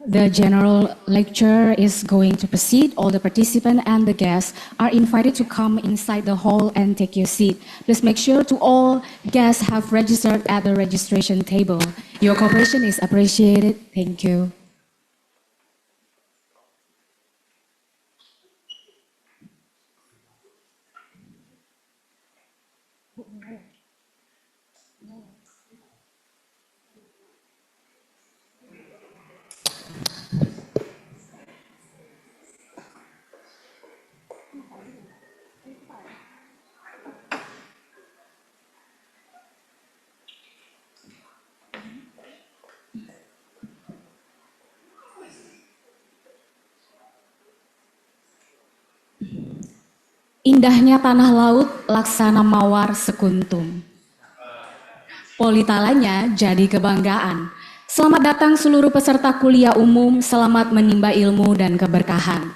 The general lecture is going to proceed. All the participants and the guests are invited to come inside the hall and take your seat. Please make sure to all guests have registered at the registration table. Your cooperation is appreciated. Thank you. Indahnya tanah laut laksana mawar sekuntum. Politalanya jadi kebanggaan. Selamat datang seluruh peserta kuliah umum, selamat menimba ilmu dan keberkahan.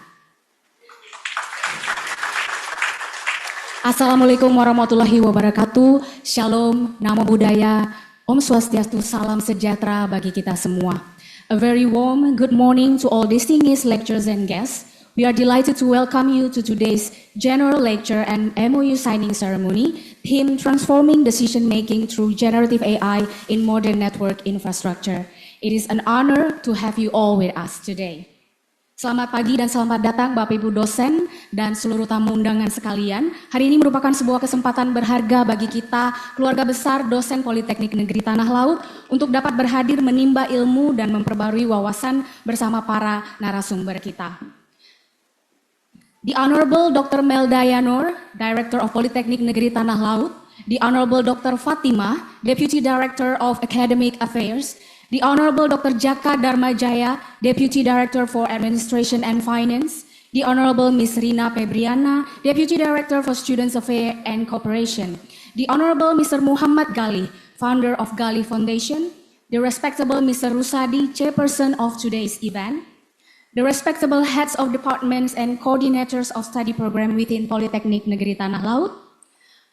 Assalamualaikum warahmatullahi wabarakatuh. Shalom, namo buddhaya, Om Swastiastu, salam sejahtera bagi kita semua. A very warm good morning to all distinguished lecturers and guests. We are delighted to welcome you to today's general lecture and MOU signing ceremony, theme Transforming Decision Making Through Generative AI in Modern Network Infrastructure. It is an honor to have you all with us today. Selamat pagi dan selamat datang Bapak Ibu dosen dan seluruh tamu undangan sekalian. Hari ini merupakan sebuah kesempatan berharga bagi kita, keluarga besar dosen Politeknik Negeri Tanah Laut, untuk dapat berhadir menimba ilmu dan memperbarui wawasan bersama para narasumber kita. The Honorable Dr. Meldaya Nur, Director of Politeknik Negeri Tanah Laut, the Honorable Dr. Fatima, Deputy Director of Academic Affairs, the Honorable Dr. Jaka Dharmajaya, Deputy Director for Administration and Finance, the Honorable Ms. Rina Febriana, Deputy Director for Students Affairs and Cooperation, the Honorable Mr. Muhammad Gali, Founder of Gali Foundation, the Respectable Mr. Rusadi, Chairperson of today's event, the respectable heads of departments and coordinators of study program within Politeknik Negeri Tanah Laut,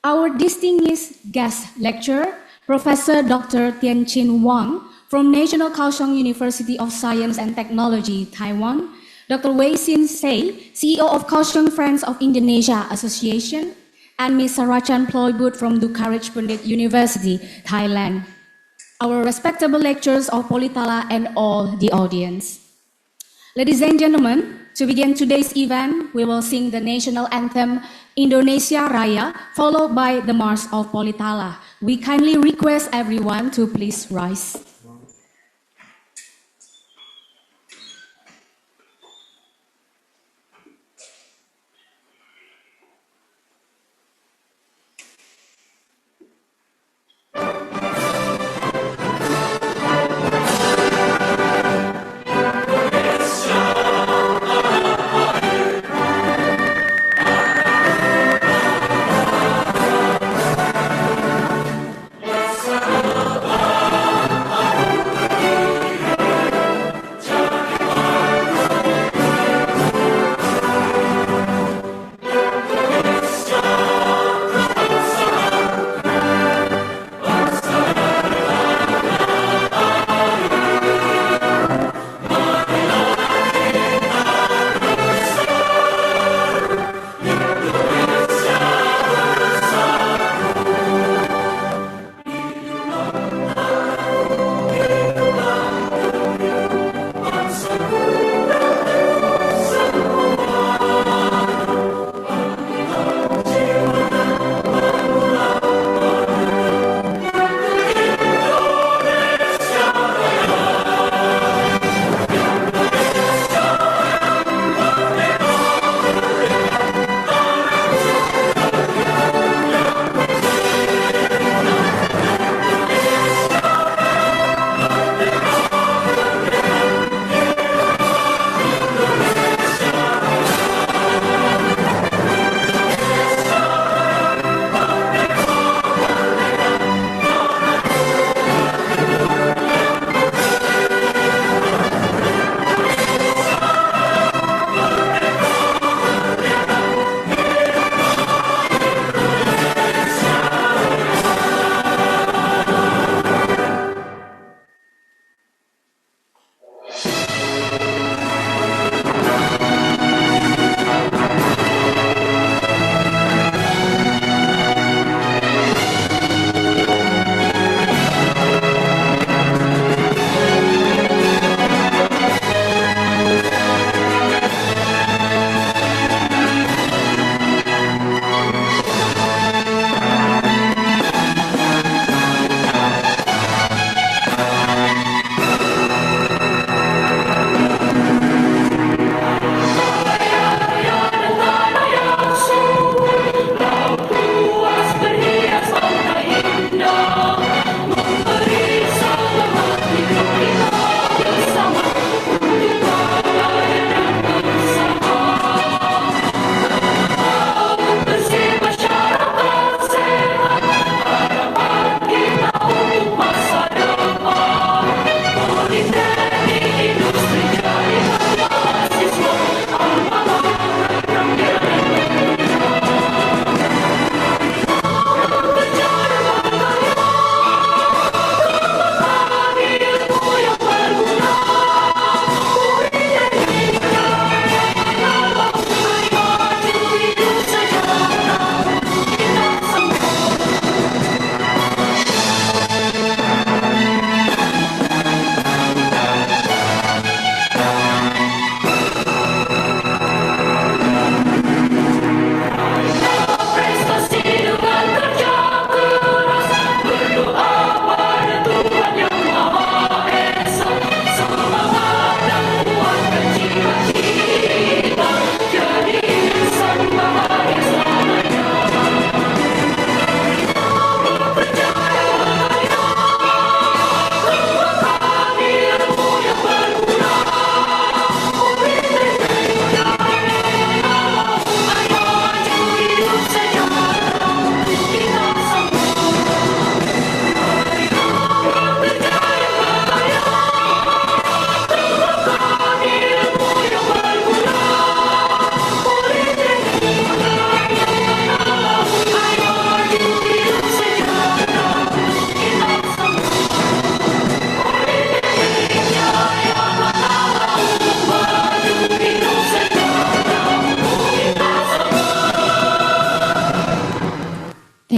our distinguished guest lecturer, Professor Dr. Tianqin Wang from National Kaohsiung University of Science and Technology, Taiwan, Dr. Wei Sin Sei, CEO of Kaohsiung Friends of Indonesia Association, and Ms. Sarachan Ploybut from Dukharich Pandit University, Thailand, our respectable lecturers of Politala and all the audience. Ladies and gentlemen, to begin today's event, we will sing the national anthem Indonesia Raya, followed by the March of Politala. We kindly request everyone to please rise.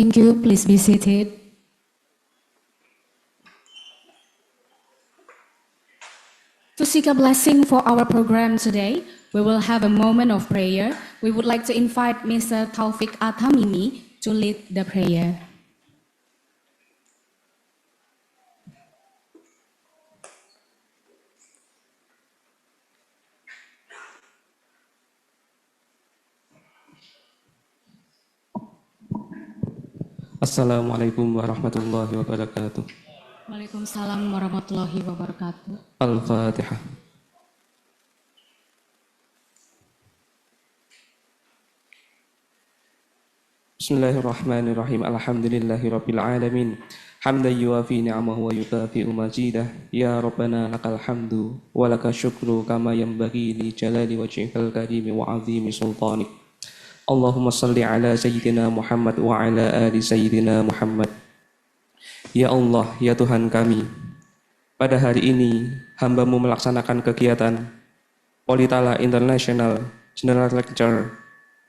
Thank you. Please be seated. To seek a blessing for our program today, we will have a moment of prayer. We would like to invite Mr. Taufik Athamimi to lead the prayer. Assalamualaikum warahmatullahi wabarakatuh. Waalaikumsalam warahmatullahi wabarakatuh. Al-Fatihah. Bismillahirrahmanirrahim. Alhamdulillahi rabbil alamin. Hamdan yuwafi ni'amahu wa yukafi'u majidah. Ya Rabbana lakal hamdu wa laka syukru kama yanbaghi li jalali wajhikal karimi wa azimi sultanik. Allahumma salli ala Sayyidina Muhammad wa ala ali Sayyidina Muhammad. Ya Allah, ya Tuhan kami, pada hari ini hamba-Mu melaksanakan kegiatan Politala International General Lecture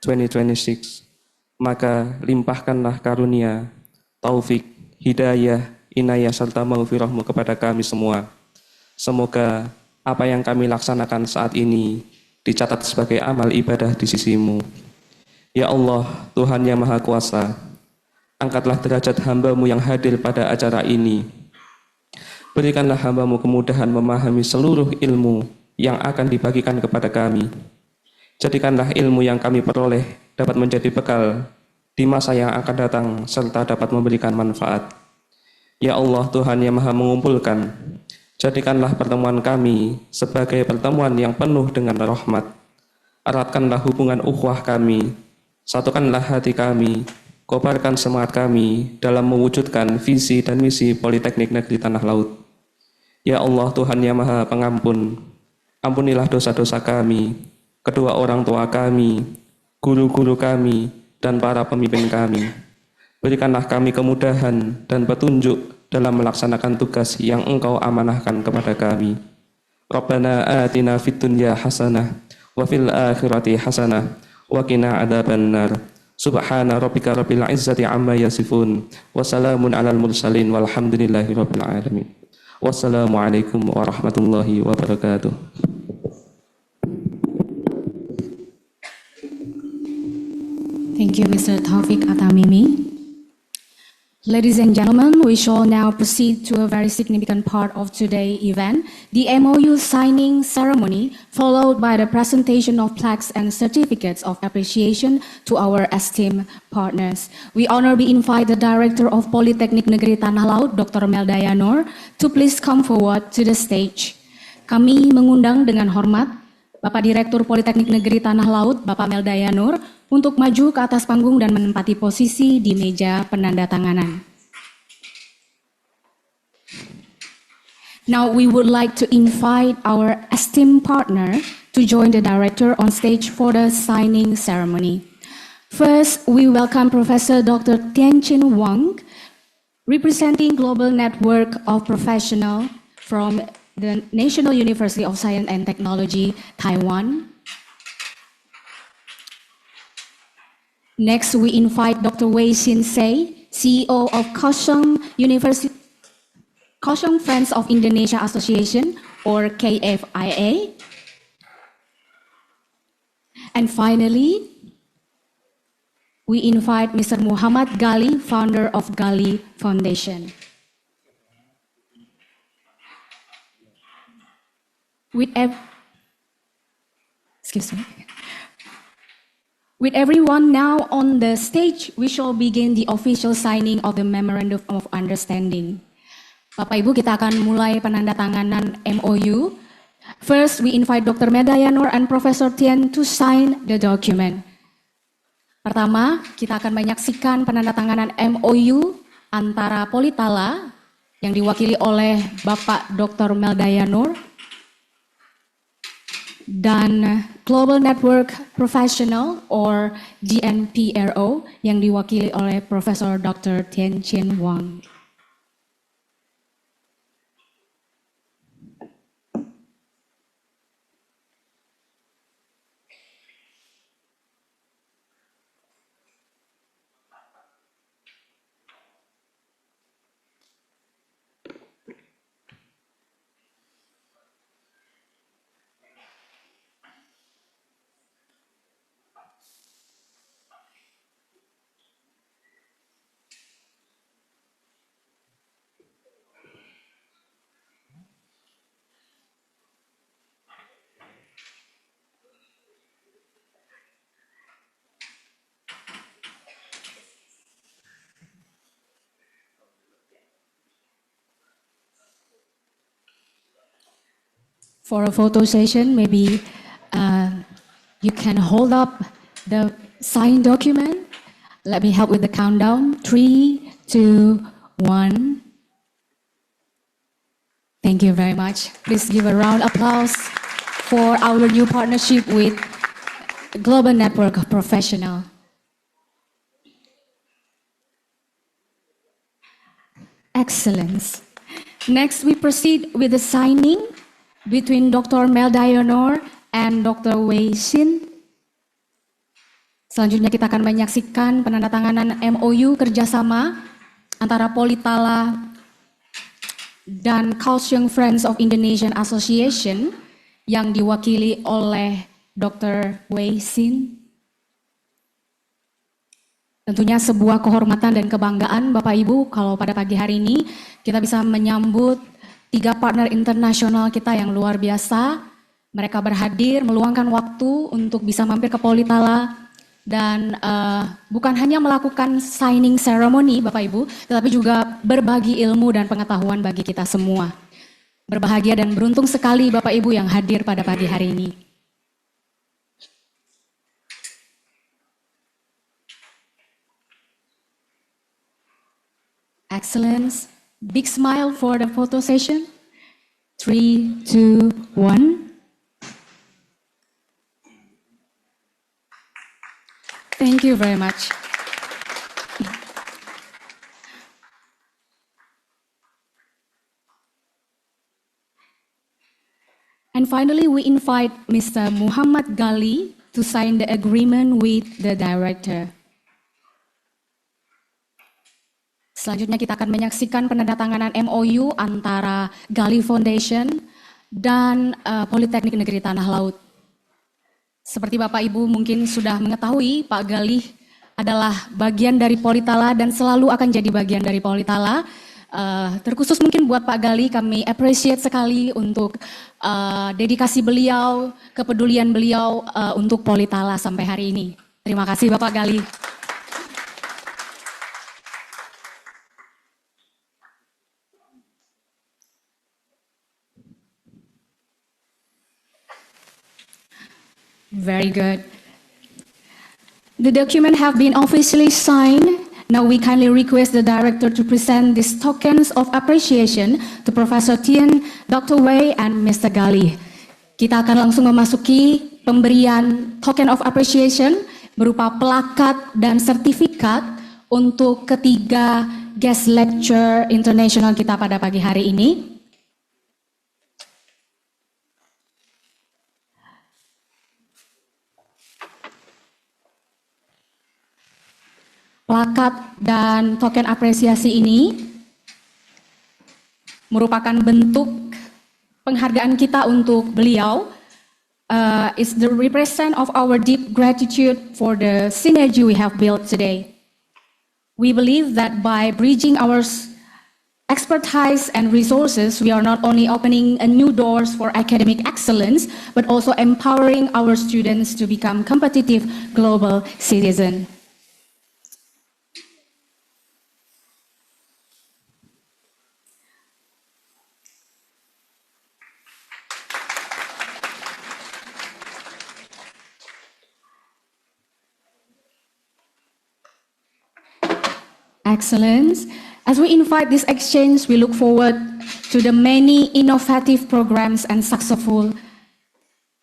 2026. Maka limpahkanlah karunia, taufik, hidayah, inayah serta maghfirah-Mu kepada kami semua. Semoga apa yang kami laksanakan saat ini dicatat sebagai amal ibadah di sisi-Mu. Ya Allah, Tuhan yang Maha Kuasa, angkatlah derajat hamba-Mu yang hadir pada acara ini. Berikanlah hamba-Mu kemudahan memahami seluruh ilmu yang akan dibagikan kepada kami. Jadikanlah ilmu yang kami peroleh dapat menjadi bekal di masa yang akan datang serta dapat memberikan manfaat. Ya Allah, Tuhan yang Maha mengumpulkan, jadikanlah pertemuan kami sebagai pertemuan yang penuh dengan rahmat. Eratkanlah hubungan ukhuwah kami, satukanlah hati kami, kobarkan semangat kami dalam mewujudkan visi dan misi Politeknik Negeri Tanah Laut. Ya Allah, Tuhan yang Maha Pengampun, ampunilah dosa-dosa kami, kedua orang tua kami, guru-guru kami, dan para pemimpin kami. Berikanlah kami kemudahan dan petunjuk dalam melaksanakan tugas yang Engkau amanahkan kepada kami. Rabbana atina fid dunya hasanah wa fil akhirati hasanah wa qina adzabannar. Subhana rabbika rabbil izzati amma yasifun wa salamun alal mursalin walhamdulillahi rabbil alamin. Wassalamualaikum warahmatullahi wabarakatuh. Thank you, Mr. Taufik Athamimi. Ladies and gentlemen, we shall now proceed to a very significant part of today's event, the MOU signing ceremony, followed by the presentation of plaques and certificates of appreciation to our esteemed partners. We honorably invite the Director of Politeknik Negeri Tanah Laut, Dr. Berdaya to please come forward to the stage. Kami mengundang dengan hormat Bapak Direktur Politeknik Negeri Tanah Laut, Bapak Berdaya untuk maju ke atas panggung dan menempati posisi di meja penandatanganan. Now we would like to invite our esteemed partner to join the director on stage for the signing ceremony. First, we welcome Professor Dr. Tianqin Wang, representing Global Network of Professionals from the National University of Science and Technology, Taiwan. Next, we invite Dr. Wei Xin-sei, CEO of Kaohsiung Friends of Indonesia Association, or KFIA. And finally, we invite Mr. Muhammad Gali, founder of Gali Foundation. With everyone now on the stage, we shall begin the official signing of the Memorandum of Understanding. Bapak Ibu, kita akan mulai penandatanganan MOU. First, we invite Dr. Berdaya and Professor Tian to sign the document. Pertama, kita akan menyaksikan penandatanganan MOU antara Politala yang diwakili oleh Bapak Dr. Berdaya dan Global Network Professional or GNPRO yang diwakili oleh Profesor Dr. Tianqin Wang. For a photo session, maybe you can hold up the signed document. Let me help with the countdown. 3, 2, 1. Thank you very much. Please give a round of applause for our new partnership with Global Network of Professionals. Excellence. Next, we proceed with the signing between Dr. Melda Yonor and Dr. Wei Xin. Selanjutnya kita akan menyaksikan penandatanganan MOU kerjasama antara Politala dan Kaohsiung Friends of Indonesian Association yang diwakili oleh Dr. Wei Xin. Tentunya sebuah kehormatan dan kebanggaan Bapak Ibu kalau pada pagi hari ini kita bisa menyambut 3 partner internasional kita yang luar biasa. Mereka berhadir meluangkan waktu untuk bisa mampir ke Politala dan bukan hanya melakukan signing ceremony Bapak Ibu, tetapi juga berbagi ilmu dan pengetahuan bagi kita semua. Berbahagia dan beruntung sekali Bapak Ibu yang hadir pada pagi hari ini. Excellence. Big smile for the photo session. 3, 2, 1. Thank you very much. And finally, we invite Mr. Muhammad Gali to sign the agreement with the director. Selanjutnya kita akan menyaksikan penandatanganan MOU antara Gali Foundation dan Politeknik Negeri Tanah Laut. Seperti Bapak Ibu mungkin sudah mengetahui, Pak Gali adalah bagian dari Politala dan selalu akan jadi bagian dari Politala. Terkhusus mungkin buat Pak Gali, kami appreciate sekali untuk dedikasi beliau, kepedulian beliau untuk Politala sampai hari ini. Terima kasih Bapak Gali. Very good. The document have been officially signed. Now we kindly request the director to present these tokens of appreciation to Professor Tien, Dr. Wei, and Mr. Gali. Kita akan langsung memasuki pemberian token of appreciation berupa plakat dan sertifikat untuk ketiga guest lecture internasional kita pada pagi hari ini. Plakat dan token apresiasi ini merupakan bentuk penghargaan kita untuk beliau. It's the represent of our deep gratitude for the synergy we have built today. We believe that by bridging our expertise and resources, we are not only opening a new doors for academic excellence, but also empowering our students to become competitive global citizens. Excellence. As we invite this exchange, we look forward to the many innovative programs and successful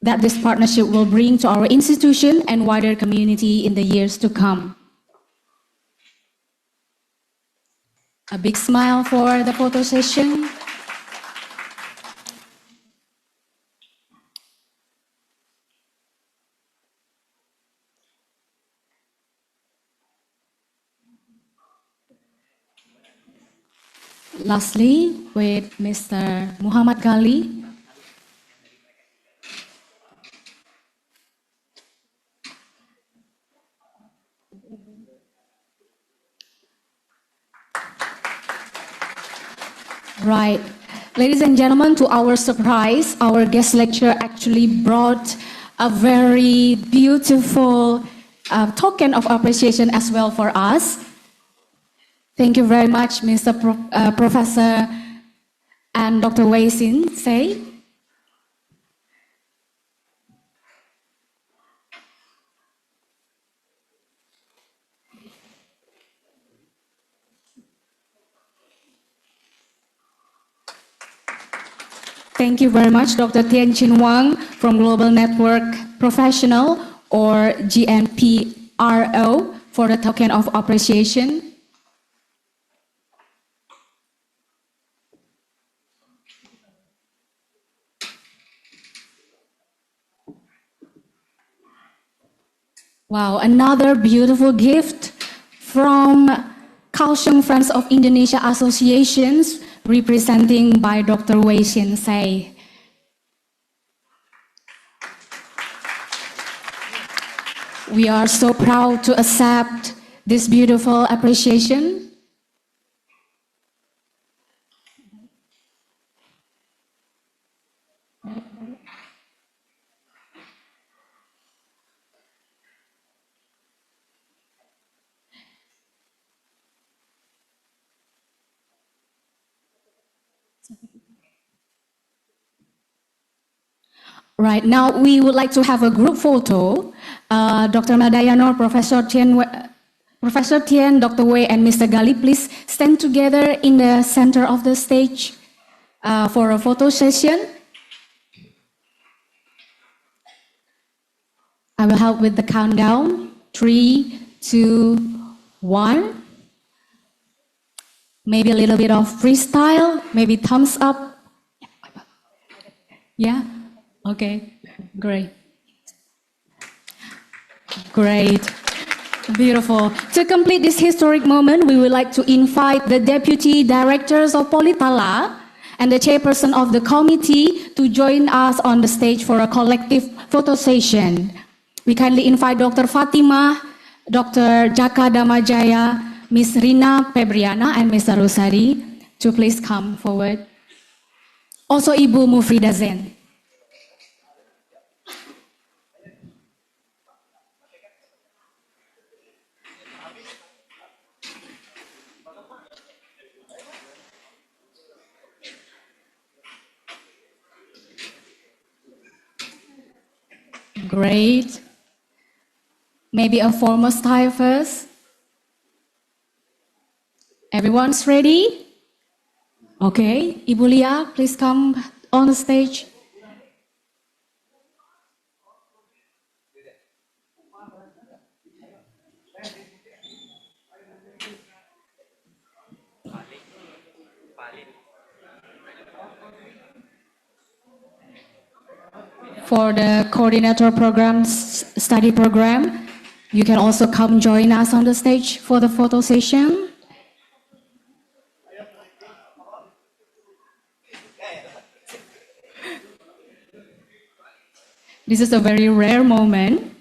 that this partnership will bring to our institution and wider community in the years to come. A big smile for the photo session. Lastly, with Mr. Muhammad Gali. Right. Ladies and gentlemen, to our surprise, our guest lecturer actually brought a very beautiful token of appreciation as well for us. Thank you very much, Mr. Professor and Dr. Wei Xin. Thank you very much, Dr. Tian Chin Wang from Global Network Professional, or GNPRO, for the token of appreciation. Wow, another beautiful gift from Kaohsiung Friends of Indonesia Associations, representing by Dr. Wei Shin Sei. We are so proud to accept this beautiful appreciation. Right, now we would like to have a group photo. Dr. Madayano, Professor Tian, Dr. Wei, and Mr. Gali, please stand together in the center of the stage for a photo session. I will help with the countdown. 3, 2, 1. Maybe a little bit of freestyle, maybe thumbs up. Yeah? Okay, great. Great. Beautiful. To complete this historic moment, we would like to invite the Deputy Directors of Politala and the Chairperson of the committee to join us on the stage for a collective photo session. We kindly invite Dr. Fatima, Dr. Jaka Damajaya, Ms. Rina Febriana, and Mr. Rusadi to please come forward. Also Ibu Mufrida Zen. Great. Maybe a formal style first. Everyone's ready? Okay, Ibu Lia, please come on the stage. For the coordinator programs, study program, you can also come join us on the stage for the photo session. This is a very rare moment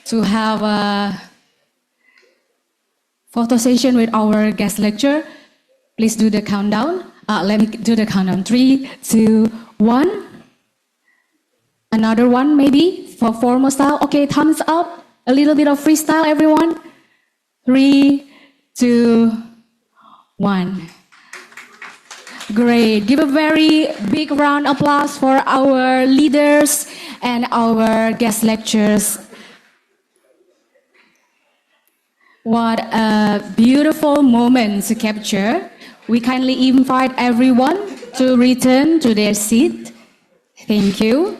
to have a photo session with our guest lecturer. Please do the countdown. Let me do the countdown. 3, 2, 1. Another one maybe for formal style. Okay, thumbs up. A little bit of freestyle, everyone. 3, 2, 1. Great. Give a very big round of applause for our leaders and our guest lecturers. What a beautiful moment to capture. We kindly invite everyone to return to their seat. Thank you.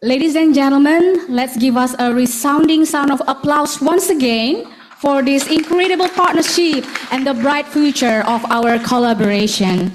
Ladies and gentlemen, let's give us a resounding sound of applause once again for this incredible partnership and the bright future of our collaboration.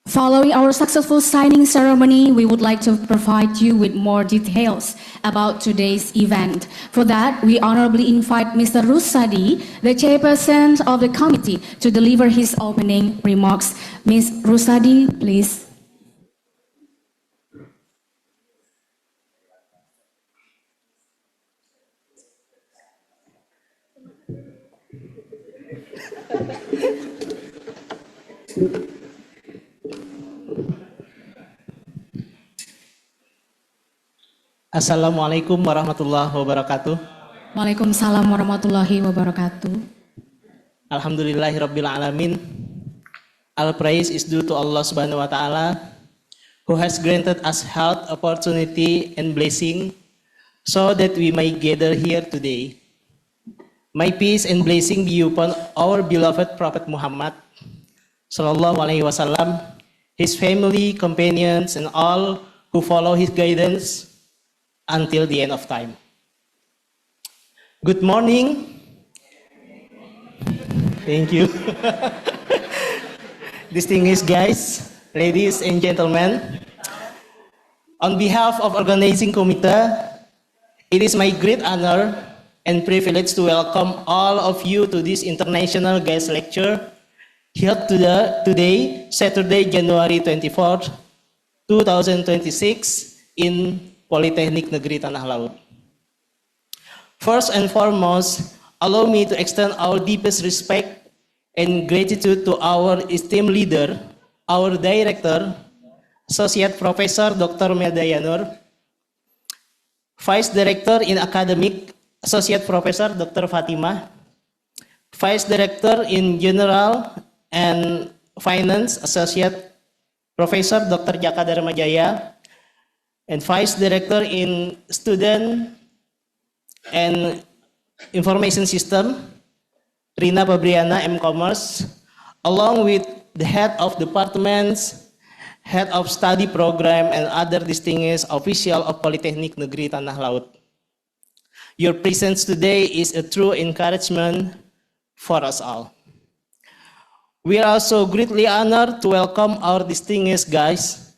Following our successful signing ceremony, we would like to provide you with more details about today's event. For that, we honorably invite Mr. Rusadi, the chairperson of the committee, to deliver his opening remarks. Ms. Rusadi, please. Assalamualaikum warahmatullahi wabarakatuh. Waalaikumsalam warahmatullahi wabarakatuh. Alhamdulillahirabbil alamin. All praise is due to Allah Subhanahu wa Ta'ala, who has granted us health, opportunity, and blessing so that we may gather here today. May peace and blessing be upon our beloved Prophet Muhammad Sallallahu Alaihi Wasallam, his family, companions, and all who follow his guidance until the end of time. Good morning. Thank you. Distinguished guys, ladies and gentlemen, on behalf of organizing committee, it is my great honor and privilege to welcome all of you to this international guest lecture held today, Saturday, January 24th, 2026 in Politeknik Negeri Tanah Laut. First and foremost, allow me to extend our deepest respect and gratitude to our esteemed leader, our director, Associate Professor Dr. Meldayanur, Vice Director in Academic, Associate Professor Dr. Fatimah, Vice Director in General and Finance, Associate Professor Dr. Jaka Dharmajaya, and Vice Director in Student and Information System, Rina Pabriana, M-Commerce, along with the head of departments, head of study program, and other distinguished officials of Politeknik Negeri Tanah Laut. Your presence today is a true encouragement for us all. We are also greatly honored to welcome our distinguished guests,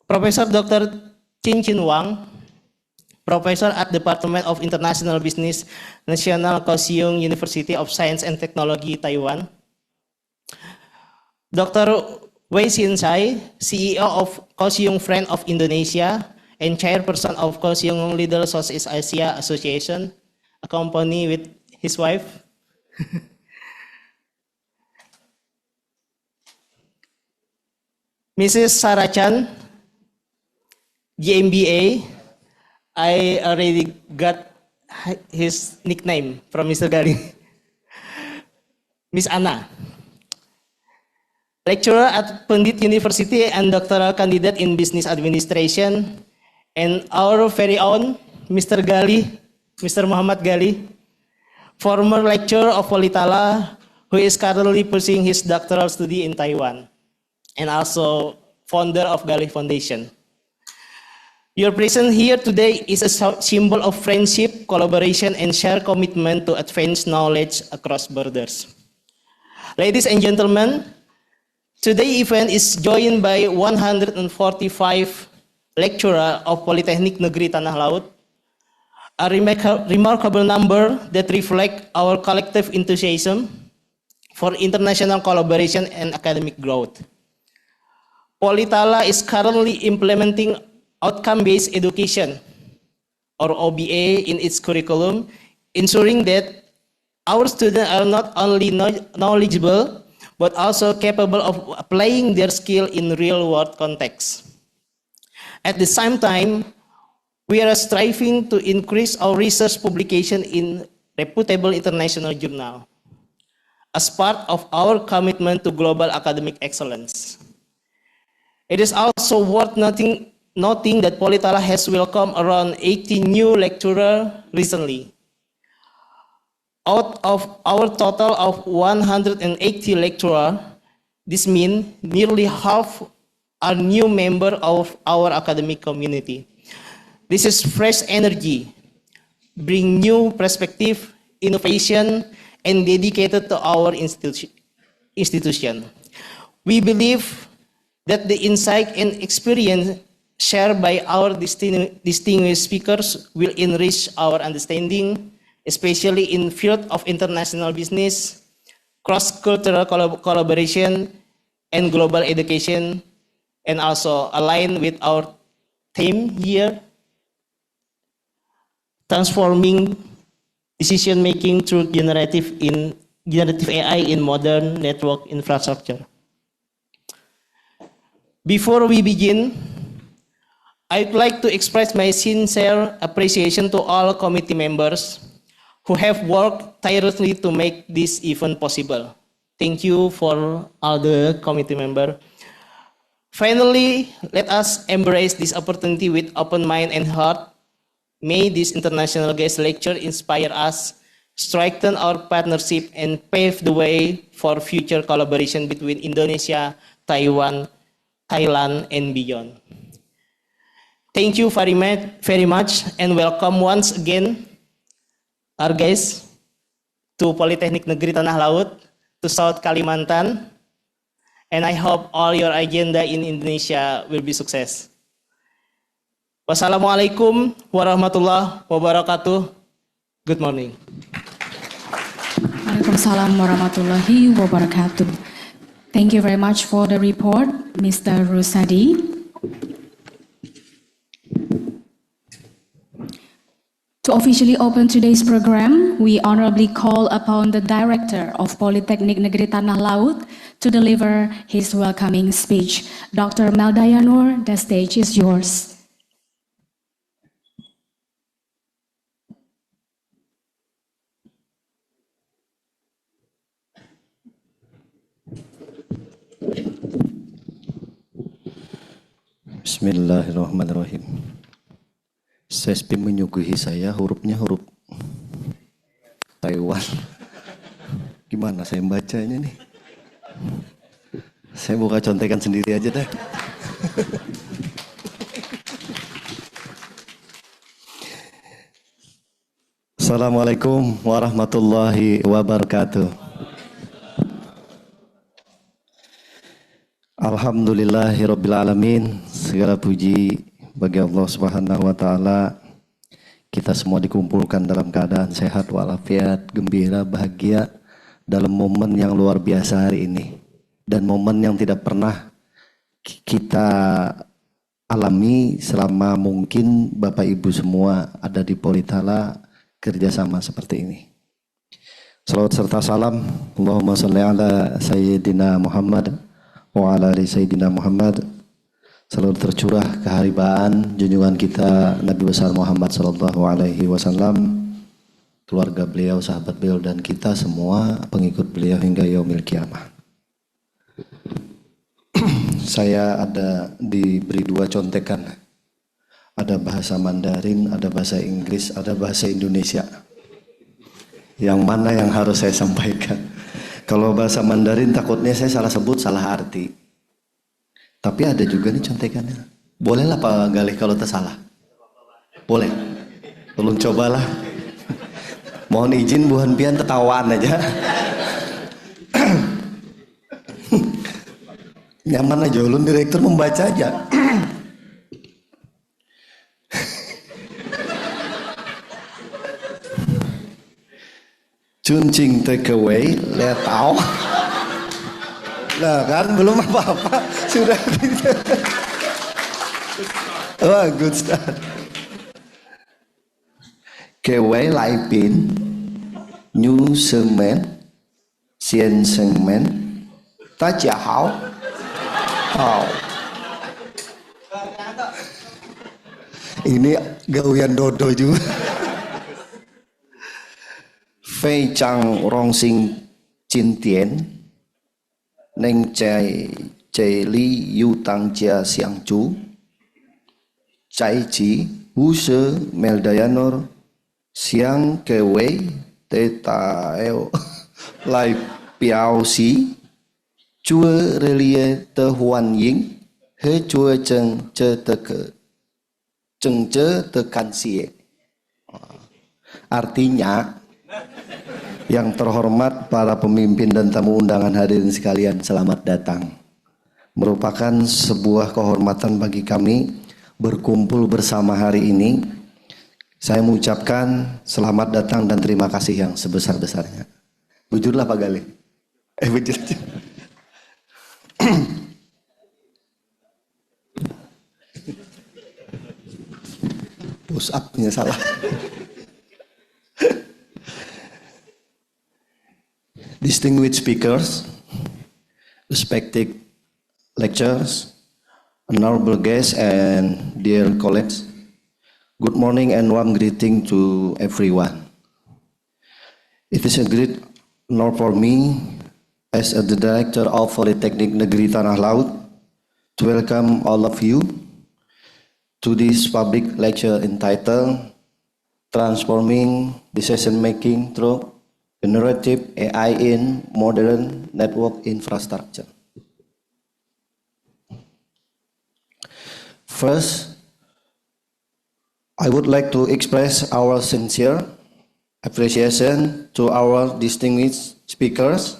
Professor Dr. Chin Chin Wang, Professor at Department of International Business, National Kaohsiung University of Science and Technology, Taiwan. Dr. Wei Sin Sai, CEO of Kaohsiung Friend of Indonesia and Chairperson of Kaohsiung Little Southeast Asia Association, accompanied with his wife. Mrs. Sarah Chan, GMBA. I already got his nickname from Mr. Gali. Miss Anna, lecturer at Pendit University and doctoral candidate in business administration, and our very own Mr. Gali, Mr. Muhammad Gali, former lecturer of Politala, who is currently pursuing his doctoral study in Taiwan, and also founder of Gali Foundation. Your presence here today is a symbol of friendship, collaboration, and shared commitment to advance knowledge across borders. Ladies and gentlemen, today's event is joined by 145 lecturers of Politeknik Negeri Tanah Laut, a remarkable number that reflect our collective enthusiasm for international collaboration and academic growth. Politala is currently implementing outcome-based education, or OBA, in its curriculum, ensuring that our students are not only knowledgeable, but also capable of applying their skill in real-world context. At the same time, we are striving to increase our research publication in reputable international journals as part of our commitment to global academic excellence. It is also worth noting that Politala has welcomed around 80 new lecturers recently. Out of our total of 180 lecturers, this means nearly half are new members of our academic community. This is fresh energy, bring new perspective, innovation, and dedicated to our institution. We believe that the insight and experience shared by our distinguished speakers will enrich our understanding, especially in field of international business, cross-cultural collaboration, and global education, and also align with our theme here, transforming decision-making through generative AI in modern network infrastructure. Before we begin, I'd like to express my sincere appreciation to all committee members who have worked tirelessly to make this event possible. Thank you for all the committee members. Finally, let us embrace this opportunity with open mind and heart. May this international guest lecture inspire us, strengthen our partnership, and pave the way for future collaboration between Indonesia, Taiwan, Thailand, and beyond. Thank you very much, and welcome once again our guests to Politeknik Negeri Tanah Laut, to South Kalimantan, and I hope all your agenda in Indonesia will be success. Wassalamualaikum warahmatullahi wabarakatuh. Good morning. Waalaikumsalam warahmatullahi wabarakatuh. Thank you very much for the report, Mr. Rusadi. To officially open today's program, we honorably call upon the Director of Politeknik Negeri Tanah Laut to deliver his welcoming speech. Dr. Berdaya Nur, the stage is yours. Bismillahirrahmanirrahim. Sespi menyuguhi saya hurufnya huruf Taiwan. Gimana saya membacanya nih? Saya buka contekan sendiri aja deh. Assalamualaikum warahmatullahi wabarakatuh. Alhamdulillahirabbil alamin. Segala puji bagi Allah Subhanahu wa taala. Kita semua dikumpulkan dalam keadaan sehat walafiat, gembira, bahagia dalam momen yang luar biasa hari ini. Dan momen yang tidak pernah kita alami selama mungkin Bapak Ibu semua ada di Politala kerjasama seperti ini. Salawat serta salam Allahumma sholli ala Sayyidina Muhammad wa ala ali Sayyidina Muhammad. Selalu tercurah keharibaan junjungan kita Nabi besar Muhammad sallallahu alaihi wasallam, keluarga beliau, sahabat beliau, dan kita semua pengikut beliau hingga yaumil kiamah. Saya diberi dua contekan. Ada bahasa Mandarin, ada bahasa Inggris, ada bahasa Indonesia. Yang mana yang harus saya sampaikan? Kalau bahasa Mandarin takutnya saya salah sebut, salah arti. Tapi ada juga nih contekannya. Bolehlah Pak Galih kalau tersalah. Boleh. Tolong cobalah. Mohon izin Bu Hanpian ketawaan aja. Yang mana Jolun direktur membaca aja. Cuncing take away, lihat tahu. Nah kan belum apa-apa sudah gitu. Wah good start. Keway lai pin, new semen, sien semen, ta chia hao, hao. Ini gawian dodo juga. Fei chang rong sing chin tien. Neng cai cai li yu tang jia siang chu cai chi wu se meldayanor siang kewe te ta eo lai piao si chua relie te huan ying he chua cheng che te ke cheng che te kan sie. Artinya, yang terhormat para pemimpin dan tamu undangan hadirin sekalian, selamat datang. Merupakan sebuah kehormatan bagi kami berkumpul bersama hari ini. Saya mengucapkan selamat datang dan terima kasih yang sebesar-besarnya. Bujurlah Pak Galih. Bujur. Push up-nya salah. Distinguished speakers, respected lecturers, honorable guests, and dear colleagues, good morning and warm greeting to everyone. It is a great honor for me as the Director of Politeknik Negeri Tanah Laut to welcome all of you to this public lecture entitled Transforming Decision Making Through Generative AI in Modern Network Infrastructure. First, I would like to express our sincere appreciation to our distinguished speakers,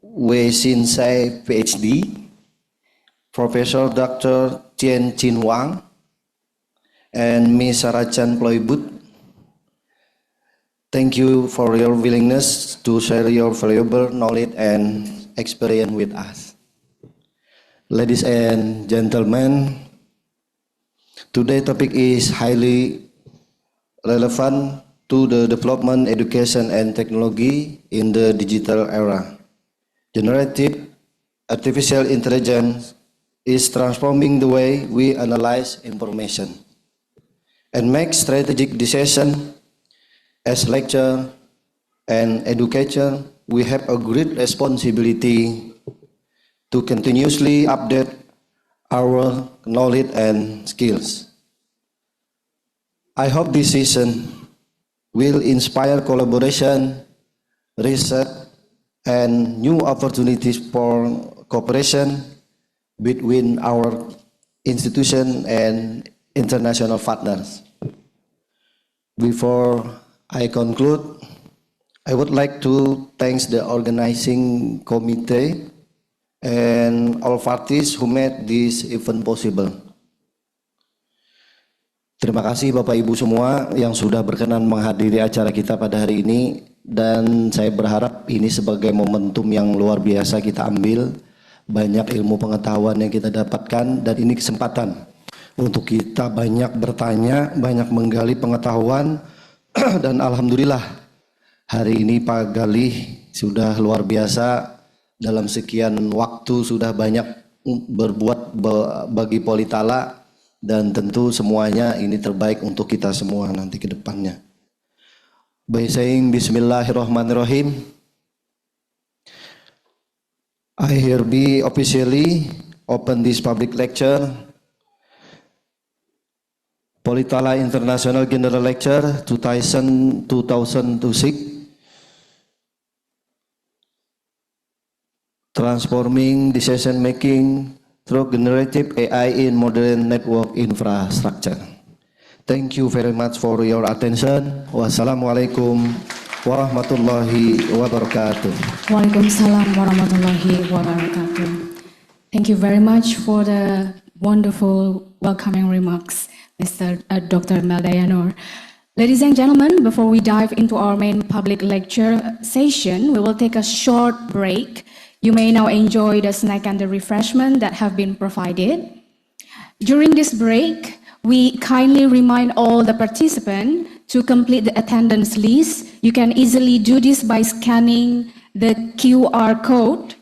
Wei Xin-sai, PhD, Professor Dr. Tien Chin Wang, and Ms. Sarachan Ploybut. Thank you for your willingness to share your valuable knowledge and experience with us. Ladies and gentlemen, today's topic is highly relevant to the development, education, and technology in the digital era. Generative artificial intelligence is transforming the way we analyze information and make strategic decisions. As lecturer and educator, we have a great responsibility to continuously update our knowledge and skills. I hope this session will inspire collaboration, research, and new opportunities for cooperation between our institution and international partners. Before I conclude, I would like to thank the organizing committee and all parties who made this event possible. Terima kasih Bapak Ibu semua yang sudah berkenan menghadiri acara kita pada hari ini, dan saya berharap ini sebagai momentum yang luar biasa kita ambil, banyak ilmu pengetahuan yang kita dapatkan, dan ini kesempatan untuk kita banyak bertanya, banyak menggali pengetahuan, dan alhamdulillah hari ini Pak Galih sudah luar biasa. Dalam sekian waktu sudah banyak berbuat bagi Politala, dan tentu semuanya ini terbaik untuk kita semua nanti ke depannya. By saying Bismillahirrahmanirrahim, I hereby officially open this public lecture, Politala International General Lecture 2026, Transforming Decision Making Through Generative AI in Modern Network Infrastructure. Thank you very much for your attention. Wassalamualaikum warahmatullahi wabarakatuh. Waalaikumsalam warahmatullahi wabarakatuh. Thank you very much for the wonderful welcoming remarks, Mr. Dr. Meldayanur. Ladies and gentlemen, before we dive into our main public lecture session, we will take a short break. You may now enjoy the snack and the refreshment that have been provided. During this break, we kindly remind all the participants to complete the attendance list. You can easily do this by scanning the QR code.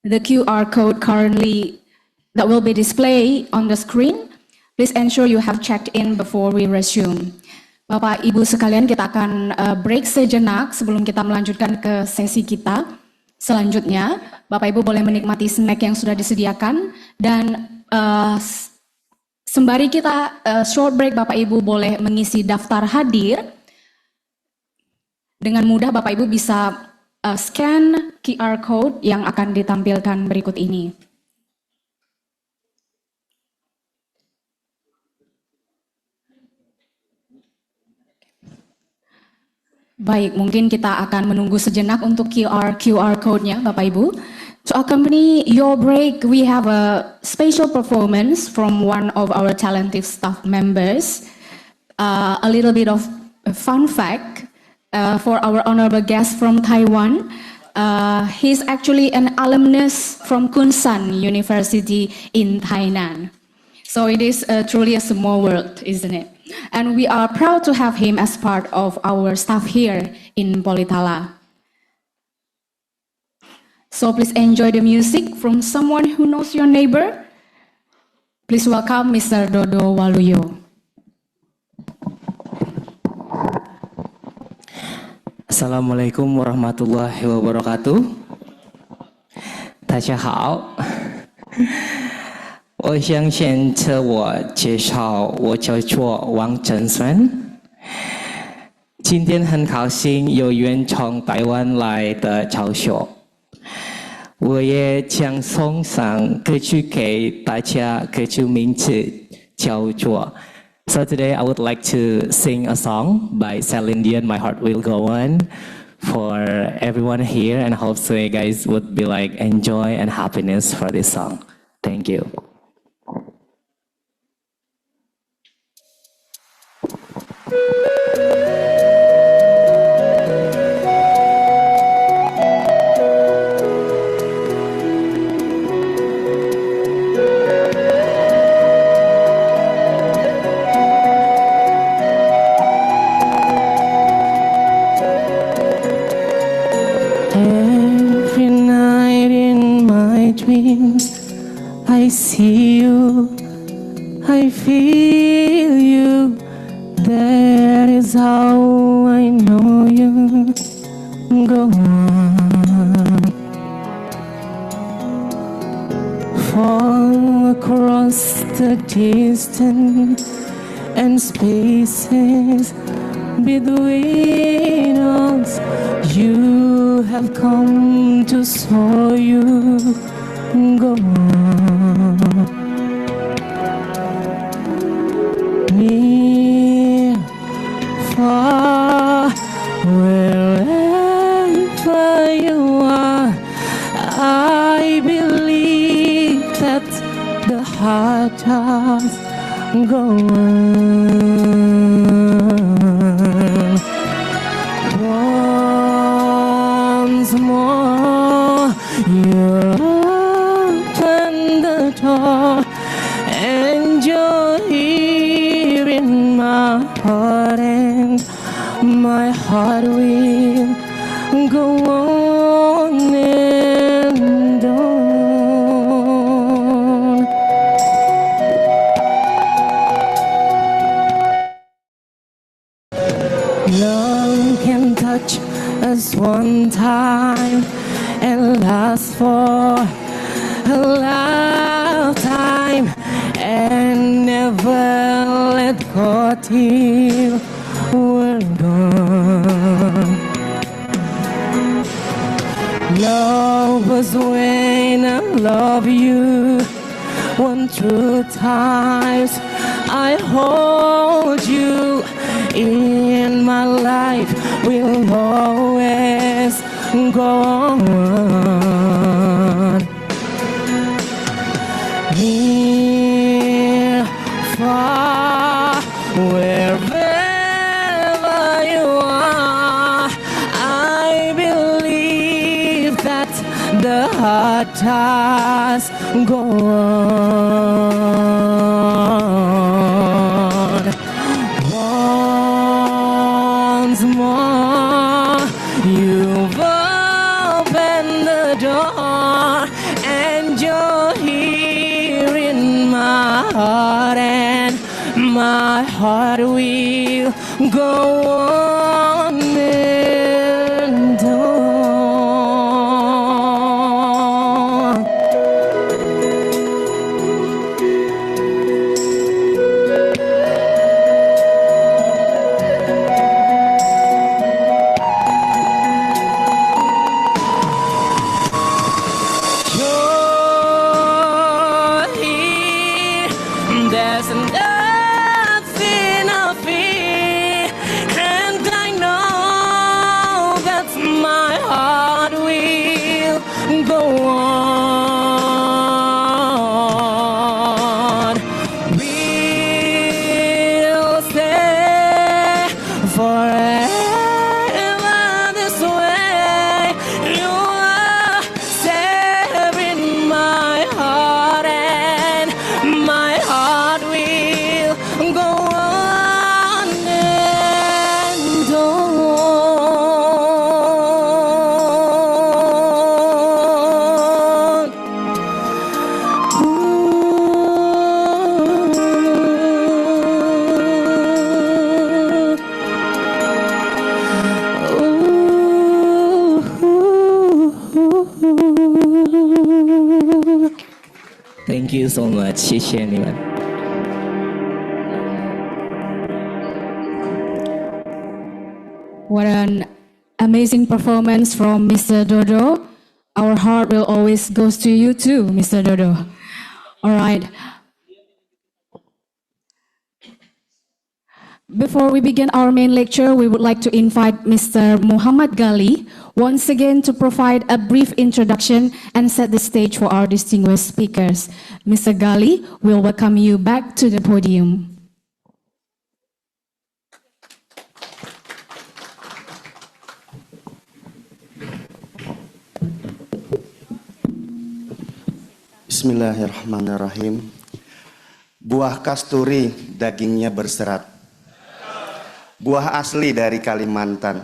The QR code currently that will be displayed on the screen. Please ensure you have checked in before we resume. Bapak Ibu sekalian, kita akan break sejenak sebelum kita melanjutkan ke sesi kita. Selanjutnya, Bapak Ibu boleh menikmati snack yang sudah disediakan, dan sembari kita short break, Bapak Ibu boleh mengisi daftar hadir. Dengan mudah Bapak Ibu bisa scan QR code yang akan ditampilkan berikut ini. Baik, mungkin kita akan menunggu sejenak untuk QR code-nya, Bapak Ibu. To accompany your break, we have a special performance from one of our talented staff members. A little bit of a fun fact for our honorable guest from Taiwan. He's actually an alumnus from Kunsan University in Tainan. So it is truly a small world, isn't it? And we are proud to have him as part of our staff here in Politala. So please enjoy the music from someone who knows your neighbor. Please welcome Mr. Dodo Waluyo. Assalamualaikum warahmatullahi wabarakatuh. 大家好，我想先自我介绍，我叫做王振孙。今天很高兴有缘从台湾来的教学，我也将送上歌曲给大家，歌曲名字叫做。So today I would like to sing a song by Celine Dion, My Heart Will Go On, for everyone here, and hope so you guys would be like enjoy and happiness for this song. Thank you. Every night in my dreams, I see you, I feel you. That is how I know you. Go on. Fall across the distance and spaces between us. You have come to saw you. Go on. Near, far, wherever you are, I believe that the heart does go on. Once more, you open the door, and you're here in my heart, and my heart will go on and on. Love can touch us one time and last for a lifetime, and never let go till we're gone. Love was when I love you. One true times I hold you in my life. Will always go on. Near, far, wherever you are, I believe that the heart does go on. Once more, you've opened the door, and you're here in my heart, and my heart will go on and on. You're here, there's nothing I fear, and I Thank you so much， 谢谢你们。What an amazing performance from Mr. Dodo. Our heart will always goes to you too, Mr. Dodo. All right. Before we begin our main lecture, we would like to invite Mr. Muhammad Gali once again to provide a brief introduction and set the stage for our distinguished speakers. Mr. Gali, we'll welcome you back to the podium. Bismillahirrahmanirrahim. Buah kasturi dagingnya berserat. Buah asli dari Kalimantan.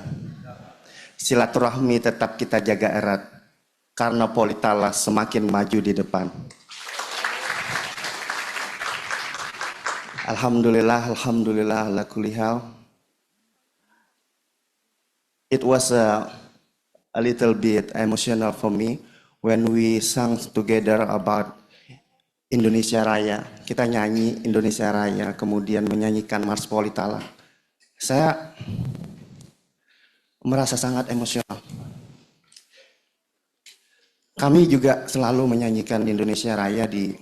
Silaturahmi tetap kita jaga erat, karena Politala semakin maju di depan. Alhamdulillah, alhamdulillah ala kulli hal. It was a little bit emotional for me when we sang together about Indonesia Raya. Kita nyanyi Indonesia Raya, kemudian menyanyikan Mars Politala. Saya merasa sangat emosional. Kami juga selalu menyanyikan Indonesia Raya di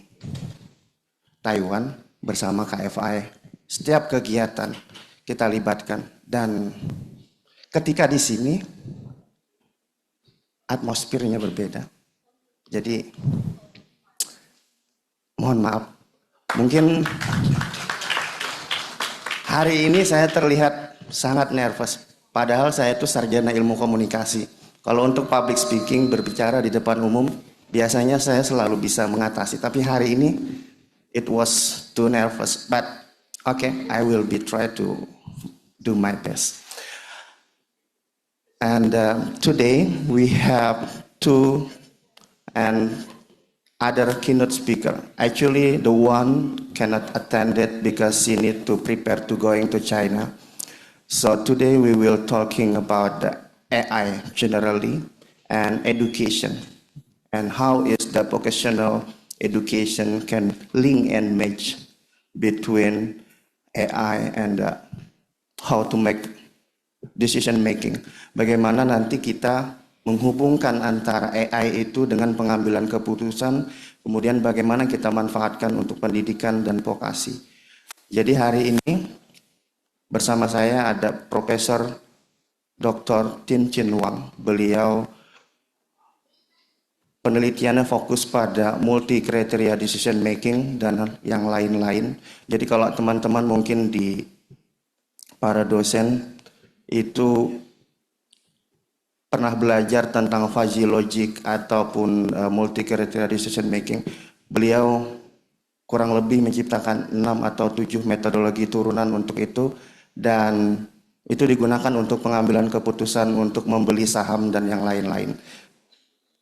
Taiwan bersama KFI. Setiap kegiatan kita libatkan, dan ketika di sini atmosfernya berbeda. Jadi mohon maaf, mungkin hari ini saya terlihat sangat nervous, padahal saya itu sarjana ilmu komunikasi. Kalau untuk public speaking, berbicara di depan umum, biasanya saya selalu bisa mengatasi. Tapi hari ini, it was too nervous. But okay, I will be try to do my best. And today we have two and other keynote speaker. Actually, the one cannot attend it because she need to prepare to going to China. So today we will talking about the AI generally and education, and how is the vocational education can link and match between AI and how to make decision making. Bagaimana nanti kita menghubungkan antara AI itu dengan pengambilan keputusan, kemudian bagaimana kita manfaatkan untuk pendidikan dan vokasi. Jadi hari ini bersama saya ada Profesor Dr. Tin Chin Wang. Beliau penelitiannya fokus pada multi kriteria decision making dan yang lain-lain. Jadi kalau teman-teman mungkin di para dosen itu pernah belajar tentang fuzzy logic ataupun multi criteria decision making, beliau kurang lebih menciptakan 6 atau 7 metodologi turunan untuk itu, dan itu digunakan untuk pengambilan keputusan untuk membeli saham dan yang lain-lain.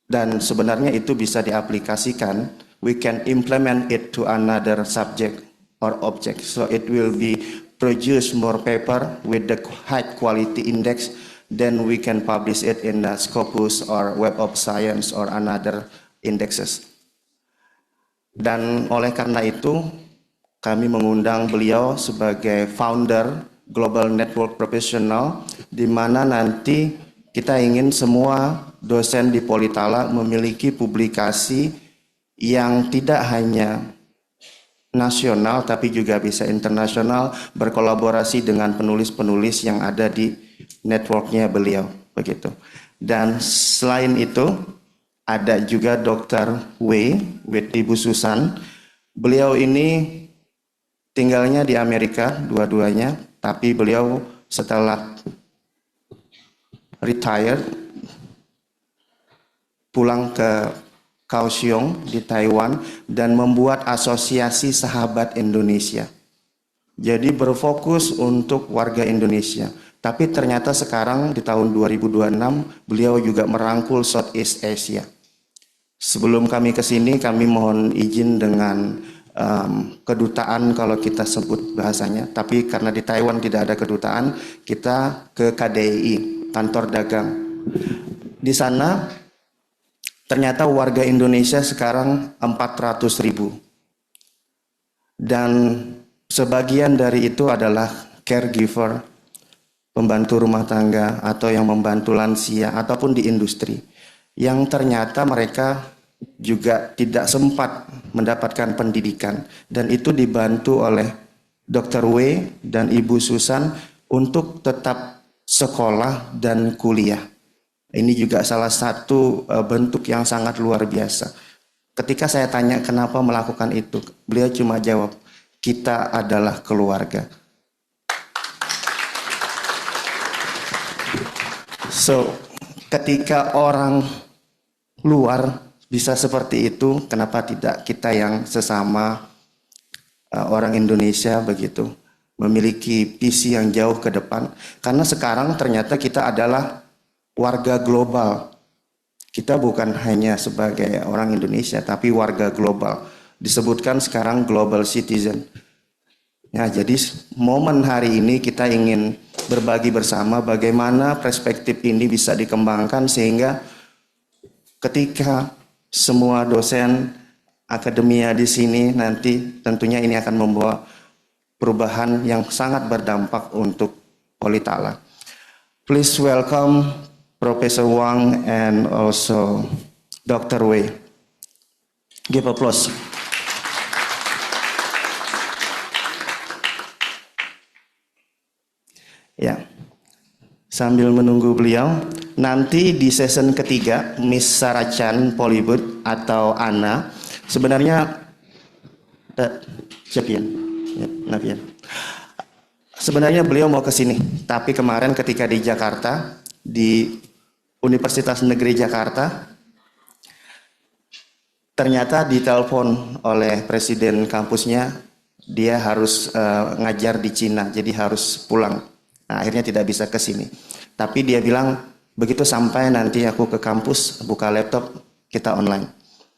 Dan sebenarnya itu bisa diaplikasikan, we can implement it to another subject or object, so it will be produce more paper with the high quality index. Then we can publish it in the Scopus or Web of Science or another indexes. Dan oleh karena itu, kami mengundang beliau sebagai founder Global Network Professional, di mana nanti kita ingin semua dosen di Politala memiliki publikasi yang tidak hanya nasional, tapi juga bisa internasional, berkolaborasi dengan penulis-penulis yang ada di networknya beliau, begitu. Dan selain itu ada juga Dr. Wei with Ibu Susan. Beliau ini tinggalnya di Amerika dua-duanya, tapi beliau setelah retire pulang ke Kaohsiung di Taiwan dan membuat asosiasi sahabat Indonesia. Jadi berfokus untuk warga Indonesia. Tapi ternyata sekarang di tahun 2026 beliau juga merangkul Southeast Asia. Sebelum kami ke sini, kami mohon izin dengan kedutaan kalau kita sebut bahasanya. Tapi karena di Taiwan tidak ada kedutaan, kita ke KDI, kantor dagang. Di sana ternyata warga Indonesia sekarang 400.000. Dan sebagian dari itu adalah caregiver, pembantu rumah tangga, atau yang membantu lansia, ataupun di industri. Yang ternyata mereka juga tidak sempat mendapatkan pendidikan. Dan itu dibantu oleh Dr. W dan Ibu Susan untuk tetap sekolah dan kuliah. Ini juga salah satu bentuk yang sangat luar biasa. Ketika saya tanya kenapa melakukan itu, beliau cuma jawab, kita adalah keluarga. So, ketika orang luar bisa seperti itu, kenapa tidak kita yang sesama orang Indonesia begitu, memiliki visi yang jauh ke depan? Karena sekarang ternyata kita adalah warga global. Kita bukan hanya sebagai orang Indonesia, tapi warga global. Disebutkan sekarang global citizen. Ya, jadi momen hari ini kita ingin berbagi bersama bagaimana perspektif ini bisa dikembangkan sehingga ketika semua dosen akademia di sini nanti tentunya ini akan membawa perubahan yang sangat berdampak untuk Politala. Please welcome Professor Wang and also Dr. Wei. Give applause. Ya, sambil menunggu beliau, nanti di season ketiga Miss Sarachan Polybud atau Ana, sebenarnya sebenarnya beliau mau ke sini, tapi kemarin ketika di Jakarta di Universitas Negeri Jakarta, ternyata ditelepon oleh presiden kampusnya, dia harus ngajar di Cina, jadi harus pulang. Nah, akhirnya tidak bisa ke sini. Tapi dia bilang, begitu sampai nanti aku ke kampus, buka laptop, kita online.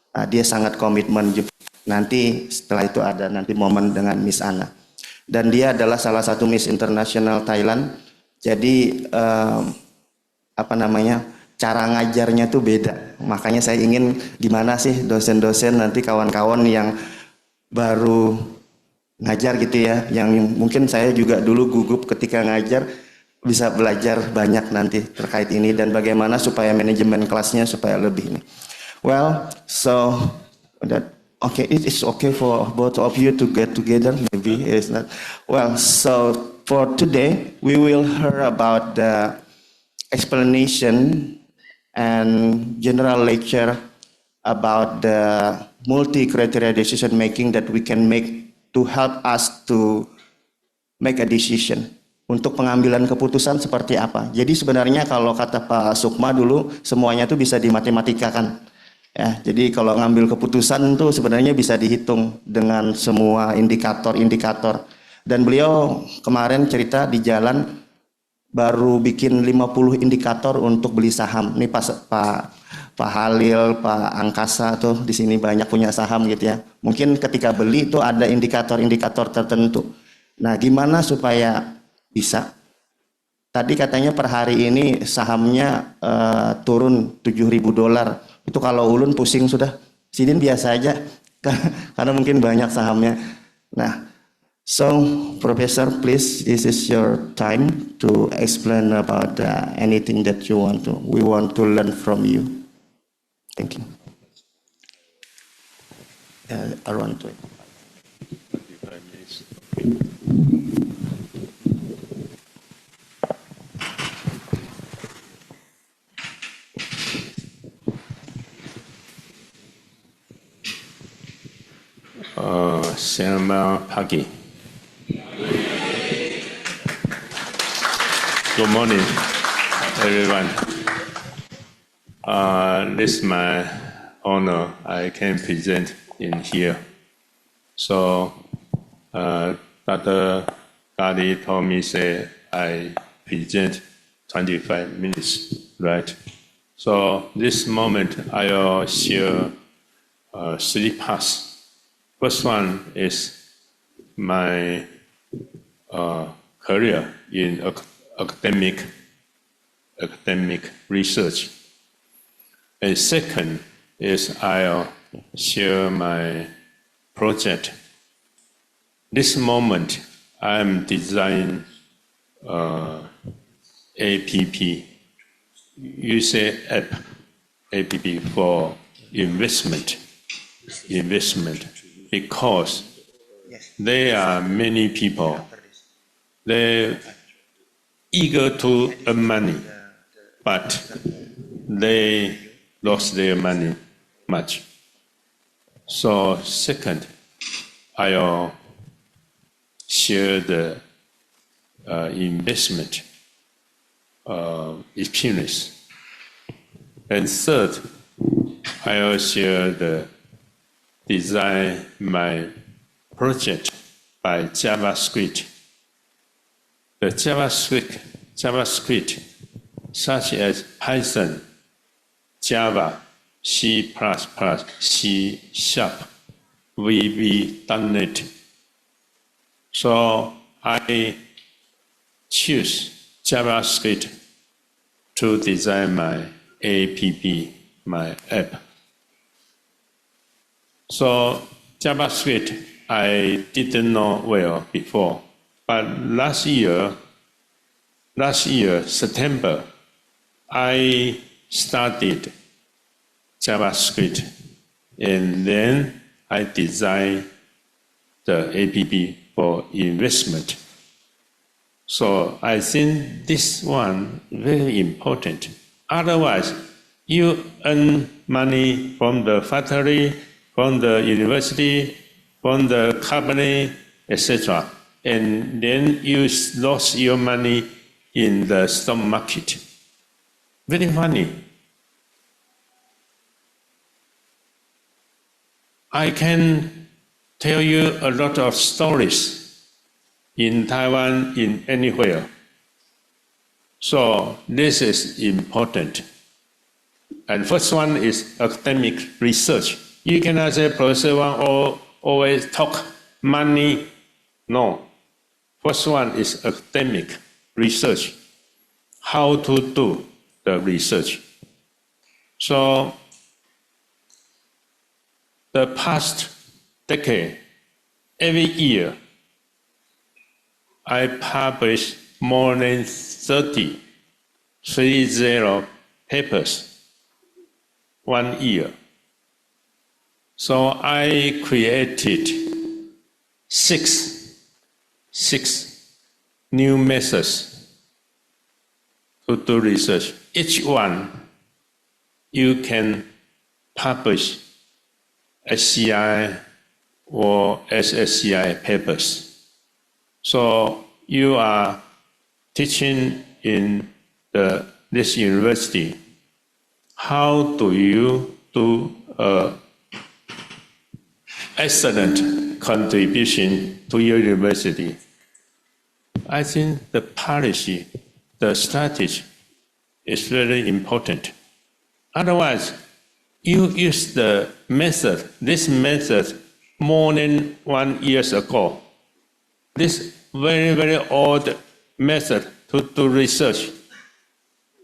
Nah, dia sangat komitmen juga. Nanti setelah itu ada nanti momen dengan Miss Ana. Dan dia adalah salah satu Miss International Thailand. Jadi, cara ngajarnya tuh beda. Makanya saya ingin gimana sih dosen-dosen nanti kawan-kawan yang baru ngajar gitu ya, yang mungkin saya juga dulu gugup ketika ngajar, bisa belajar banyak nanti terkait ini dan bagaimana supaya manajemen kelasnya supaya lebih ini. Well, so that okay, it is okay for both of you to get together, maybe it's not. Well, so for today we will hear about the explanation and general lecture about the multi-criteria decision making that we can make to help us to make a decision. Untuk pengambilan keputusan seperti apa. Jadi sebenarnya kalau kata Pak Sukma dulu, semuanya itu bisa dimatematika-kan. Ya, jadi kalau ngambil keputusan itu sebenarnya bisa dihitung dengan semua indikator-indikator. Dan beliau kemarin cerita di jalan baru bikin 50 indikator untuk beli saham. Ini Pak Halil, Pak Angkasa tuh di sini banyak punya saham gitu ya. Mungkin ketika beli itu ada indikator-indikator tertentu. Nah, gimana supaya bisa? Tadi katanya per hari ini sahamnya turun $7.000. Itu kalau ulun pusing sudah. Sidin biasa aja karena mungkin banyak sahamnya. Nah, so Professor, please, this is your time to explain about anything that you want to. We want to learn from you. Thank you. Around 25 minutes. Selamat pagi. Good morning, everyone. This is my honor. I can present in here. So, Dr. Gali told me say I present 25 minutes, right? So this moment I will share 3 parts. First one is my career in academic research. And second is I'll share my project. This moment, I'm designing APP. You say APP for investment, because there are many people, they're eager to earn money, but they lost their money much. So second, I'll share the investment experience. And third, I'll share the design my project by JavaScript. The JavaScript such as Python, Java, C++, C#, VB.NET. So I choose JavaScript to design my APP, my app. So JavaScript I didn't know well before, but last year, September, I started JavaScript, and then I designed the APP for investment. So I think this one very important. Otherwise, you earn money from the factory, from the university, from the company, etc., and then you lost your money in the stock market. Very funny. I can tell you a lot of stories in Taiwan, in anywhere. So this is important. And first one is academic research. You cannot say Professor Wang always talk money. No. First one is academic research. How to do the research. So the past decade, every year, I publish more than 30 papers 1 year. So I created six new methods to do research. Each one you can publish SCI or SSCI papers. So you are teaching in this university. How do you do excellent contribution to your university? I think the policy, the strategy is very important. Otherwise, you use the method, this method more than 1 year ago. This very, very old method to do research,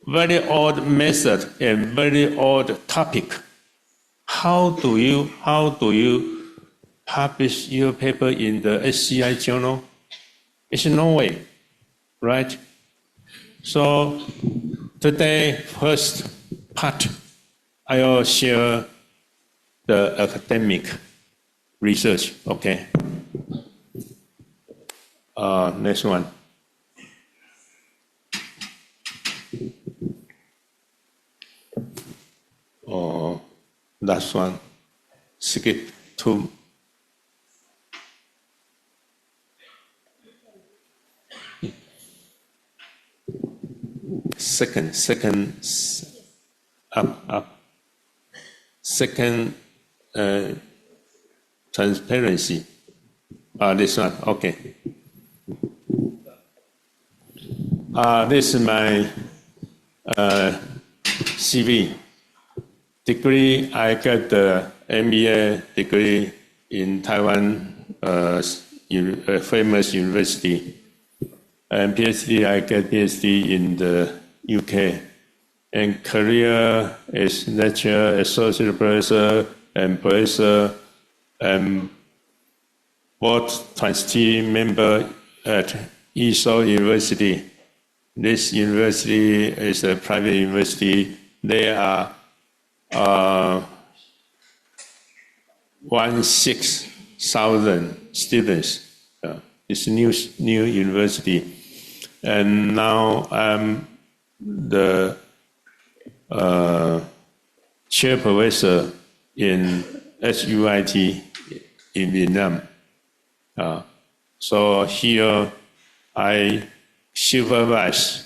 very old method and very old topic. How do you publish your paper in the SCI journal? It's no way, right? So today, first part, I will share the academic research, okay? Next one. Last one. Skip to second up. Second transparency. This one, okay. This is my CV. Degree, I got the MBA degree in Taiwan, famous university. And PhD, I got PhD in the UK. and career is lecturer, associate professor, and professor, and board trustee member at Seoul University. This university is a private university. There are 16,000 students. It's a new university. And now I'm the chair professor in SUIT in Vietnam. So here I supervise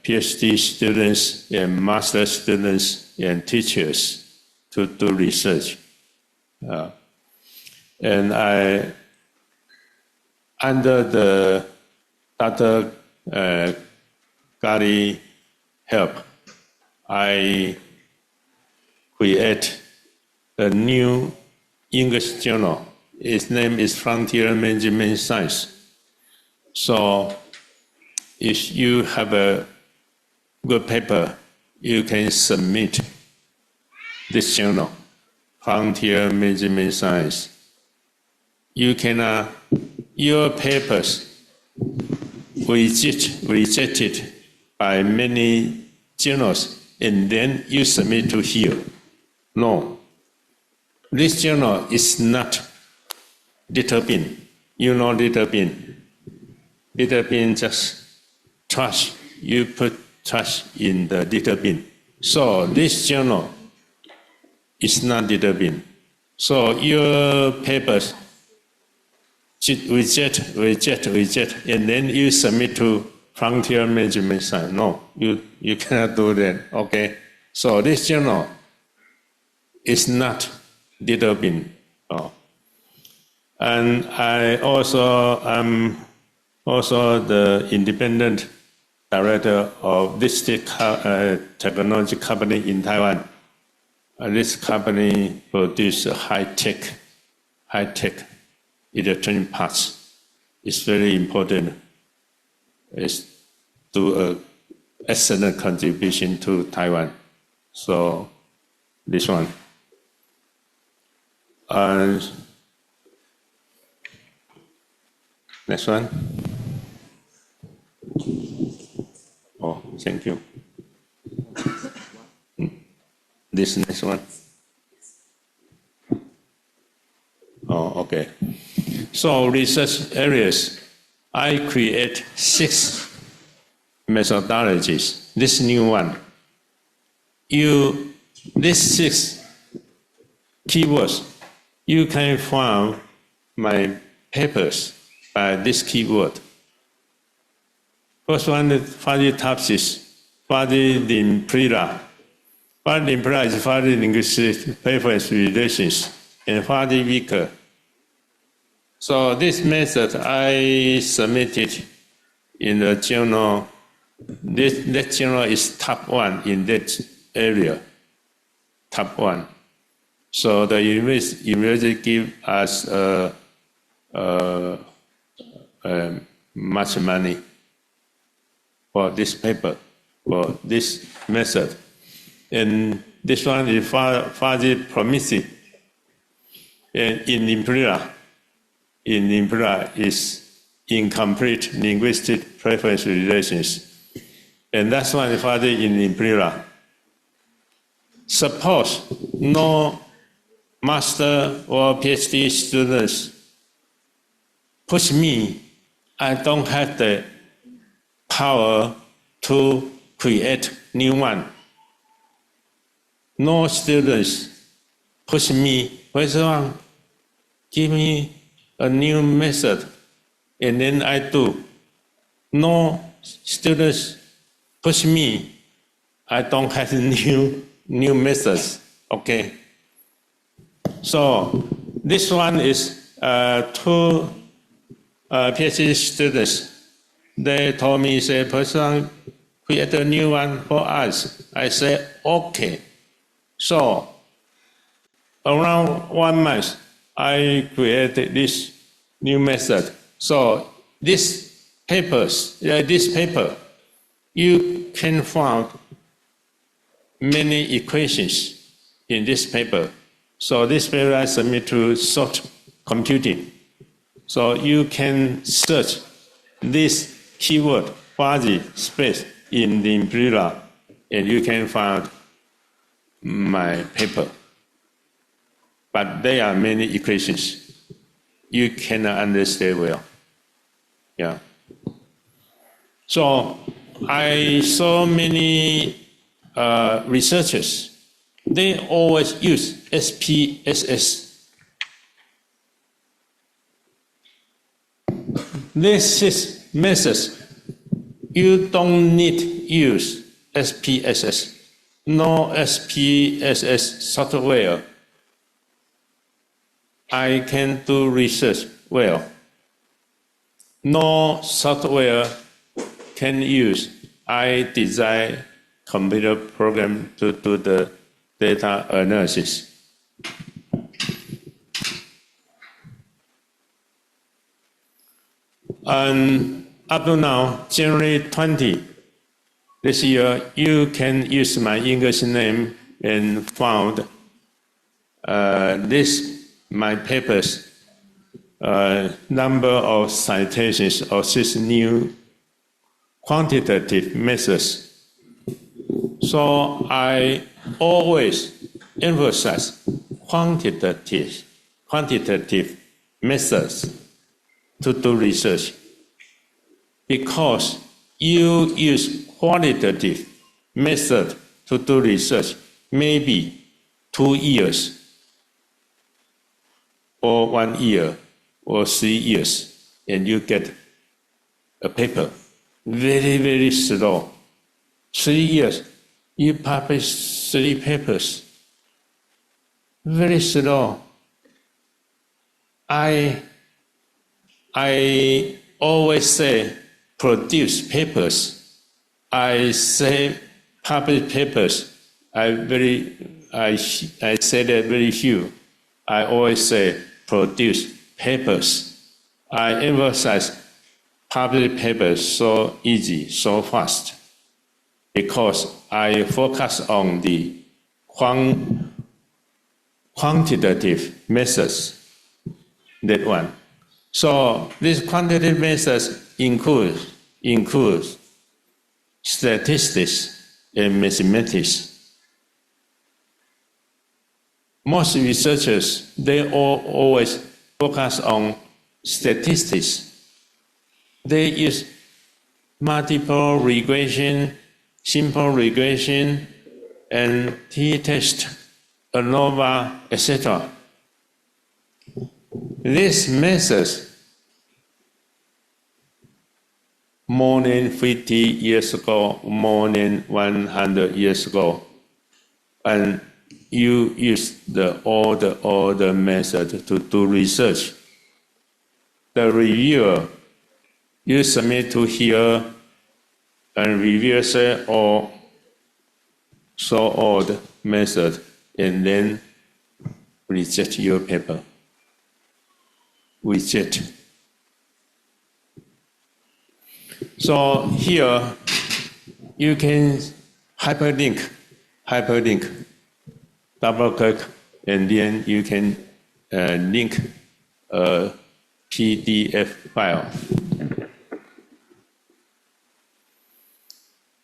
PhD students and master students and teachers to do research. And I, under the Dr. Gary help, I create a new English journal. Its name is Frontier Management Science. So if you have a good paper, you can submit this journal, Frontier Management Science. You can, your papers rejected by many journals, and then you submit to here. No, this journal is not little bin. You know little bin. Little bin just trash. You put trash in the little bin. So this journal is not little bin. So your papers reject, and then you submit to Frontier Management Science. No, you cannot do that. Okay. So this journal is not little bin. Oh. And I also am also the independent director of this technology company in Taiwan. This company produces high-tech electronic parts. It's very important. It's do an excellent contribution to Taiwan. So this one. Next one. Oh, thank you. This next one. Oh, okay. So research areas, I create 6 methodologies. This new one. These 6 keywords, you can find my papers by this keyword. First one is Faditapsis, Fadilimpira. Fadilimpira is Fadilinguistic preference relations, and Fadivika. So this method I submitted in the journal. That journal is top 1 in that area, top 1. So the university give us much money for this paper, for this method. And this one is Fadilipromisi. And in Imperial is incomplete linguistic preference relations. And that's why the father in Imperial. Suppose no master or PhD students push me, I don't have the power to create new one. No students push me, first one, give me a new method, and then I do. No students push me, I don't have new methods. Okay. So this one is 2 PhD students. They told me, say, person, create a new one for us. I said, okay. So around 1 month, I created this new method. So this paper you can find many equations in this paper. So this paper I submit to short computing. So you can search this keyword, fuzzy space, in the umbrella, and you can find my paper. But there are many equations. You cannot understand well. Yeah. So I saw many researchers, they always use SPSS. This is methods. You don't need use SPSS. No SPSS software. I can do research well. No software can use. I design computer program to do the data analysis. And up to now, January 20 this year, you can use my English name and found my papers, number of citations of this new quantitative methods. So I always emphasize quantitative methods to do research, because you use qualitative method to do research, maybe 2 years or 1 year or 3 years, and you get a paper. Very, very slow. 3 years, you publish 3 papers. Very slow. I always say produce papers. I say publish papers. I say that very few. I always say produce papers. I emphasize publish papers so easy, so fast, because I focus on the quantitative methods. That one. So these quantitative methods include statistics and mathematics. Most researchers, they always focus on statistics. They use multiple regression, simple regression, and t-test, ANOVA, etc. These methods, more than 50 years ago, more than 100 years ago, and you use all the method to do research. The reviewer, you submit to here, and reviewer say, oh, so old method, and then reject your paper. Reject. So here, you can hyperlink, double click, and then you can link a PDF file.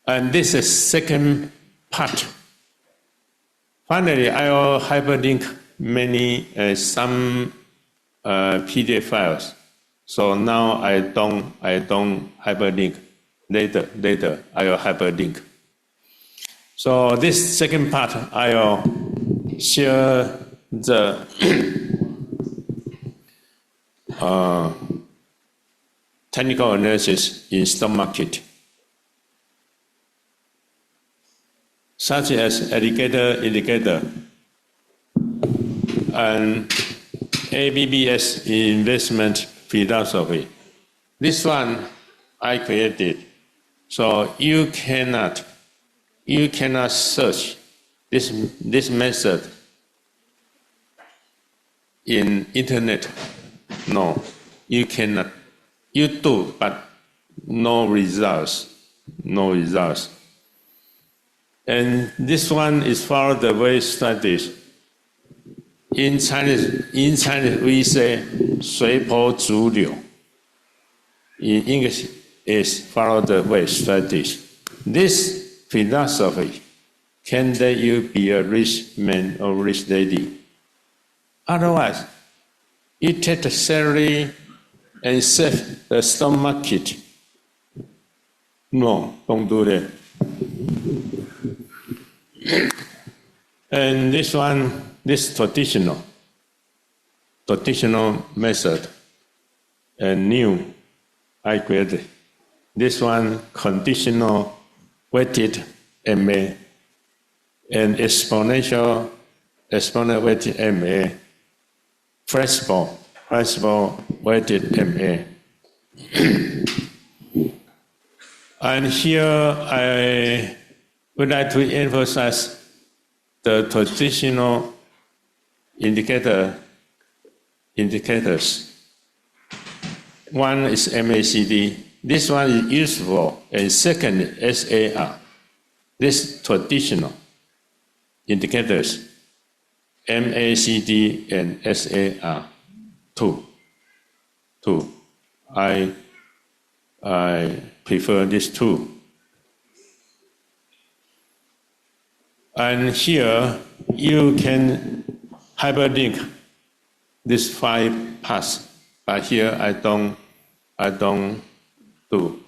And this is second part. Finally, I will hyperlink some PDF files. So now I don't hyperlink. Later I will hyperlink. So this second part, I will share the technical analysis in stock market, such as indicator, and ABBS investment philosophy. This one I created, so you cannot search this method in internet. No, you cannot. You do, but no results. no results. And this one is for the way studies. In Chinese we say 随波逐流. In English is follow the way studies. This philosophy can let you be a rich man or rich lady. Otherwise, you take the salary and save the stock market. No, don't do that. And this one, this traditional method, and new, I created. This one, conditional weighted MA, and exponential weighted MA, flexible weighted MA. And here I would like to emphasize the traditional indicators. One is MACD. This one is useful, and second SAR. This traditional indicators, MACD and SAR, two. I prefer these two. And here you can hyperlink these 5 parts, but here I don't do.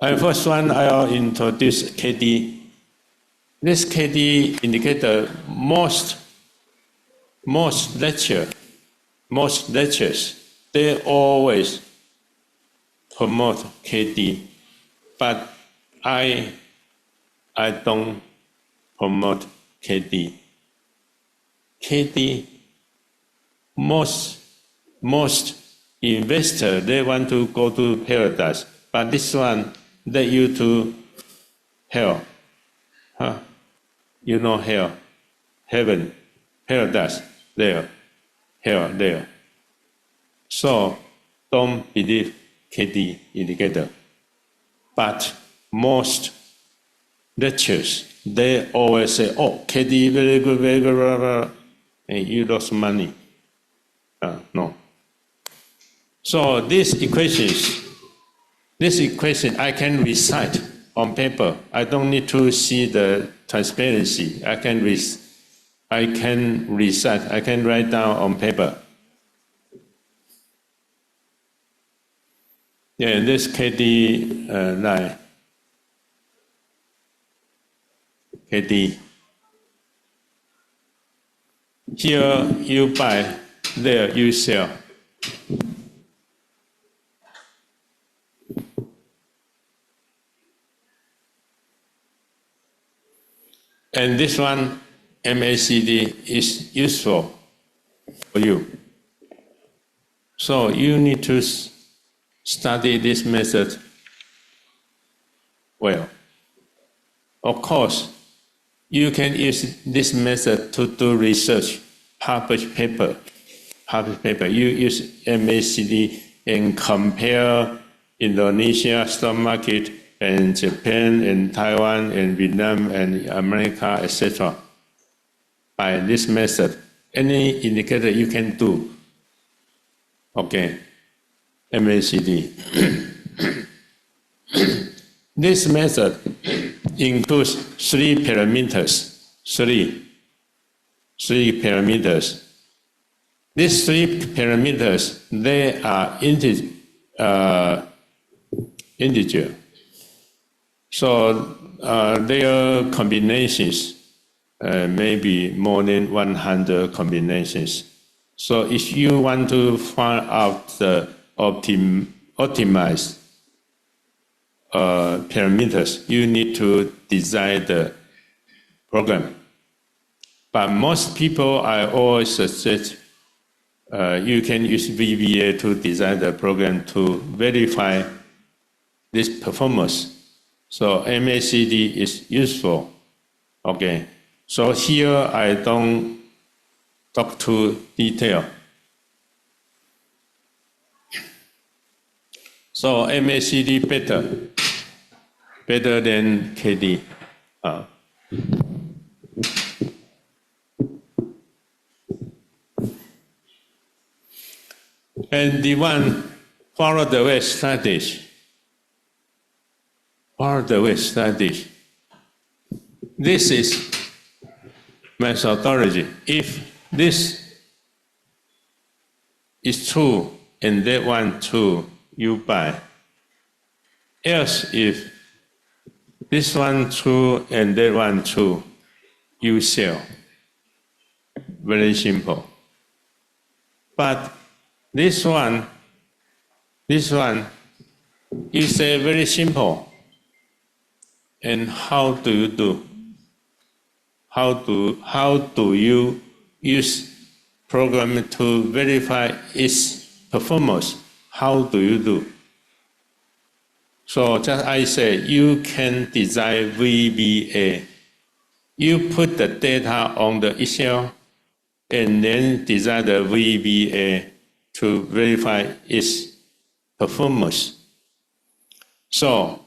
And first one, I'll introduce KD. This KD indicator, most lectures, they always promote KD, but I don't promote KD. KD, most investors, they want to go to paradise, but this one let you to hell. Huh? You know hell, heaven, paradise, there, hell, there. So don't believe KD indicator. But most lectures, they always say, oh, KD very good, blah, blah, and you lost money. No. So this equation I can recite on paper. I don't need to see the transparency. I can recite, I can write down on paper. Yeah, this KD line. KD. Here you buy, there you sell. And this one, MACD, is useful for you. So you need to study this method well. Of course, you can use this method to do research, publish paper. You use MACD and compare Indonesia stock market and Japan and Taiwan and Vietnam and America, etc. By this method, any indicator you can do. Okay, MACD. This method includes 3 parameters. Three parameters. These 3 parameters, they are integer. So their combinations may be more than 100 combinations. So if you want to find out the optimized parameters, you need to design the program. But most people, I always suggest you can use VBA to design the program to verify this performance. So MACD is useful. Okay. So here I don't talk too detail. So MACD better than KD. And the one follow the way strategy. Follow the way strategy. This is methodology. If this is true and that one true, you buy. Else, if this one true and that one true, you sell. Very simple. But this one, you say very simple. And how do you do? How do you use program to verify its performance? How do you do? So just I say you can design VBA. You put the data on the Excel and then design the VBA to verify its performance. So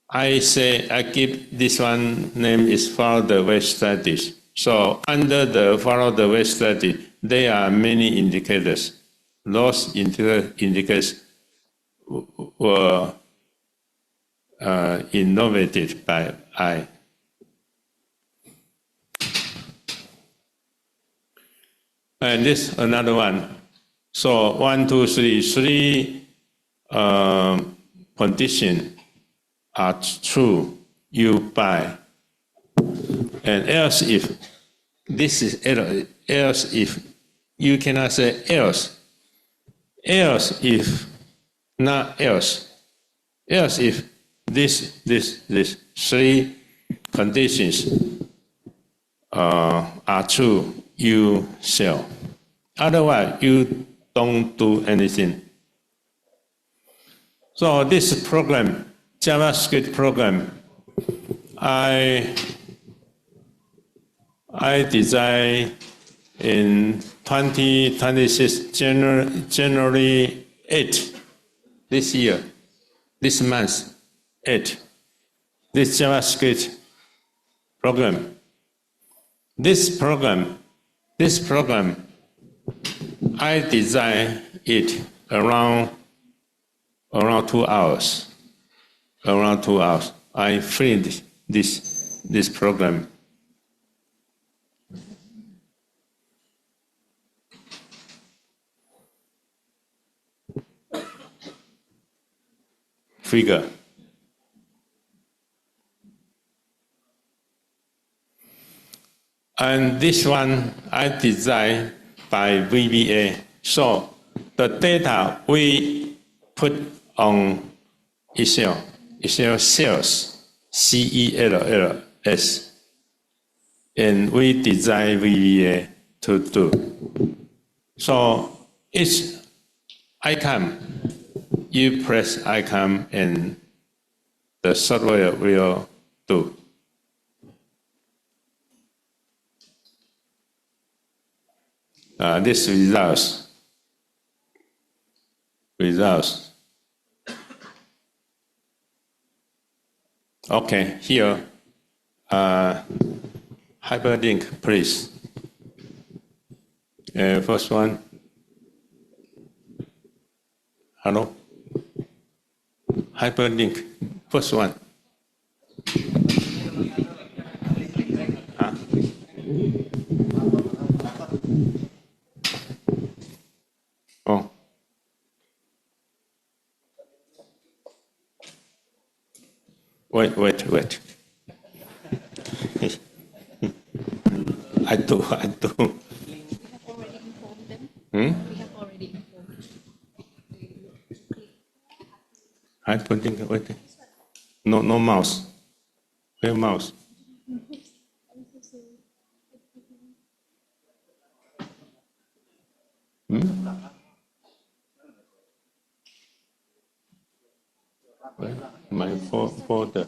I say I give this one name is follow the way strategy. So under the follow the way strategy, there are many indicators. Those indicators were innovated by I. And this another one. So 1, 2, 3, three conditions are true, you buy. And else if this is error, else if you cannot say else. Else if not else. Else if this three conditions are true, you sell. Otherwise, you don't do anything. So this program, JavaScript program, I designed in 2026 January 8 this year, this month 8. This JavaScript program. This program, I designed it around 2 hours. Around 2 hours, I finished this program. Figure. And this one I designed by VBA. So the data we put on Excel cells, CELLS, and we design VBA to do. So each icon, you press icon and the software will do. This results. Okay, here, hyperlink, please. First one. Hello? Hyperlink, first one. Oh. Wait. I do. We have already informed them. We have already informed Hyperlink, wait. No mouse. Where mouse? My folder.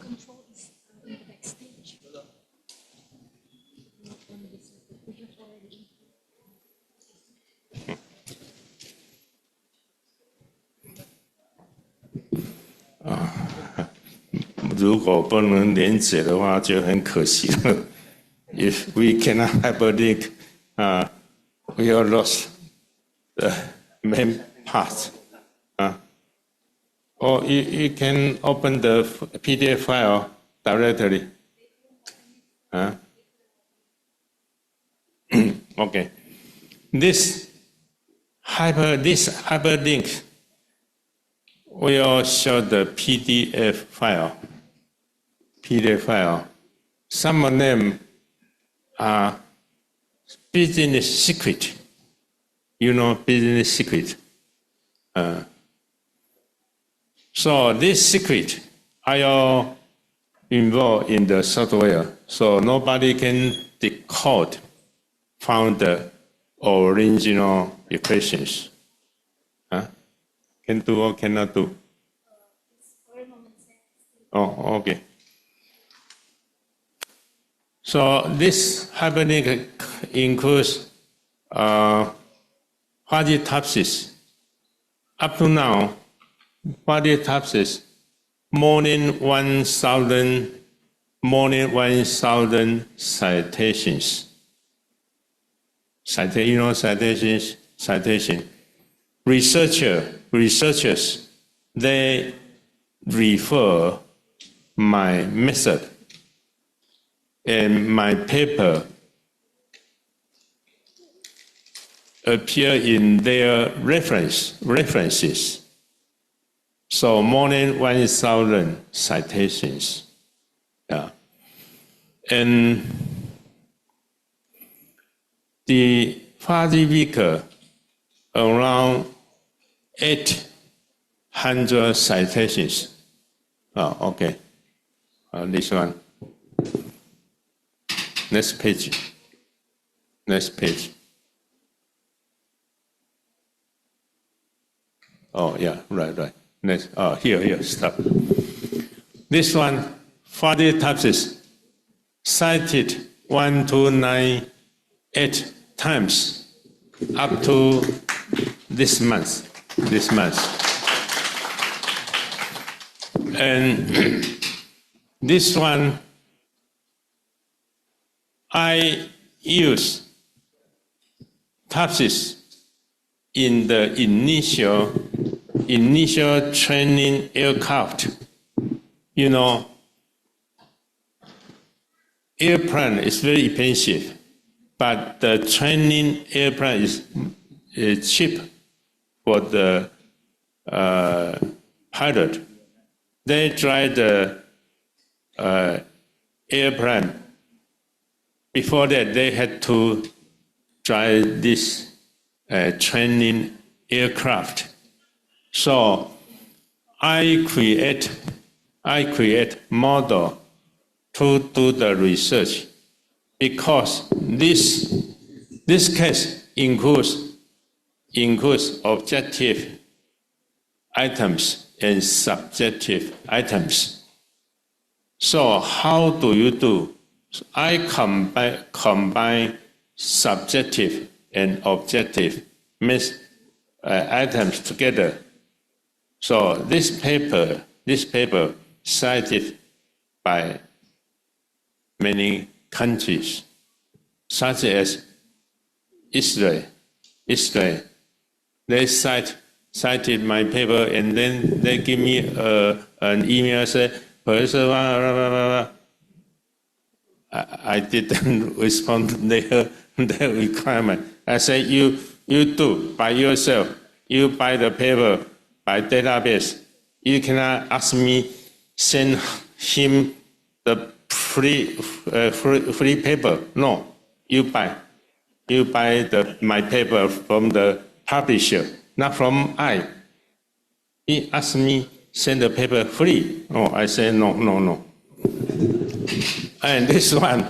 如果不能连接的话，就很可惜了。If we cannot hyperlink, we will lost the main part. Or you can open the PDF file directly. Okay. This hyperlink will show the PDF file. Some of them are business secret. You know business secret. So this secret are involved in the software, so nobody can decode, found the original equations. Can do or cannot do? Oh, okay. So this hyperlink includes quadritypsis. Up to now, quadritypsis more than 1,000 citations. Citation. Researchers, they refer my method and my paper appear in their references. So more than 1,000 citations. Yeah. And the Fadivica around 800 citations. Oh, okay. This one. Next page. Oh, yeah, right. Next. Oh, here, stop. This one, 40 types, cited 1298 times up to this month. And this one, I use types in the initial training aircraft. You know, airplane is very expensive, but the training airplane is cheap for the pilot. They try the airplane. Before that, they had to try this training aircraft. So I create model to do the research, because this case includes objective items and subjective items. So how do you do? I combine subjective and objective items together. So this paper cited by many countries, such as Israel. They cited my paper, and then they give me an email say, Professor, I didn't respond to their requirement. I say, you do by yourself. You buy the paper by database. You cannot ask me send him the free paper. No, you buy my paper from the publisher, not from I. He asked me send the paper free. Oh, I say no. And this one,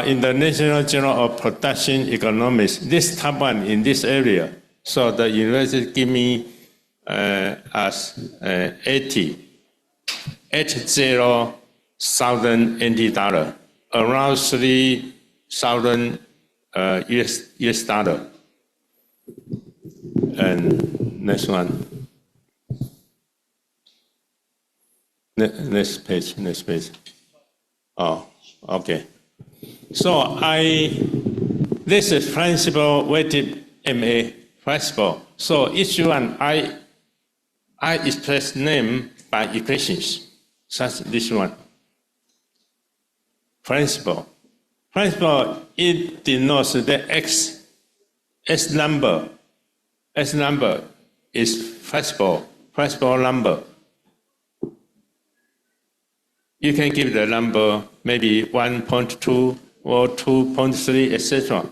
in the National Journal of Production Economics, this top one in this area. So the university give me as 80,000 NT dollar, around 3,000 US dollar. And next one. Next page, next page. Oh, okay. So this is principal weighted MA principle. So each one, I express name by equations, such this one. Principal. Principal, it denotes the S number. S number is principal number. You can give the number maybe 1.2 or 2.3, etc.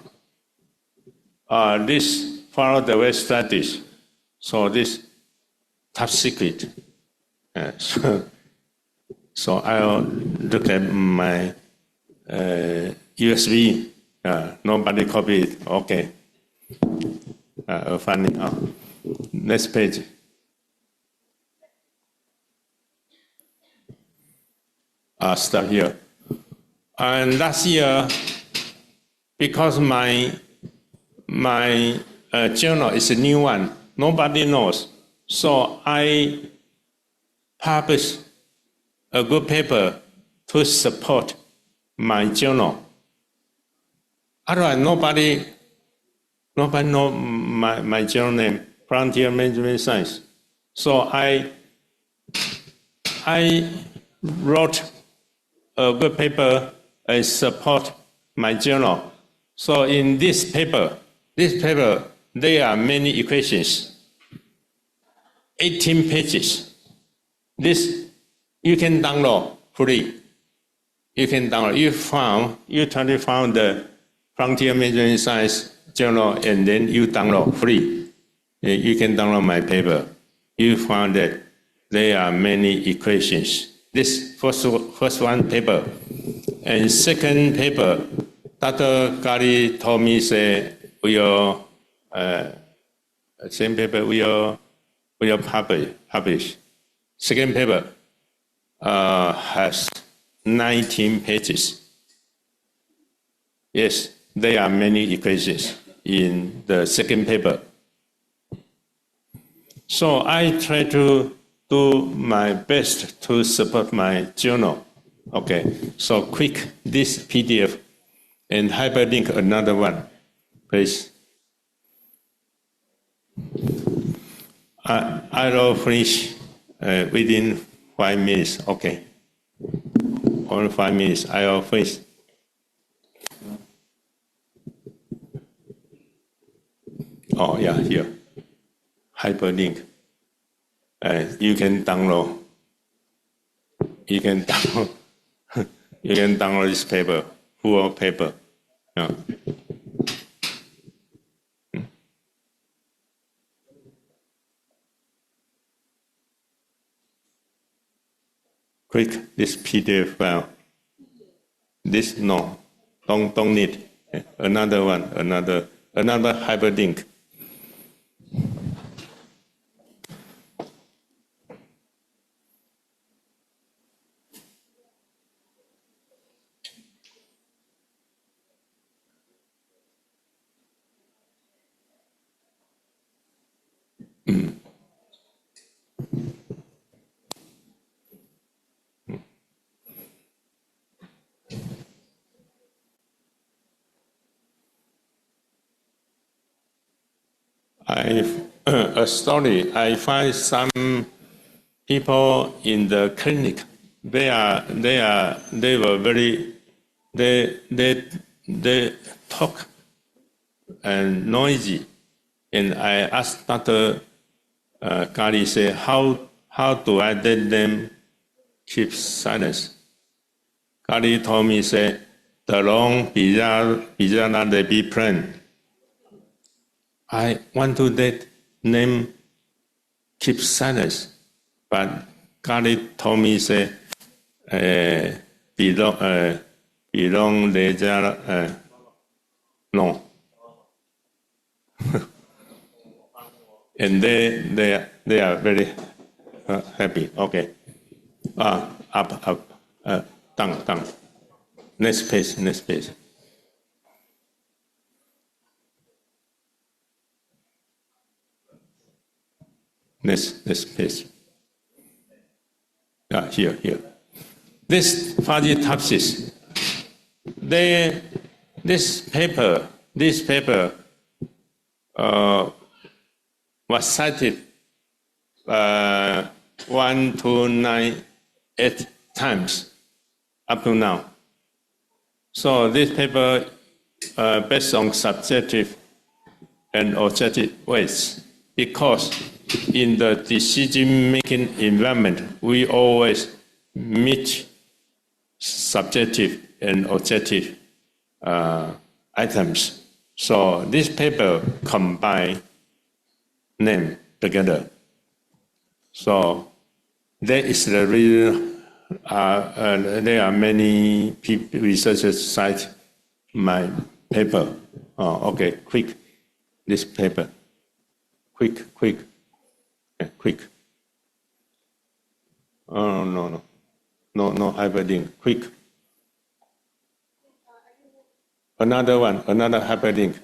This follow the way studies. So this top secret. So I'll look at my USB. Nobody copy it. Okay. Funny. Next page. Start here. And last year, because my journal is a new one, nobody knows. So I published a good paper to support my journal. Otherwise, nobody know my journal name, Frontier Management Science. So I wrote a good paper and support my journal. So in this paper, there are many equations, 18 pages. This you can download free. You can download. You try to find the Frontier Management Science journal and then you download free. You can download my paper. You found that there are many equations. This first one paper. And second paper, Dr. Gary told me, say, same paper will publish. Second paper has 19 pages. Yes, there are many equations in the second paper. So I try to do my best to support my journal. Okay, so quick this PDF and hyperlink another one, please. I will finish within 5 minutes. Okay, only 5 minutes. I will finish. Oh yeah, here, hyperlink. You can download. You can download. You can download this paper, full paper. Yeah. Click this PDF file. This no, don't need. Another one, another hyperlink. A story. I find some people in the clinic. They were very. They talk and noisy, and I asked Dr. Kali, say, how do I let them keep silence? Kali told me, say, the long bizarre they be plain. I want to let them keep silence, but Kali told me, say, belong leisure, no. And they are very happy. Okay. Up, down. Next page. Next page. Here. This fuzzy taxes. This paper was cited 1298 times up to now. So this paper based on subjective and objective ways, because in the decision-making environment, we always meet subjective and objective items. So this paper combine them together. So that is the reason there are many researchers cite my paper. Okay, quick, this paper. Quick. Oh, no, hyperlink, quick. Another one, another hyperlink.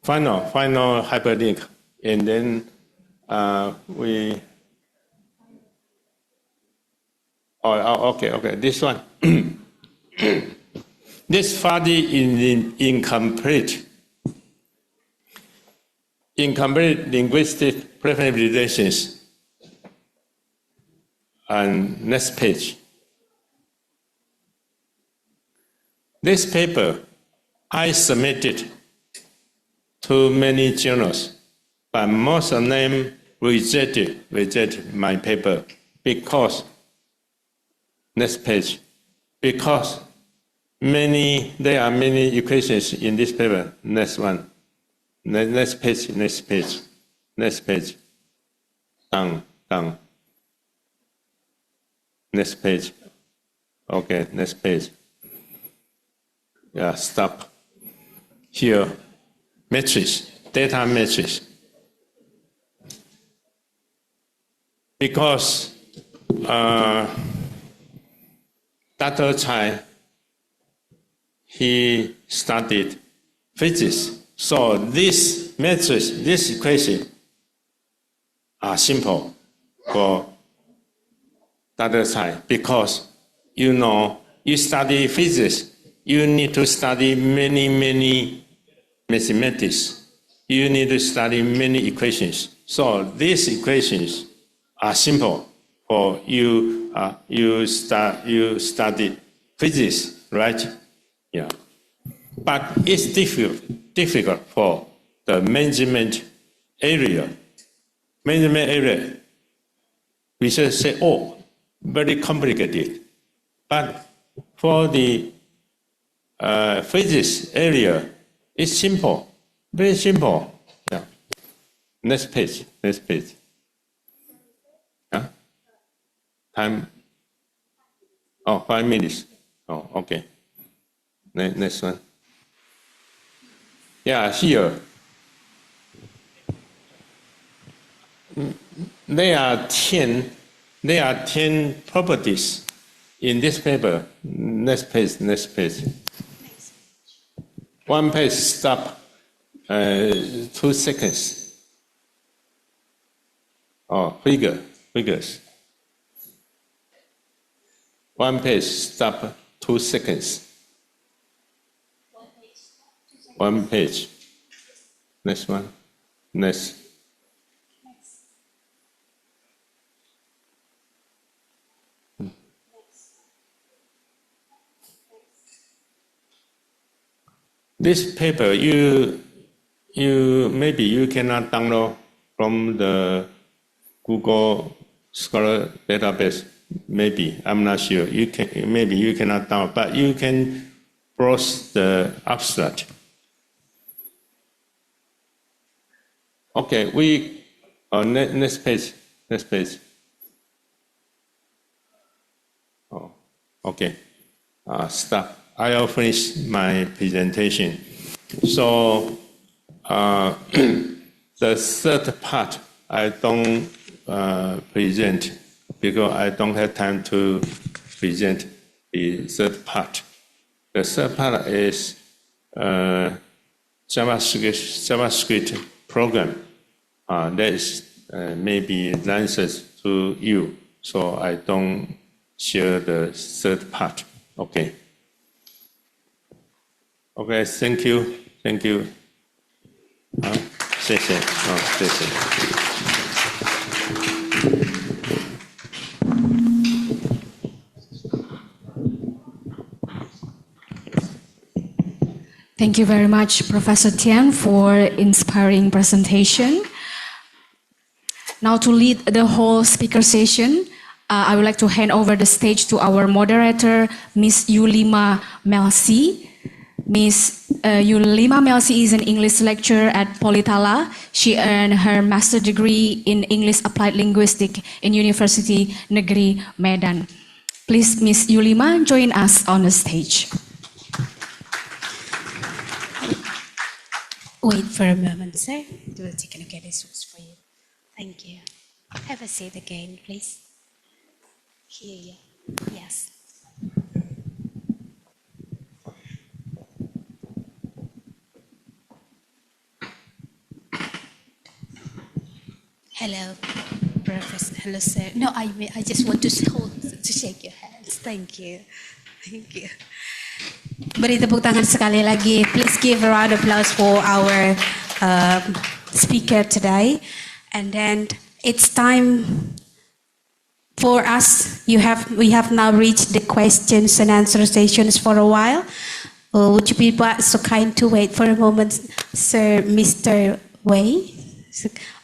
Final hyperlink, and then we. Okay, this one. This study is incomplete linguistic preference relations. And next page. This paper I submitted to many journals, but most of them rejected my paper because, next page, because there are many equations in this paper. Next one. Next page. Down. Next page. Okay, next page. Yeah, stop. Here, matrix, data matrix. Because Dr. Chai, he studied physics. So this matrix, this equation are simple for Dr. Chai because, you study physics, you need to study many mathematics. You need to study many equations. So these equations are simple for you. You study physics, right? Yeah. But it's difficult for the management area. We should say, very complicated. But for the physics area, it's simple, very simple. Yeah. Next page. Yeah. Time. 5 minutes. Okay. Next one. Yeah, here. There are 10 properties in this paper. Next page. One page stop 2 seconds. Figures. One page stop 2 seconds. One page. Next one. Next. This paper, maybe you cannot download from the Google Scholar database. Maybe, I'm not sure. Maybe you cannot download, but you can browse the abstract. Okay, next page. Okay. Stop. I'll finish my presentation. So the third part I don't present because I don't have time to present the third part. The third part is JavaScript program. That is maybe answers to you, so I don't share the third part. Okay. Okay, thank you. Thank you. 谢谢。谢谢。Thank you very much, Professor Tian, for inspiring presentation. Now to lead the whole speaker session, I would like to hand over the stage to our moderator, Ms. Yulima Melsi. Ms. Yulima Melsi is an English lecturer at Politala. She earned her master's degree in English Applied Linguistics in University Negeri Medan. Please, Ms. Yulima, join us on the stage. Wait for a moment, sir. We'll take a look at this was for you. Thank you. Have a seat again, please. Here, yeah. Yes. Hello, Professor. Hello, sir. No, I just want to shake your hands. Thank you. Thank you. Beri tepuk tangan sekali lagi. Please give a round of applause for our speaker today. And then it's time for us. We have now reached the questions and answer sessions for a while. Would you be so kind to wait for a moment, Sir Mr. Wei?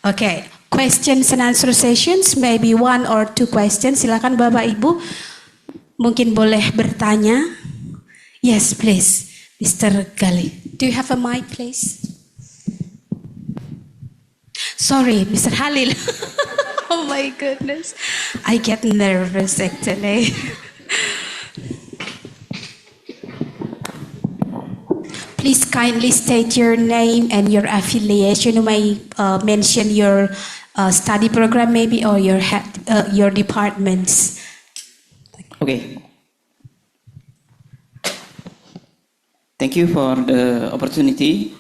Okay. Questions and answer sessions, maybe 1 or 2 questions. Silakan Bapak Ibu, mungkin boleh bertanya. Yes, please, Mr. Gali. Do you have a mic, please? Sorry, Mr. Halil. Oh my goodness. I get nervous actually. Please kindly state your name and your affiliation. You may mention your study program maybe or your departments. Okay. Thank you for the opportunity.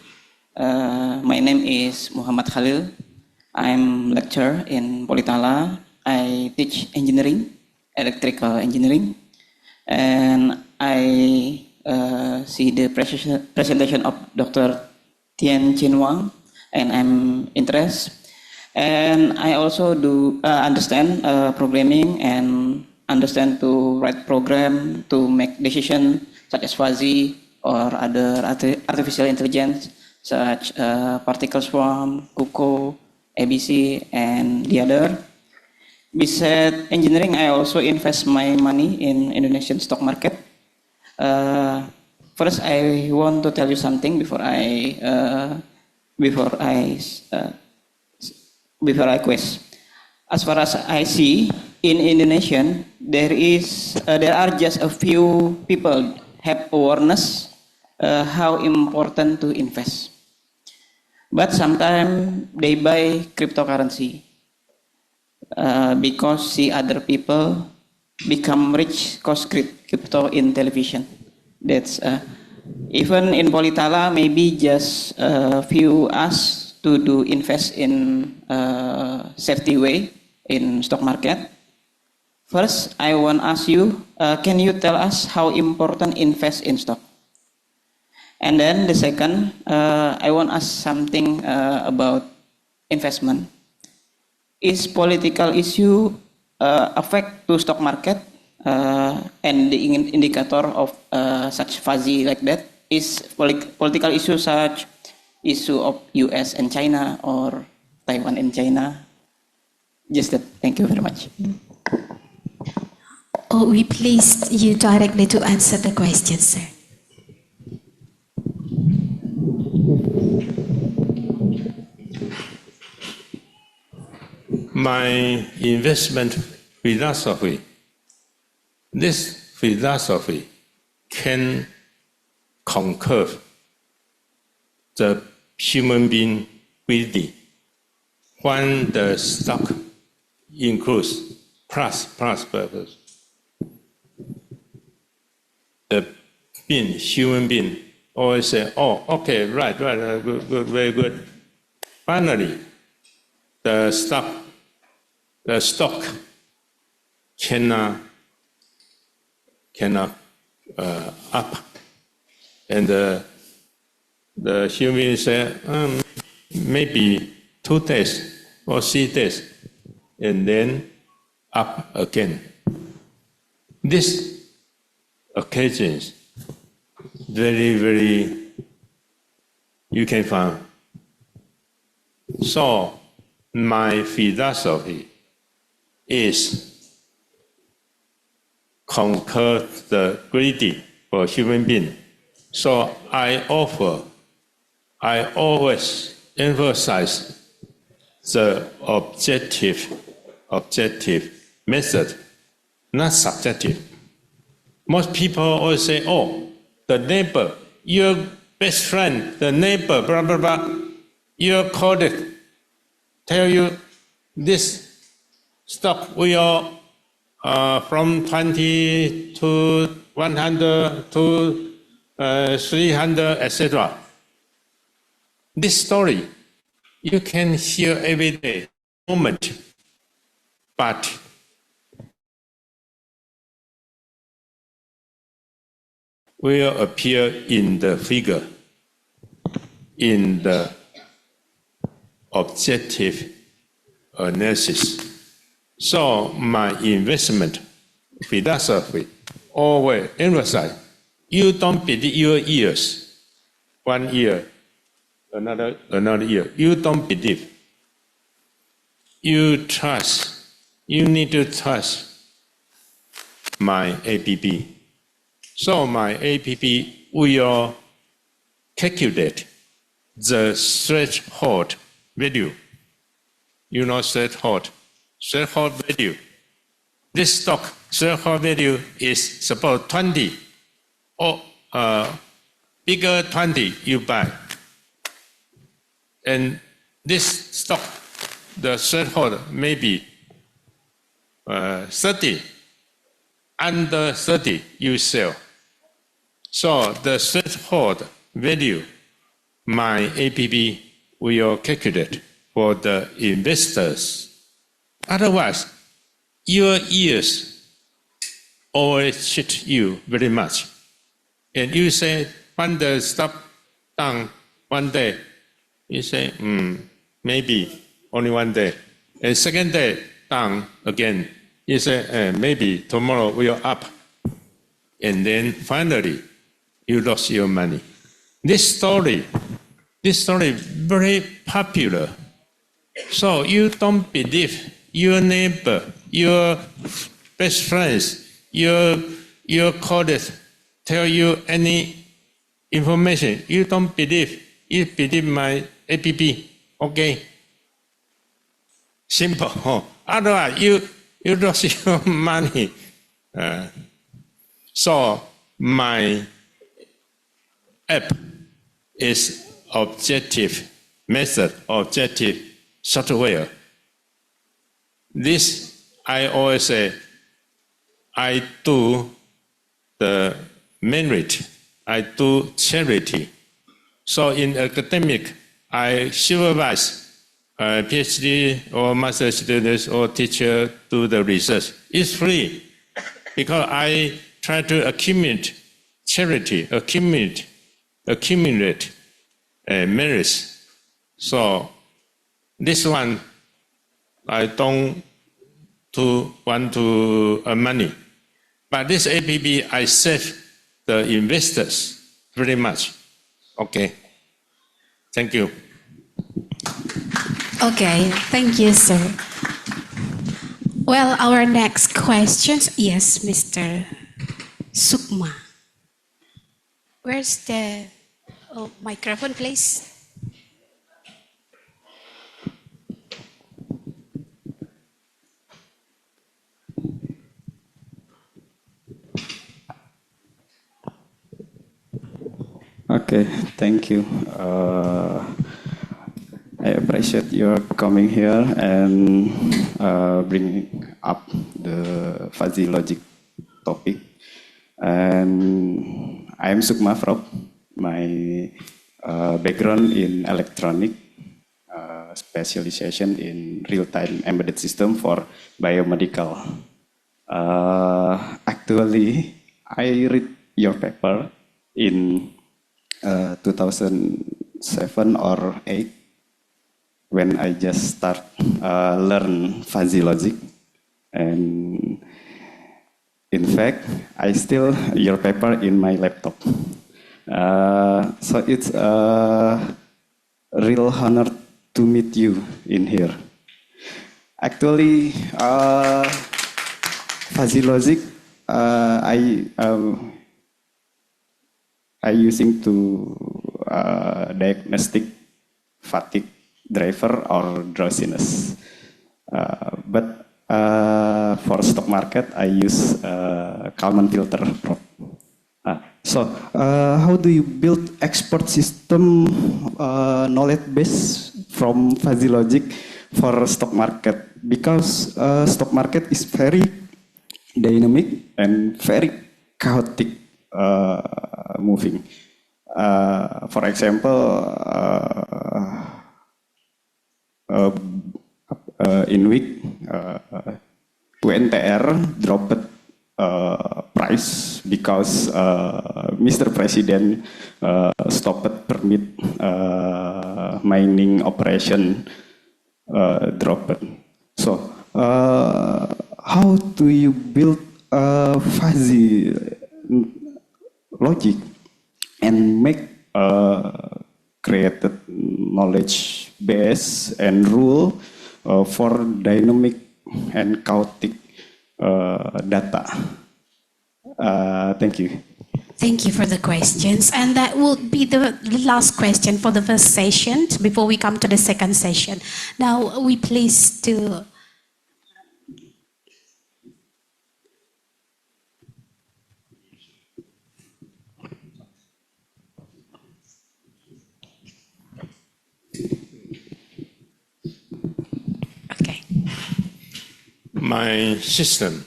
My name is Muhammad Khalil. I'm lecturer in Politala. I teach engineering, electrical engineering, and I see the presentation of Dr. Tian Chin Wang, and I'm interested. And I also do understand programming and understand to write program to make decision such as fuzzy or other artificial intelligence such particle swarm, CUCO, ABC, and the other. Besides engineering, I also invest my money in Indonesian stock market. First, I want to tell you something before I quest. As far as I see, in Indonesian, there are just a few people have awareness how important to invest. But sometimes they buy cryptocurrency because see other people become rich cause crypto in television. That's even in Politala, maybe just a few us to do invest in safety way in stock market. First, I want to ask you, can you tell us how important invest in stock? And then the second, I want to ask something about investment. Is political issue affect to stock market and the indicator of such fuzzy like that? Is political issue such issue of US and China or Taiwan and China? Just that. Thank you very much. Oh, we please you directly to answer the question, sir. My investment philosophy, this philosophy can conquer the human being greedy. When the stock includes plus purpose, the being, human being, always say, oh, okay, right, good, very good. Finally, the stock cannot up. And the human say, maybe 2 days or 3 days, and then up again. This occasions very, you can find. So my philosophy is conquer the greedy for human being. So I always emphasize the objective method, not subjective. Most people always say, oh, the neighbor, your best friend, the neighbor, blah, blah, blah, your colleague tell you this stock will from 20 to 100 to 300, etc. This story you can hear every day, moment, but will appear in the figure, in the objective analysis. So my investment philosophy always emphasize, you don't believe your ears, 1 year, another year. You don't believe. You trust. You need to trust my APP. So my APP will calculate the threshold value. You know threshold value. This stock threshold value is suppose 20 or bigger 20 you buy. And this stock, the threshold may be 30, under 30 you sell. So the threshold value, my APP will calculate for the investors. Otherwise, your ears always cheat you very much. And you say, when the stock down 1 day, you say, maybe only 1 day. And second day, down again. You say, maybe tomorrow will up. And then finally, you lost your money. This story very popular. So you don't believe your neighbor, your best friends, your colleagues tell you any information. You don't believe. You believe my APP. Okay. Simple. Otherwise, you lost your money. So my app is objective method, objective software. This, I always say, I do the merit, I do charity. So in academic, I supervise PhD or master students or teacher do the research. It's free because I try to accumulate charity, accumulate merits. So this one, I don't want to earn money. But this APP, I save the investors very much. Okay. Thank you. Okay, thank you, sir. Well, our next question, yes, Mr. Sukma. Where's the microphone, please? Okay, thank you. I appreciate your coming here and bringing up the fuzzy logic topic. And I am Sukma Frop. My background in electronic, specialization in real-time embedded system for biomedical. Actually, I read your paper in 2007 or 8 when I just start learn fuzzy logic, and in fact, I still your paper in my laptop. So it's a real honor to meet you in here. Actually, fuzzy logic, I using to diagnostic fatigue driver or drowsiness. But for stock market, I use Kalman filter. So how do you build expert system knowledge base from fuzzy logic for stock market? Because stock market is very dynamic and very chaotic moving. For example, in week, UNTR dropped price because Mr. President stopped permit mining operation dropped. So how do you build a fuzzy logic and make created knowledge base and rule for dynamic and chaotic data? Thank you. Thank you for the questions. And that will be the last question for the first session before we come to the second session. Now, we please to... Okay. My system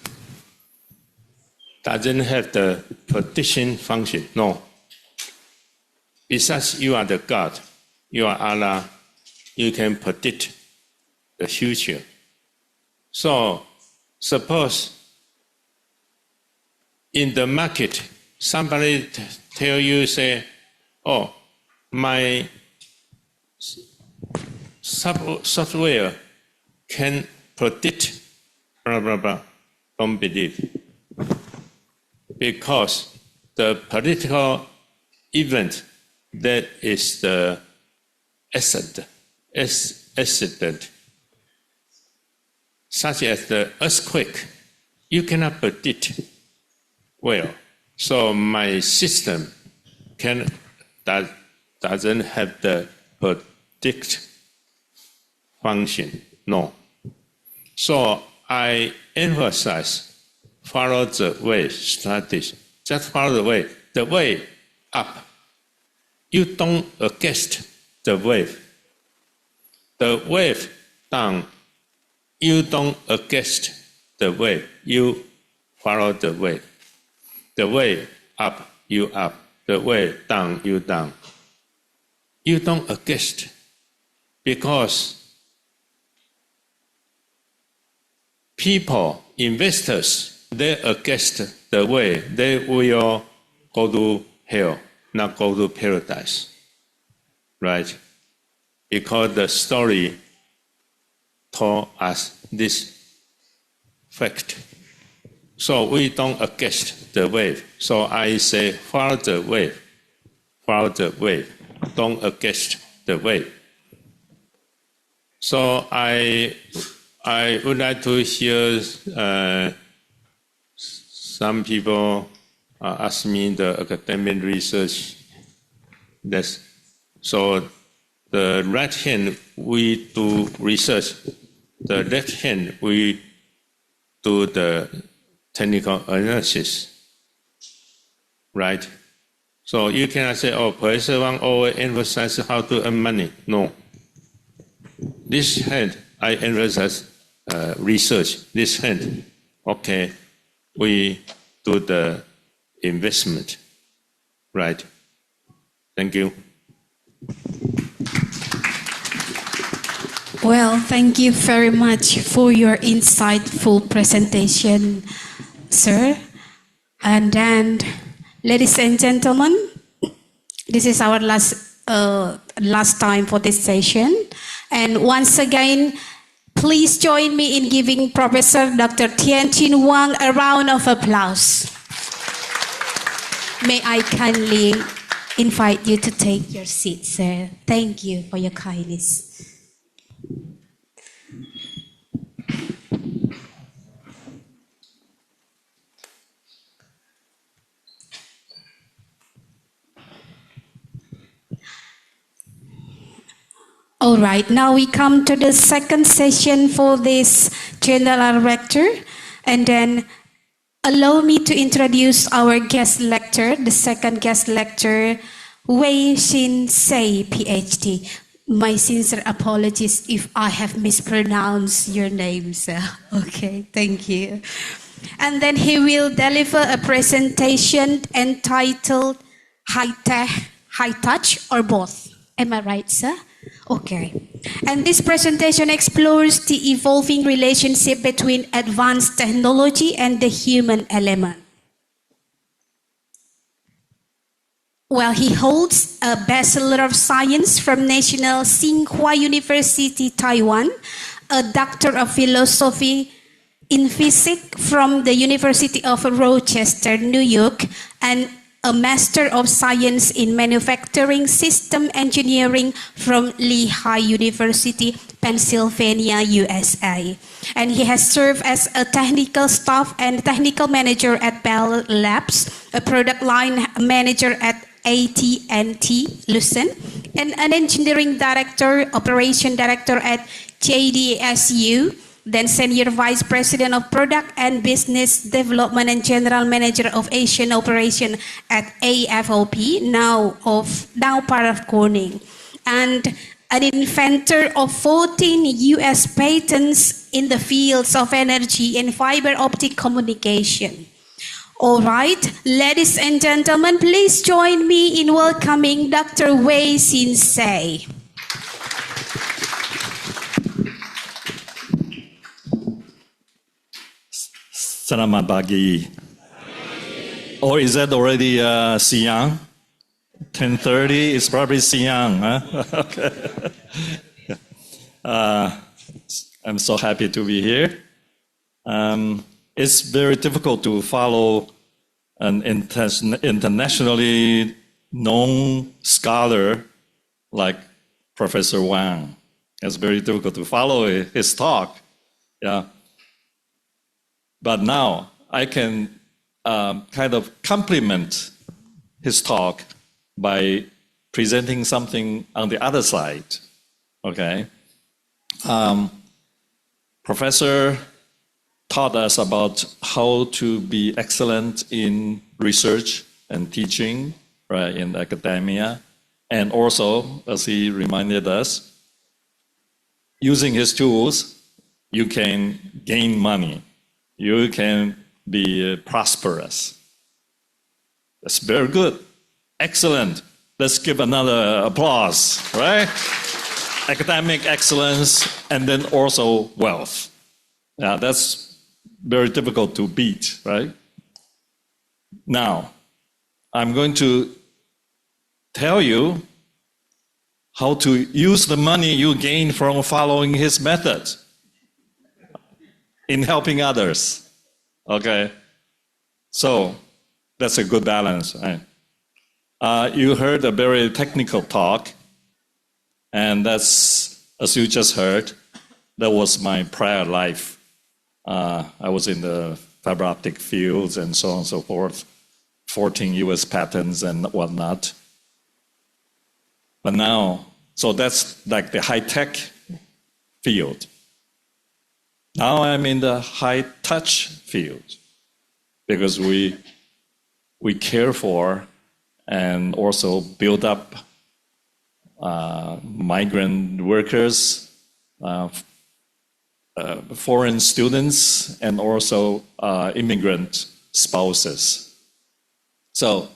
doesn't have the prediction function, no. Besides you are the God, you are Allah, you can predict the future. So suppose in the market, somebody tell you, say, oh, my software can predict blah, blah, blah. Don't believe. Because the political event that is the accident, such as the earthquake, you cannot predict well. So my system doesn't have the predict function, no. So I emphasize follow the way strategy. Just follow the way up. You don't against the wave. The wave down, you don't against the wave. You follow the wave. The way up, you up. The way down, you down. You don't against, because people, investors, they against the way, they will go to hell, not go to paradise, right? Because the story told us this fact. So we don't against the wave. So I say follow the wave, don't against the wave. So I would like to hear some people ask me the academic research. So the right hand we do research, the left hand we do the technical analysis, right? So you cannot say, oh, Professor Wang always emphasize how to earn money. No. This hand, I emphasize research. This hand, okay, we do the investment. Right. Thank you. Well, thank you very much for your insightful presentation, sir. And then, ladies and gentlemen, this is our last time for this session. And once again, please join me in giving Professor Dr. Tian Chin Wang a round of applause. May I kindly invite you to take your seat, sir. Thank you for your kindness. All right, now we come to the second session for this general lecture, and then allow me to introduce our guest lecturer, the second guest lecturer, Wei Shin Sei, PhD. My sincere apologies if I have mispronounced your name, sir. Okay, thank you. And then he will deliver a presentation entitled High Tech, High Touch, or both. Am I right, sir? Okay. And this presentation explores the evolving relationship between advanced technology and the human element. Well, he holds a Bachelor of Science from National Tsinghua University, Taiwan, a Doctor of Philosophy in Physics from the University of Rochester, New York, and a Master of Science in Manufacturing System Engineering from Lehigh University, Pennsylvania, USA. And he has served as a technical staff and technical manager at Bell Labs, a product line manager at AT&T Lucent, and an engineering director, operation director at JDSU, then Senior Vice President of Product and Business Development and General Manager of Asian Operation at AFOP, now part of Corning, and an inventor of 14 US patents in the fields of energy and fiber optic communication. All right, ladies and gentlemen, please join me in welcoming Dr. Wei Shin Sei. Selamat pagi. Or is that already siang? 10:30 is probably siang, huh? Okay. I'm so happy to be here. It's very difficult to follow an internationally known scholar like Professor Wang. It's very difficult to follow his talk. Yeah. But now I can kind of complement his talk by presenting something on the other side. Okay. Professor taught us about how to be excellent in research and teaching, right, in academia. And also, as he reminded us, using his tools, you can gain money. You can be prosperous. That's very good. Excellent. Let's give another applause, right? Academic excellence and then also wealth. Yeah, that's very difficult to beat, right? Now, I'm going to tell you how to use the money you gain from following his method in helping others. Okay? So, that's a good balance, right? You heard a very technical talk, and that's, as you just heard, that was my prior life. I was in the fiber optic fields and so on and so forth, 14 US patents and whatnot. But now, so that's like the high-tech field. Now I'm in the high-touch field because we care for and also build up migrant workers, foreign students, and also immigrant spouses. So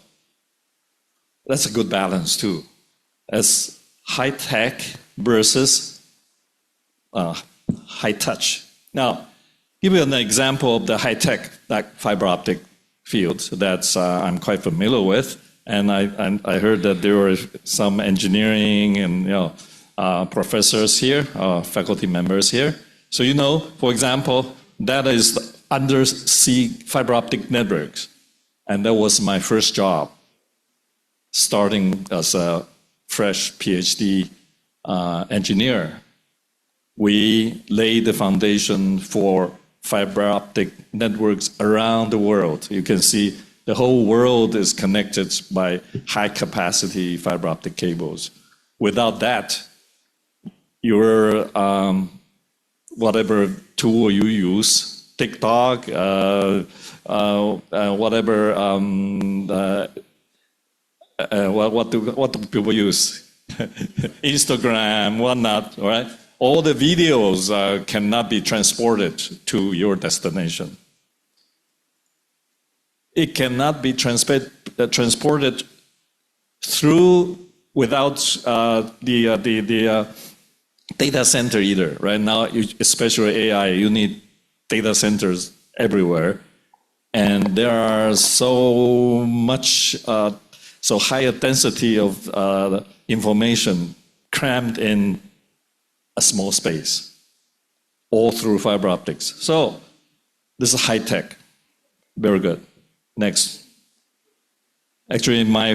That's a good balance too. As high tech versus high touch. Now, give you an example of the high tech, like fiber optic field that I'm quite familiar with, and I heard that there were some engineering and professors here, faculty members here. So for example, that is undersea fiber optic networks, and that was my first job, starting as a fresh PhD engineer. We laid the foundation for fiber optic networks around the world. You can see the whole world is connected by high capacity fiber optic cables. Without that, your whatever tool you use, TikTok, whatever, what do people use? Instagram, whatnot, right? All the videos cannot be transported to your destination. It cannot be transported through without the data center either. Right now, especially AI, you need data centers everywhere, and there are so higher density of information crammed in a small space, all through fiber optics. So this is high tech, very good. Next, actually, my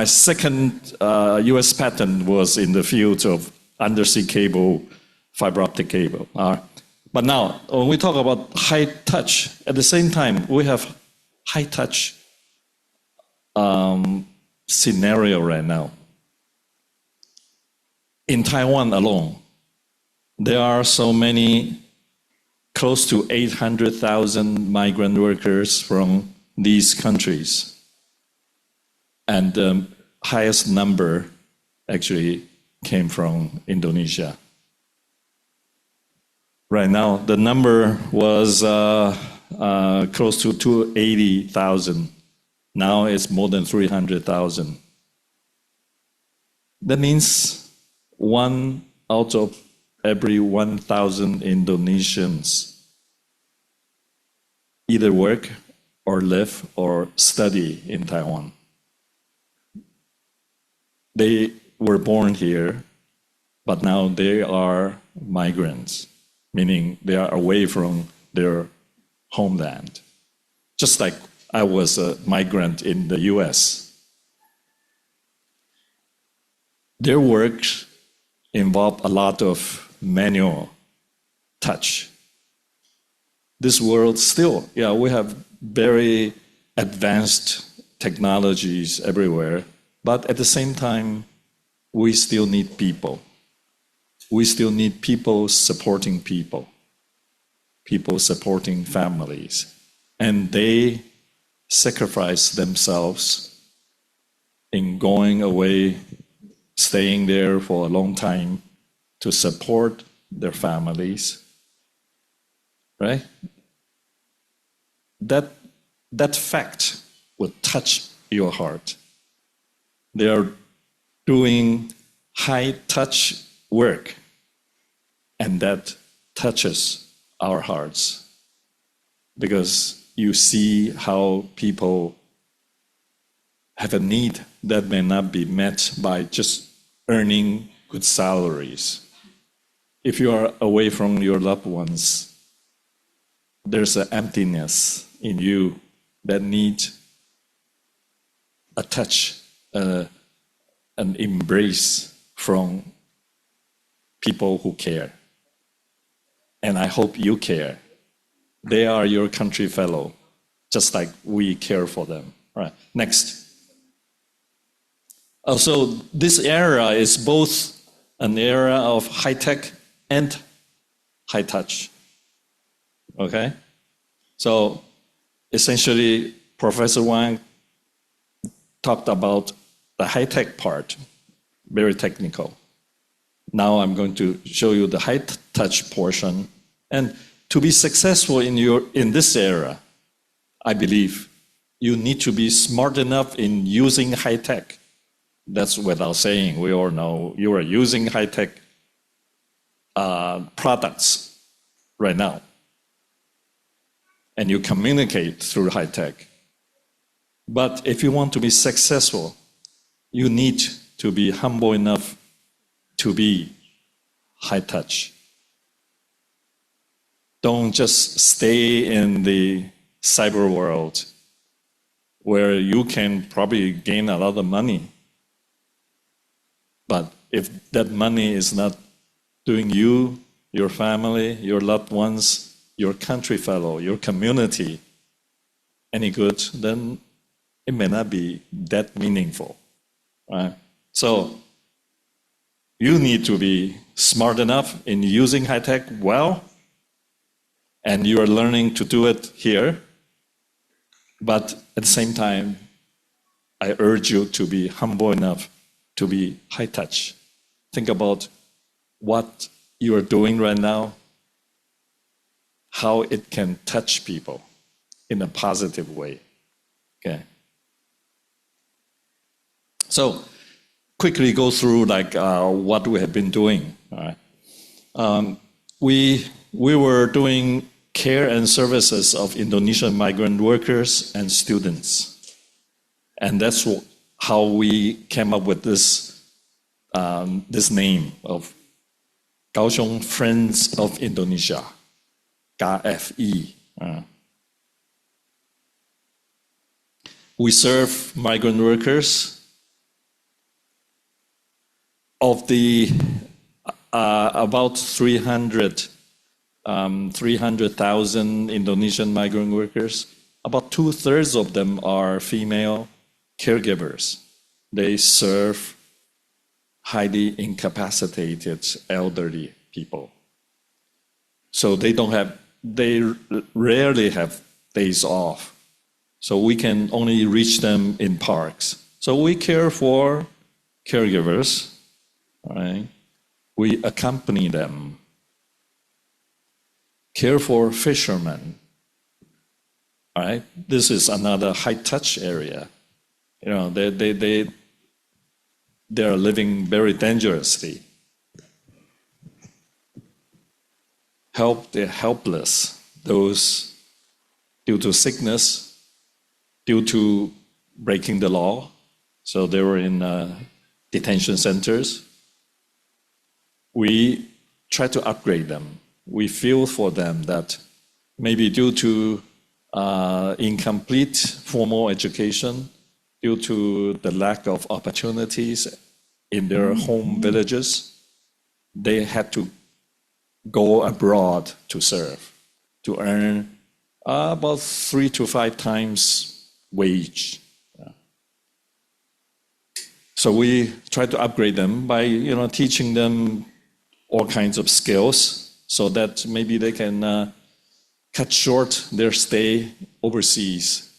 second U.S. patent was in the field of undersea cable, fiber optic cable. But now, when we talk about high touch, at the same time, we have high touch scenario right now. In Taiwan alone, there are so many, close to 800,000 migrant workers from these countries. And the highest number actually came from Indonesia. Right now, the number was close to 280,000. Now it's more than 300,000. That means 1 out of every 1,000 Indonesians either work or live or study in Taiwan. They were born here, but now they are migrants, meaning they are away from their homeland. Just like I was a migrant in the US. Their work involved a lot of manual touch. This world still, we have very advanced technologies everywhere, but at the same time, we still need people. We still need people supporting people supporting families. And they sacrifice themselves in going away, staying there for a long time to support their families, right? That fact will touch your heart. They are doing high-touch work, and that touches our hearts because you see how people have a need that may not be met by just earning good salaries. If you are away from your loved ones, there's an emptiness in you that needs a touch, an embrace from people who care. And I hope you care. They are your country fellow, just like we care for them. All right, next. Also, this era is both an era of high tech and high touch. Okay? So, essentially, Professor Wang talked about the high tech part, very technical. Now I'm going to show you the high touch portion. And to be successful in this era, I believe you need to be smart enough in using high tech. That's without saying. We all know you are using high tech products right now. And you communicate through high tech. But if you want to be successful, you need to be humble enough to be high touch. Don't just stay in the cyber world where you can probably gain a lot of money. But if that money is not doing you, your family, your loved ones, your country fellow, your community any good, then it may not be that meaningful. Right? So you need to be smart enough in using high tech well, and you are learning to do it here. But at the same time, I urge you to be humble enough to be high touch. Think about what you are doing right now, how it can touch people in a positive way. Okay. So quickly go through what we have been doing. All right. We were doing care and services of Indonesian migrant workers and students, and that's how we came up with this name of Kaohsiung Friends of Indonesia, KFI. We serve migrant workers. Of the about 300,000 Indonesian migrant workers, about 2/3 of them are female caregivers. They serve highly incapacitated elderly people. So they rarely have days off. So we can only reach them in parks. So we care for caregivers. Right? We accompany them. Care for fishermen. All right? This is another high-touch area. You know, they are living very dangerously. Help the helpless, those due to sickness, due to breaking the law. So they were in detention centers. We try to upgrade them. We feel for them that maybe due to incomplete formal education, due to the lack of opportunities in their home villages, they had to go abroad to serve, to earn about 3 to 5 times wage. So we try to upgrade them by teaching them all kinds of skills so that maybe they can cut short their stay overseas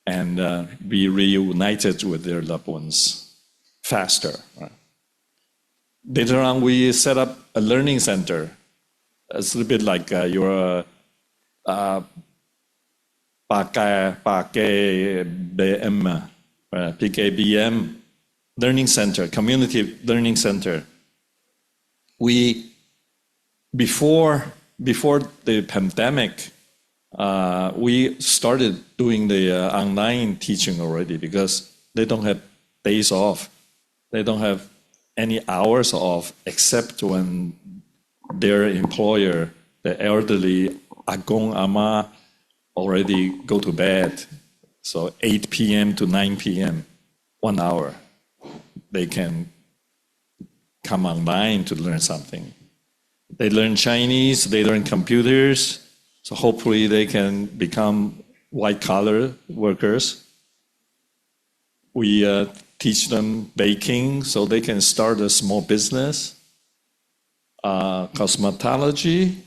and be reunited with their loved ones faster. Later on, we set up a learning center. It's a little bit like your PKBM learning center, community learning center. Before the pandemic, we started doing the online teaching already because they don't have days off. They don't have any hours off except when their employer, the elderly Agong Ama, already go to bed. So 8 p.m. to 9 p.m., 1 hour, they can come online to learn something. They learn Chinese, they learn computers, so hopefully they can become white-collar workers. We teach them baking so they can start a small business, cosmetology,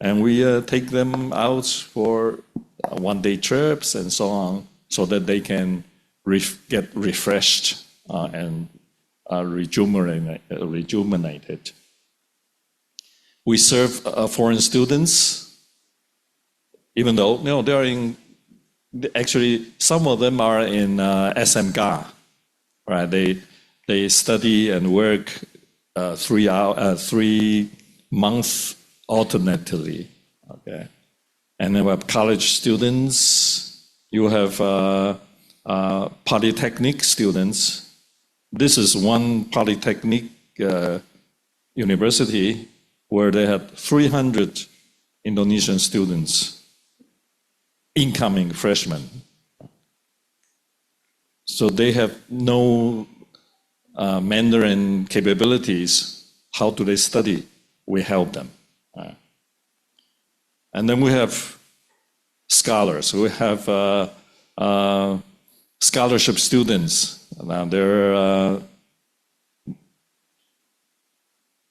and we take them out for one-day trips and so on so that they can get refreshed and rejuvenated. We serve foreign students, even though they are in actually, some of them are in SMGA, right? They study and work 3 months alternately, okay? And then we have college students. You have Polytechnic students. This is one Polytechnic university where they had 300 Indonesian students, incoming freshmen. So they have no Mandarin capabilities. How do they study? We help them. And then we have scholars. We have scholarship students. Now they're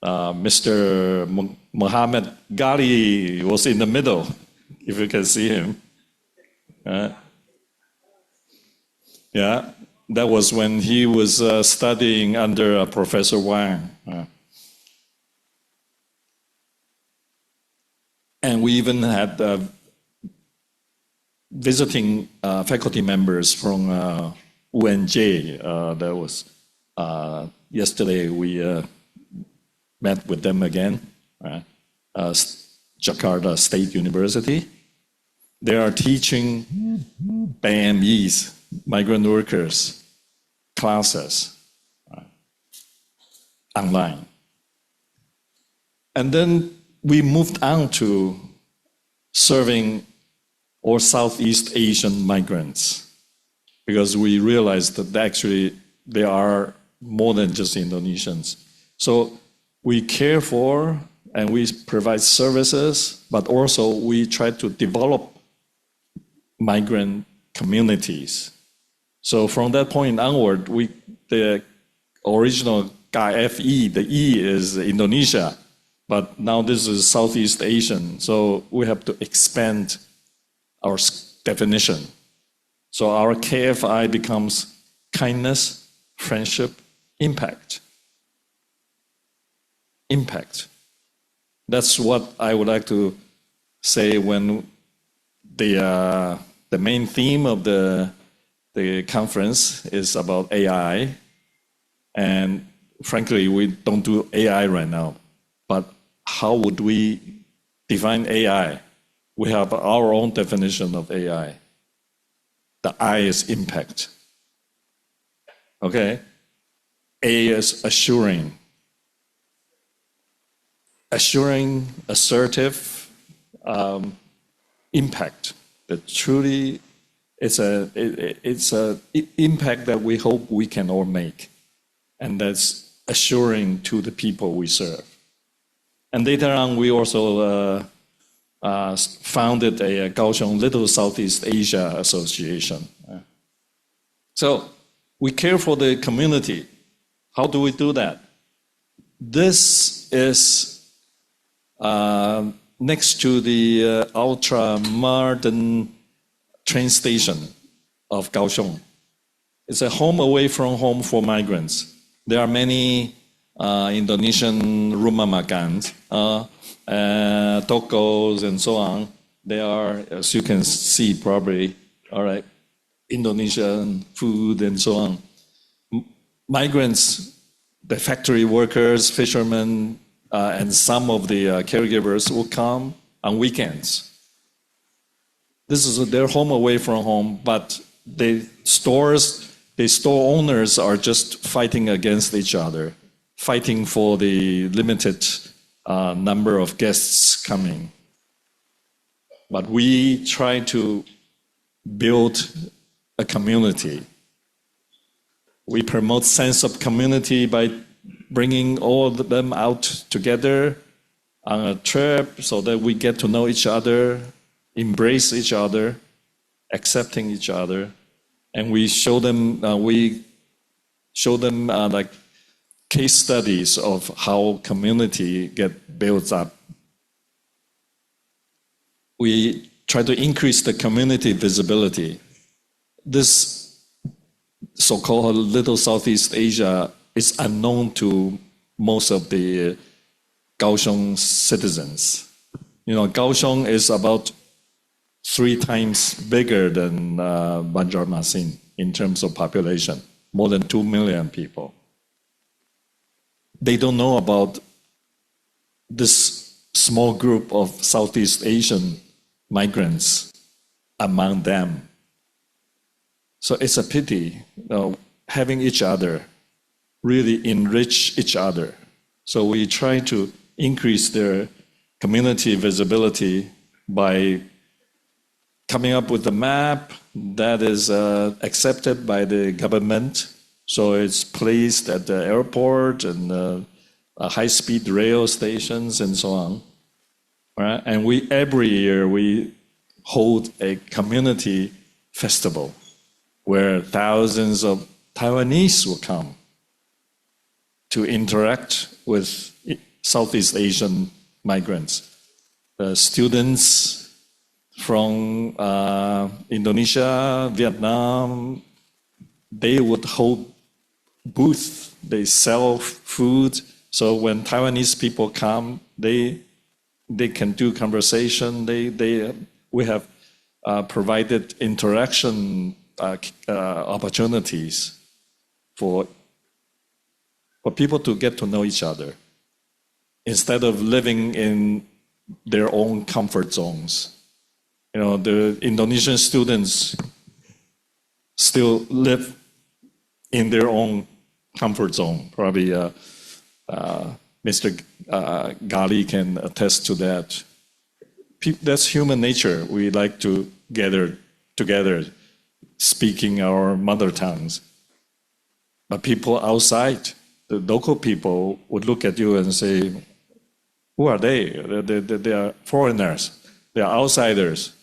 Mr. Muhammad Ghali was in the middle, if you can see him. Yeah, that was when he was studying under Professor Wang. And we even had visiting faculty members from UNJ. That was yesterday we met with them again, Jakarta State University. They are teaching PMEs, migrant workers, classes online. And then we moved on to serving all Southeast Asian migrants because we realized that actually they are more than just Indonesians. So we care for and we provide services, but also we try to develop migrant communities. So from that point onward, the original KFE, the E is Indonesia, but now this is Southeast Asian. So we have to expand our definition. So our KFI becomes kindness, friendship, impact. Impact. That's what I would like to say when the main theme of the conference is about AI. And frankly, we don't do AI right now. But how would we define AI? We have our own definition of AI. The I is impact. Okay? A is assuring. Assuring, assertive impact. That truly it's a impact that we hope we can all make. And that's assuring to the people we serve. And later on, we also founded a Kaohsiung Little Southeast Asia Association. So we care for the community. How do we do that? This is next to the ultra-modern train station of Kaohsiung. It's a home away from home for migrants. There are many Indonesian rumah makan, tokos and so on. They are, as you can see probably, all right, Indonesian food and so on. Migrants, the factory workers, fishermen, and some of the caregivers will come on weekends. This is their home away from home, but the store owners are just fighting against each other, fighting for the limited number of guests coming. But we try to build a community. We promote sense of community by bringing all of them out together on a trip so that we get to know each other, embrace each other, accepting each other, and we show them like case studies of how community get built up. We try to increase the community visibility. This so-called Little Southeast Asia is unknown to most of the Kaohsiung citizens. You know, Kaohsiung is about 3 times bigger than Banjarmasin in terms of population, more than 2 million people. They don't know about this small group of Southeast Asian migrants among them. So it's a pity, having each other really enrich each other. So we try to increase their community visibility by coming up with a map that is accepted by the government. So it's placed at the airport and high-speed rail stations and so on. Right? And every year we hold a community festival where thousands of Taiwanese will come to interact with Southeast Asian migrants. Students from Indonesia, Vietnam, they would hold booths. They sell food. So when Taiwanese people come, they can do conversation. We have provided interaction opportunities for people to get to know each other instead of living in their own comfort zones. You know, the Indonesian students still live in their own comfort zone. Probably Mr. Gali can attest to that. That's human nature. We like to gather together, speaking our mother tongues. But people outside, the local people, would look at you and say, who are they? They are foreigners. They are outsiders.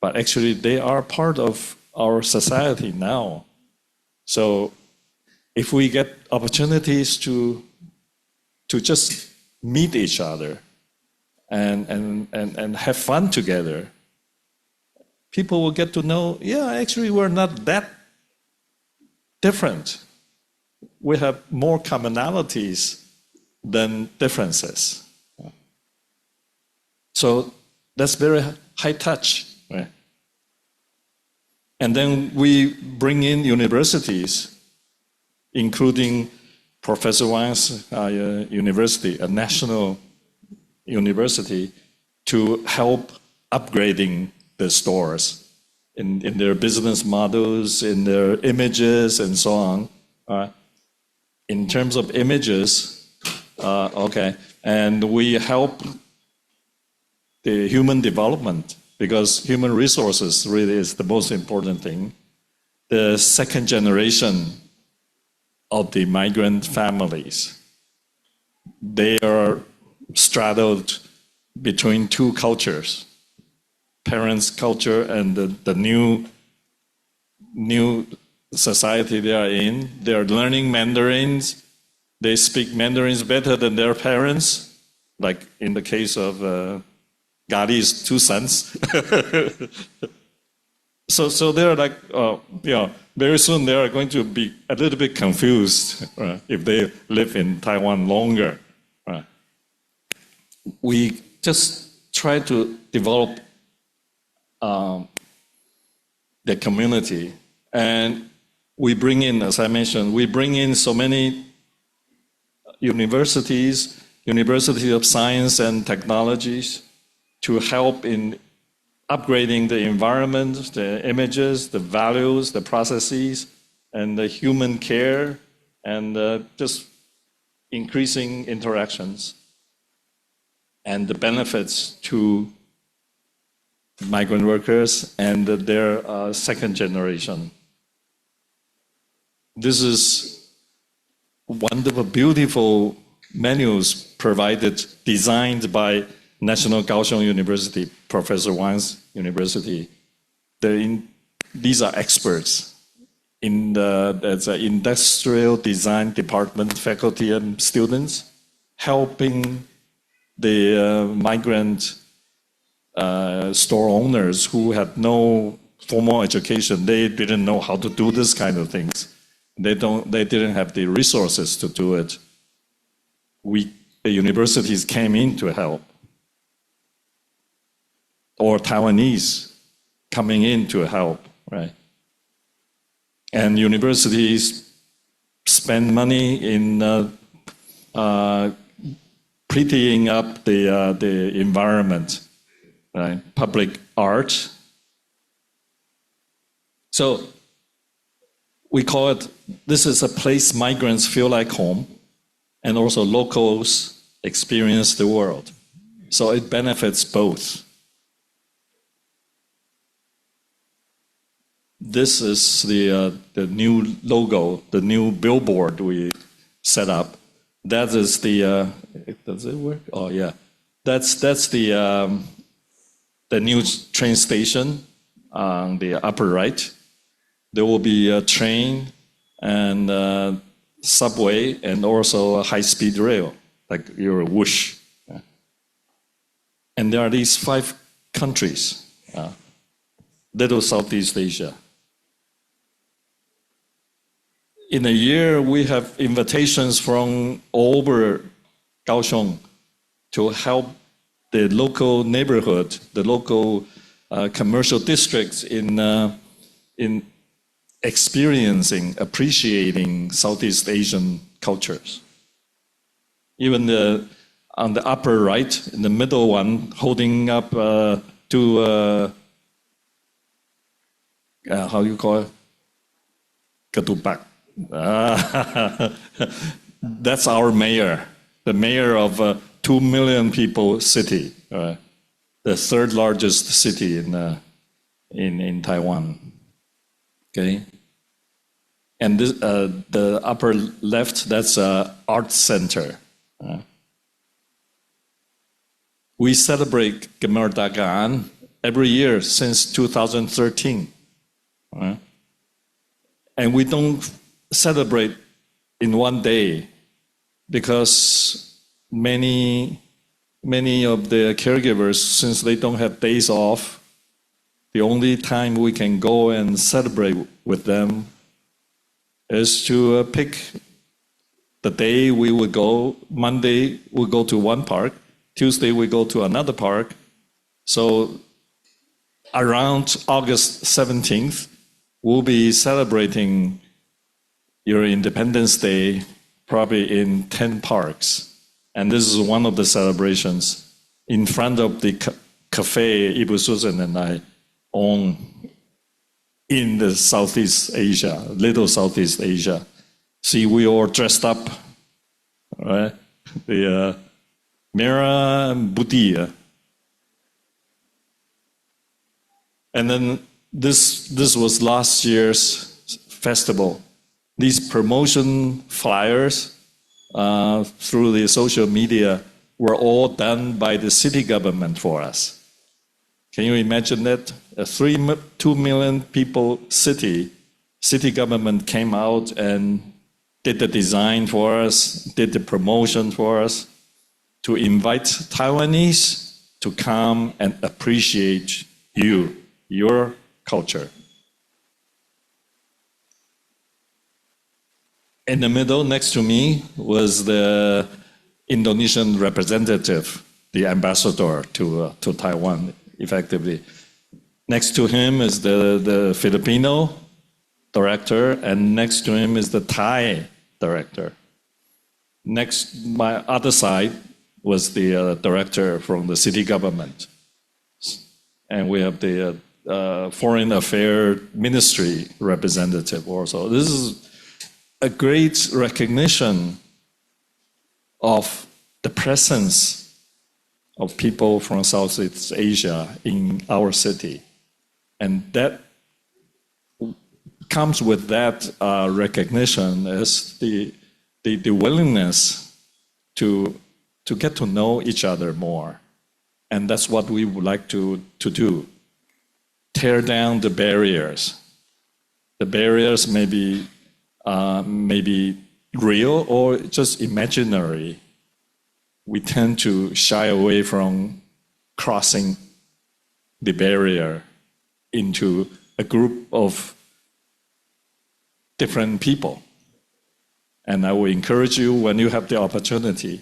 But actually, they are part of our society now. So if we get opportunities to just meet each other and have fun together, people will get to know, yeah, actually, we're not that different. We have more commonalities than differences. So that's very high touch. Right? And then we bring in universities, including Professor Wang's university, a national university, to help upgrading the stores in their business models, in their images, and so on. In terms of images, and we help the human development, because human resources really is the most important thing. The second generation of the migrant families, they are straddled between 2 cultures, parents' culture and the new society they are in. They are learning Mandarins. They speak Mandarins better than their parents, like in the case of Gadi's 2 sons. So they're like, very soon they are going to be a little bit confused if they live in Taiwan longer. We just try to develop the community, and we bring in, as I mentioned, we bring in so many universities, University of Science and Technologies, to help in upgrading the environment, the images, the values, the processes, and the human care, and just increasing interactions and the benefits to migrant workers and their second generation. This is wonderful, beautiful menus provided, designed by National Kaohsiung University, Professor Wang's university. These are experts in the industrial design department, faculty and students, helping the migrant store owners who had no formal education. They didn't know how to do this kind of things. They didn't have the resources to do it. The universities came in to help. Or Taiwanese coming in to help, right? And universities spend money in prettying up the environment, right? Public art. So we call it, this is a place migrants feel like home, and also locals experience the world. So it benefits both. This is the new logo, the new billboard we set up. That is the, does it work? Oh yeah. That's the new train station on the upper right. There will be a train and subway and also a high-speed rail, like your whoosh. And there are these 5 countries, little Southeast Asia. In a year, we have invitations from all over Kaohsiung to help the local neighborhood, the local commercial districts in experiencing, appreciating Southeast Asian cultures. Even on the upper right, in the middle one, holding up to, how you call it? Ketupat. That's our mayor, the mayor of a 2 million people city, the 3rd largest city in Taiwan. Okay, and this, the upper left, that's an art center. We celebrate Generative every year since 2013, and we don't celebrate in one day because many of the caregivers, since they don't have days off, the only time we can go and celebrate with them is to pick the day we would go. Monday we go to one park, Tuesday we go to another park. So around August 17th, we'll be celebrating your Independence Day probably in 10 parks. And this is one of the celebrations in front of the cafe Ibu Susan and I own in the Southeast Asia, little Southeast Asia. See, we all dressed up, right? The Merah and Putih. And then this was last year's festival. These promotion flyers through the social media were all done by the city government for us. Can you imagine that? A 2 million people city government came out and did the design for us, did the promotion for us, to invite Taiwanese to come and appreciate your culture. In the middle, next to me, was the Indonesian representative, the ambassador to Taiwan, effectively. Next to him is the Filipino director, and next to him is the Thai director. Next, my other side was the director from the city government. And we have the Foreign Affairs Ministry representative also. This is a great recognition of the presence of people from Southeast Asia in our city. And that comes with that recognition is the willingness to get to know each other more. And that's what we would like to do. Tear down the barriers. The barriers may be real or just imaginary. We tend to shy away from crossing the barrier into a group of different people. And I will encourage you, when you have the opportunity,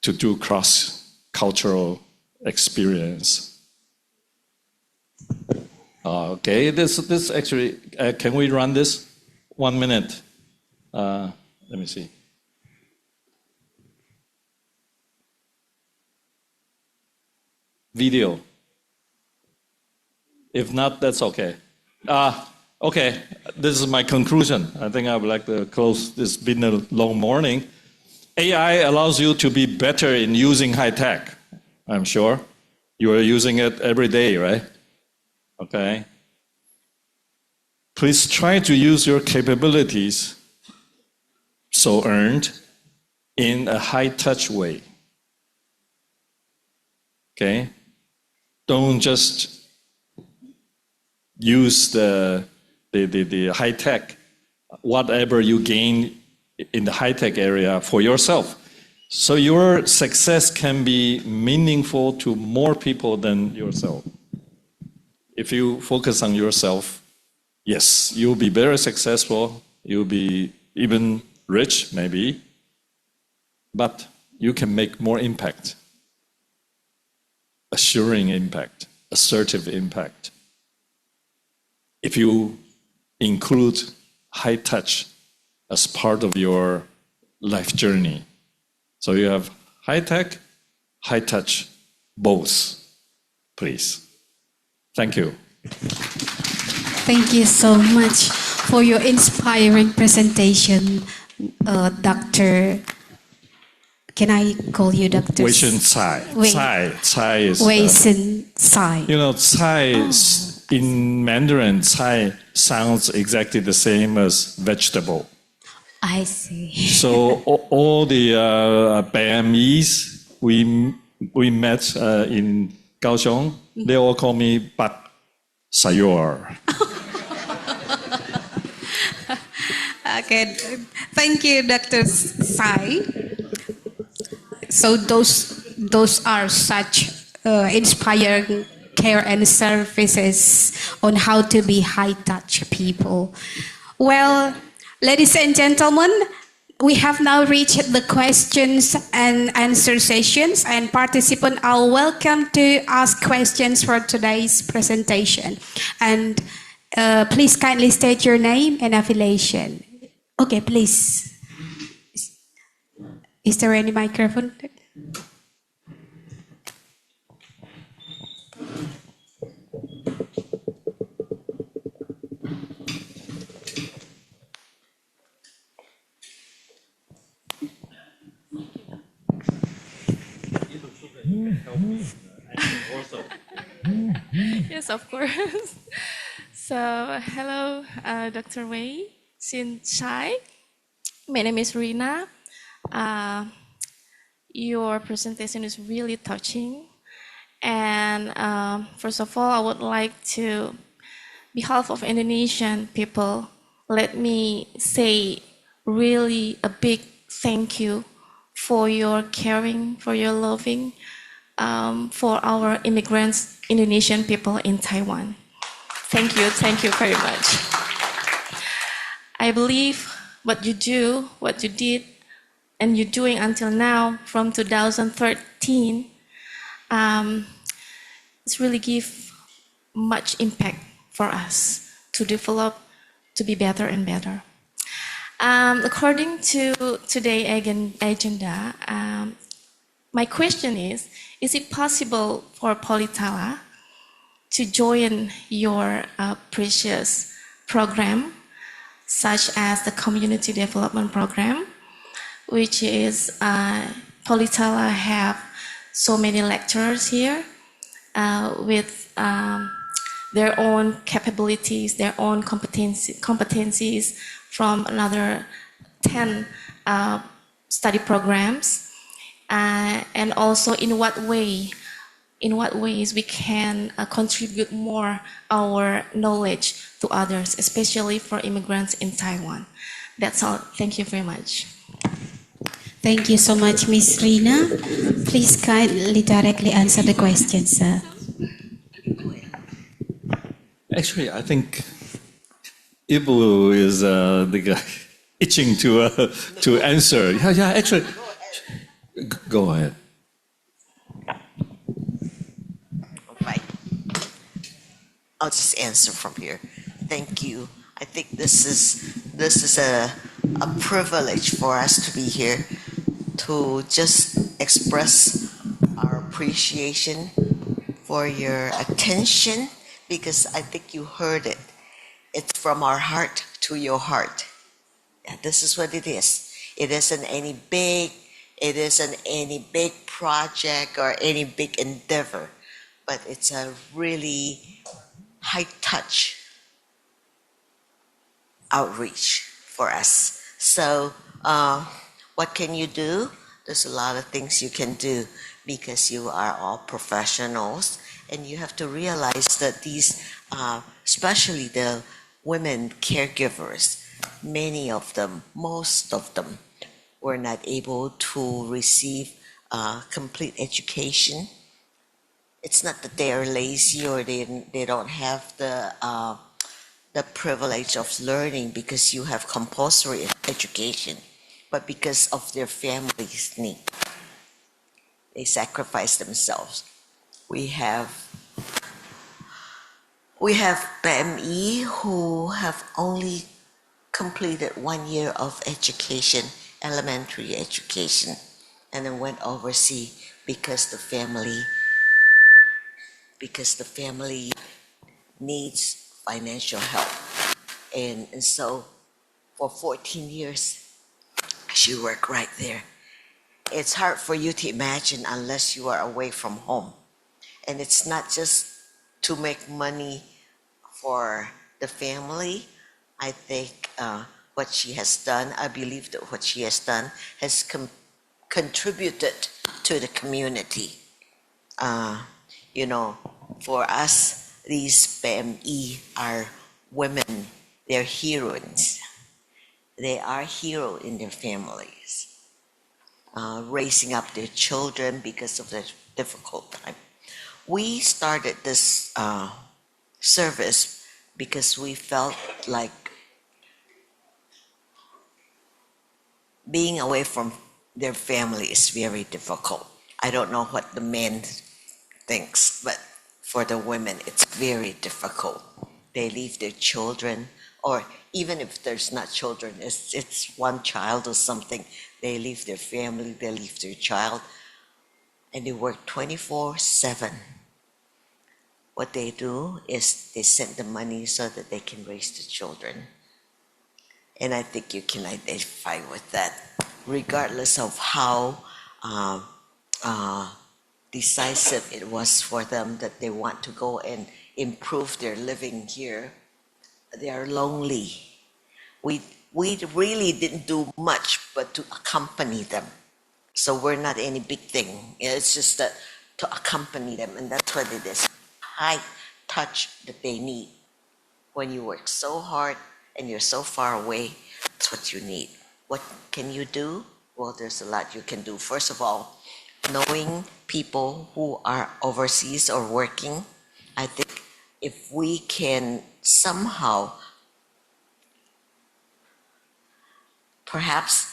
to do cross-cultural experience. Okay, this actually, can we run this? 1 minute. Let me see. Video. If not, that's okay. Okay, this is my conclusion. I think I would like to close. This has been a long morning. AI allows you to be better in using high tech, I'm sure. You are using it every day, right? Okay. Please try to use your capabilities, so earned, in a high-touch way. Okay? Don't just use the high-tech, whatever you gain in the high-tech area for yourself. So your success can be meaningful to more people than yourself. If you focus on yourself, yes, you'll be very successful, you'll be even rich, maybe, but you can make more impact, assuring impact, assertive impact. If you include high touch as part of your life journey. So you have high tech, high touch, both, please. Thank you. Thank you so much for your inspiring presentation, Dr. Can I call you Dr. Weishen Tsai. Tsai is... Weishen Tsai. You know, Tsai in Mandarin, Tsai sounds exactly the same as vegetable. I see. So all the Bamese we met in Kaohsiung, they all call me Pak Sayor. Okay, thank you, Dr. Tsai. So those are such inspiring care and services on how to be high-touch people. Well, ladies and gentlemen, we have now reached the questions and answer sessions, and participants are welcome to ask questions for today's presentation. And please kindly state your name and affiliation. Okay, please. Is there any microphone? Yes, of course. So, hello, Dr. Wei Xin Chai. My name is Rina. Your presentation is really touching. And first of all, I would like to, behalf of Indonesian people, let me say really a big thank you for your caring, for your loving, for our immigrants, Indonesian people in Taiwan. Thank you very much. I believe what you do, what you did, and you're doing until now from 2013, it's really give much impact for us to develop, to be better and better. According to today's agenda, my question is it possible for Politala to join your precious program, such as the Community Development Program, which is Politala have so many lecturers here with their own capabilities, their own competencies from another 10 study programs, and also in what ways we can contribute more our knowledge to others, especially for immigrants in Taiwan. That's all. Thank you very much. Thank you so much, Ms. Rina. Please kindly directly answer the question, sir. Actually, I think Ibu is the guy itching to answer. Yeah, actually, go ahead. I'll just answer from here. Thank you. I think this is a privilege for us to be here to just express our appreciation for your attention, because I think you heard it. It's from our heart to your heart. Yeah, this is what it is. It isn't any big project or any big endeavor, but it's a really high touch outreach for us. So what can you do? There's a lot of things you can do, because you are all professionals, and you have to realize that these, especially the women caregivers, many of them, most of them, were not able to receive complete education. It's not that they are lazy or they don't have the privilege of learning because you have compulsory education, but because of their family's need. They sacrifice themselves. We have PME who have only completed 1 year of education, elementary education, and then went overseas because the family needs financial help. And so for 14 years, she worked right there. It's hard for you to imagine unless you are away from home. And it's not just to make money for the family. I think what she has done, I believe that what she has done has contributed to the community. You know, for us, these PME are women. They're heroines. They are heroes in their families, raising up their children because of the difficult time. We started this service because we felt like being away from their family is very difficult. I don't know what the men thinks, but for the women, it's very difficult. They leave their children, or even if there's not children, it's one child or something, they leave their family, they leave their child, and they work 24/7. What they do is they send the money so that they can raise the children. And I think you can identify with that, regardless of how decisive it was for them that they want to go and improve their living here. They are lonely. We really didn't do much but to accompany them. So we're not any big thing. It's just that to accompany them, and that's what it is. High touch that they need. When you work so hard and you're so far away, that's what you need. What can you do? Well, there's a lot you can do. First of all, knowing people who are overseas or working, I think if we can somehow, perhaps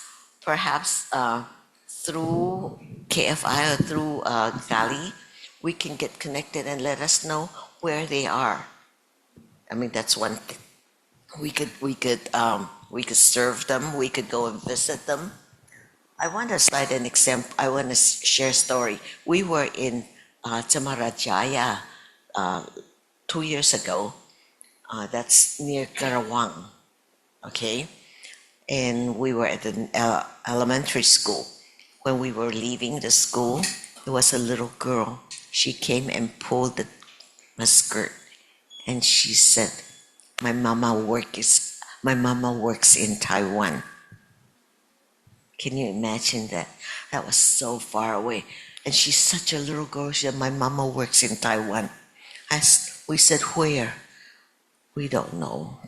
through KFI or through Gali, we can get connected and let us know where they are. I mean, that's one thing. We could serve them. We could go and visit them. I want to cite an example. I want to share a story. We were in Camarajaya 2 years ago. That's near Karawang. Okay, and we were at an elementary school. When we were leaving the school, there was a little girl. She came and pulled my skirt, and she said, my mama works in Taiwan." Can you imagine that? That was so far away. And she's such a little girl. She said, "My mama works in Taiwan." We said, "Where?" We don't know.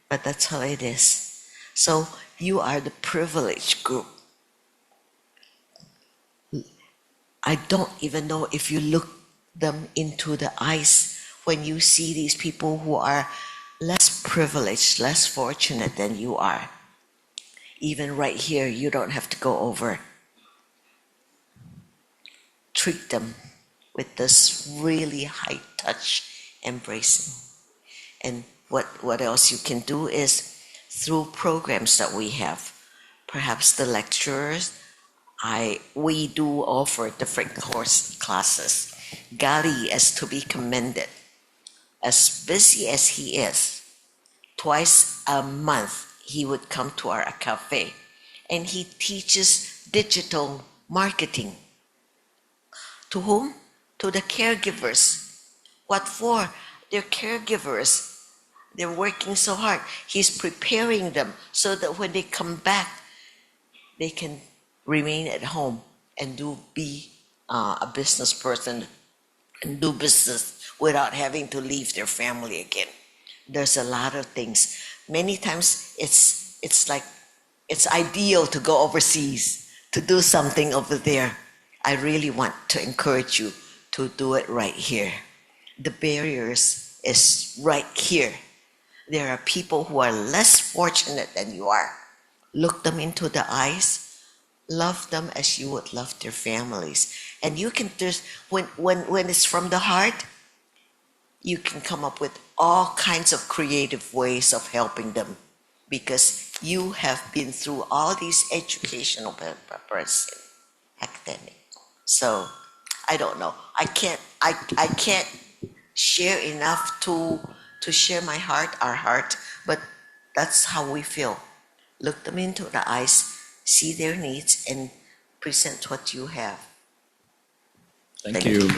But that's how it is. So you are the privileged group. I don't even know if you look them into the eyes when you see these people who are less privileged, less fortunate than you are. Even right here, you don't have to go over. Treat them with this really high touch embracing. And what else you can do is through programs that we have, perhaps the lecturers, we do offer different classes. Gali is to be commended. As busy as he is, twice a month he would come to our cafe and he teaches digital marketing. To whom? To the caregivers. What for? They're caregivers. They're working so hard. He's preparing them so that when they come back, they can remain at home and be a business person and do business without having to leave their family again. There's a lot of things. Many times it's like it's ideal to go overseas to do something over there. I really want to encourage you to do it right here. The barriers is right here. There are people who are less fortunate than you are. Look them into the eyes. Love them as you would love their families. And you can just, when it's from the heart, you can come up with all kinds of creative ways of helping them because you have been through all these educational purposes, academic. So I don't know. I can't share enough to share my heart, our heart, but that's how we feel. Look them into the eyes, see their needs, and present what you have. Thank you.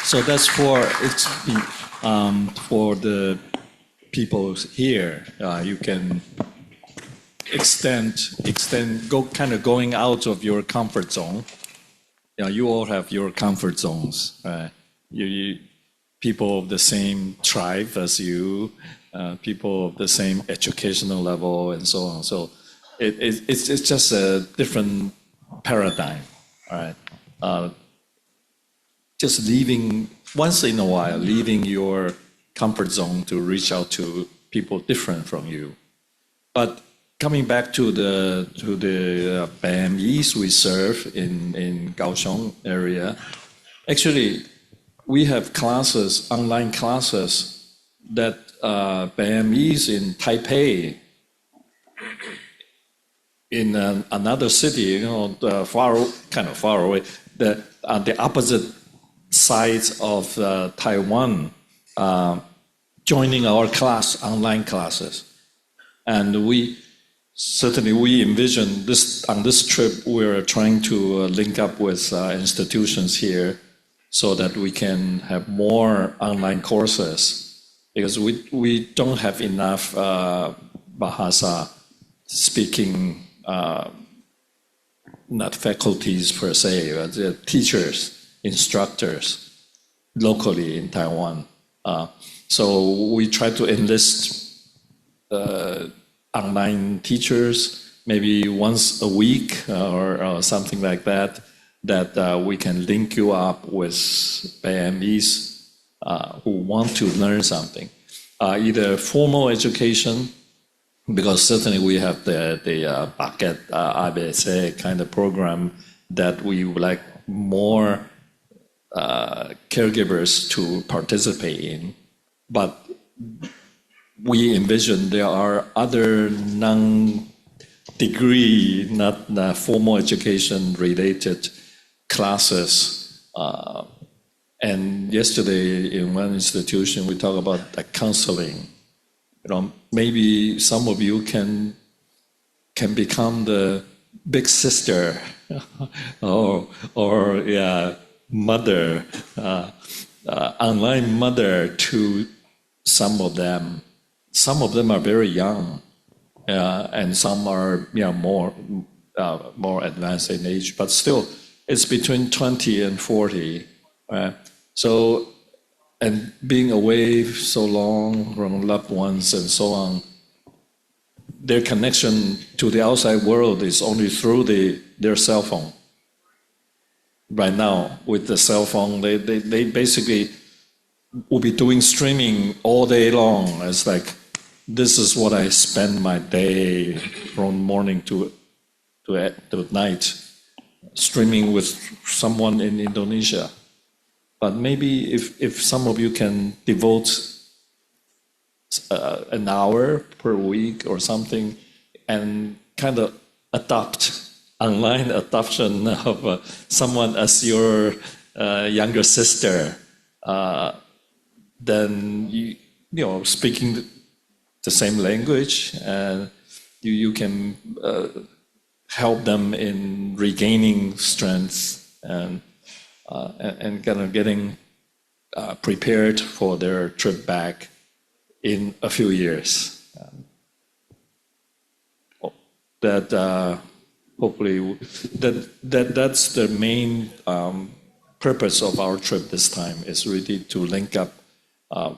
So that's for the people here. You can extend, going out of your comfort zone. Yeah, you all have your comfort zones. You people of the same tribe as you, people of the same educational level, and so on. So it's just a different paradigm, all right? Just leaving, once in a while, leaving your comfort zone to reach out to people different from you. But coming back to the BAMEs we serve in Kaohsiung area, actually, we have classes, online classes, that BAMEs in Taipei, in another city, kind of far away, the opposite sides of Taiwan, joining our class, online classes. And we envision this, on this trip, we're trying to link up with institutions here so that we can have more online courses, because we don't have enough Bahasa speaking, not faculties per se, but teachers, instructors locally in Taiwan. So we try to enlist online teachers, maybe once a week or something like that, that we can link you up with BAMEs who want to learn something. Either formal education, because certainly we have the Paket ABC kind of program that we would like more caregivers to participate in. But we envision there are other non-degree, not formal education related classes. And yesterday in one institution, we talked about counseling. Maybe some of you can become the big sister or mother, online mother to some of them. Some of them are very young, and some are more advanced in age, but still it's between 20 and 40. So, and being away so long from loved ones and so on, their connection to the outside world is only through their cell phone. Right now, with the cell phone, they basically will be doing streaming all day long. It's like, this is what I spend my day from morning to night, streaming with someone in Indonesia. But maybe if some of you can devote an hour per week or something and kind of adopt online adoption of someone as your younger sister, then you know speaking the same language, and you can help them in regaining strength and kind of getting prepared for their trip back in a few years. That hopefully that's the main purpose of our trip this time, is really to link up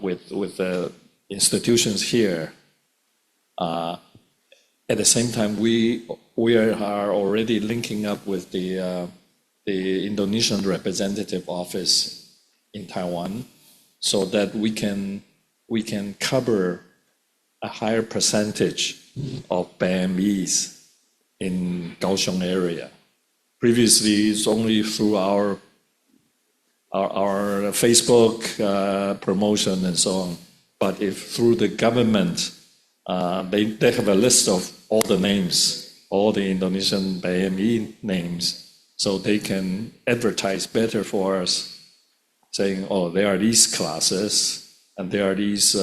with the institutions here. At the same time, we are already linking up with the Indonesian representative office in Taiwan, so that we can cover a higher percentage of BMEs in Kaohsiung area. Previously, it's only through our Facebook promotion and so on. But if through the government, they have a list of all the names, all the Indonesian BME names, so they can advertise better for us, saying, oh, there are these classes, and there are these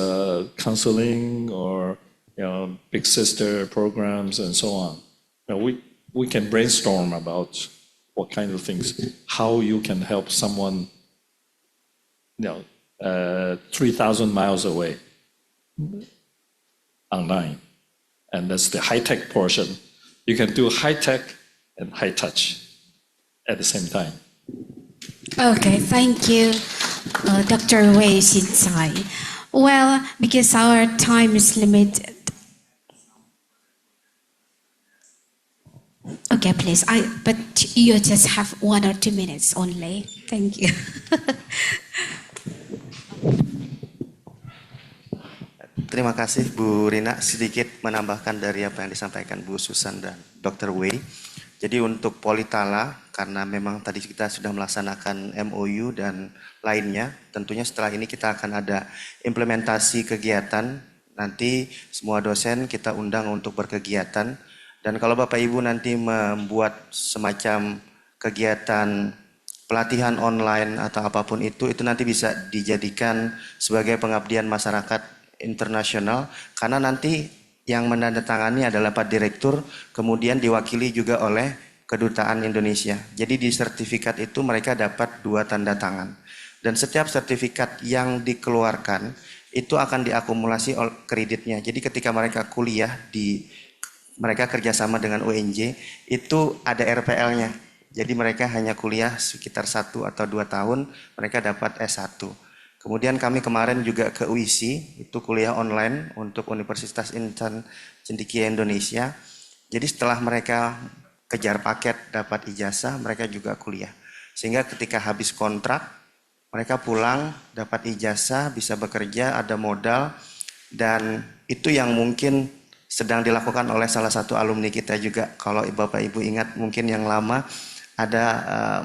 counseling or big sister programs and so on. We can brainstorm about what kind of things, how you can help someone 3,000 miles away online. And that's the high-tech portion. You can do high-tech and high-touch at the same time. Okay, thank you, Dr. Wei Xin-tsai. Well, because our time is limited. Okay, please. But you just have 1 or 2 minutes only. Thank you. Terima kasih Bu Rina, sedikit menambahkan dari apa yang disampaikan Bu Susan dan Dr. Wei. Jadi untuk Politala, karena memang tadi kita sudah melaksanakan MOU dan lainnya, tentunya setelah ini kita akan ada implementasi kegiatan. Nanti semua dosen kita undang untuk berkegiatan. Dan kalau Bapak Ibu nanti membuat semacam kegiatan pelatihan online atau apapun itu nanti bisa dijadikan sebagai pengabdian masyarakat internasional, karena nanti yang menandatangani adalah Pak Direktur, kemudian diwakili juga oleh Kedutaan Indonesia. Jadi di sertifikat itu mereka dapat 2 tanda tangan. Dan setiap sertifikat yang dikeluarkan itu akan diakumulasi kreditnya. Jadi ketika mereka kuliah mereka kerjasama dengan UNJ, itu ada RPL-nya. Jadi mereka hanya kuliah sekitar 1 atau 2 tahun, mereka dapat S1. Kemudian kami kemarin juga ke UISI, itu kuliah online untuk Universitas Insan Cendekia Indonesia. Jadi setelah mereka kejar paket dapat ijazah, mereka juga kuliah. Sehingga ketika habis kontrak, mereka pulang dapat ijazah, bisa bekerja, ada modal. Dan itu yang mungkin sedang dilakukan oleh salah satu alumni kita juga. Kalau Bapak Ibu ingat mungkin yang lama, ada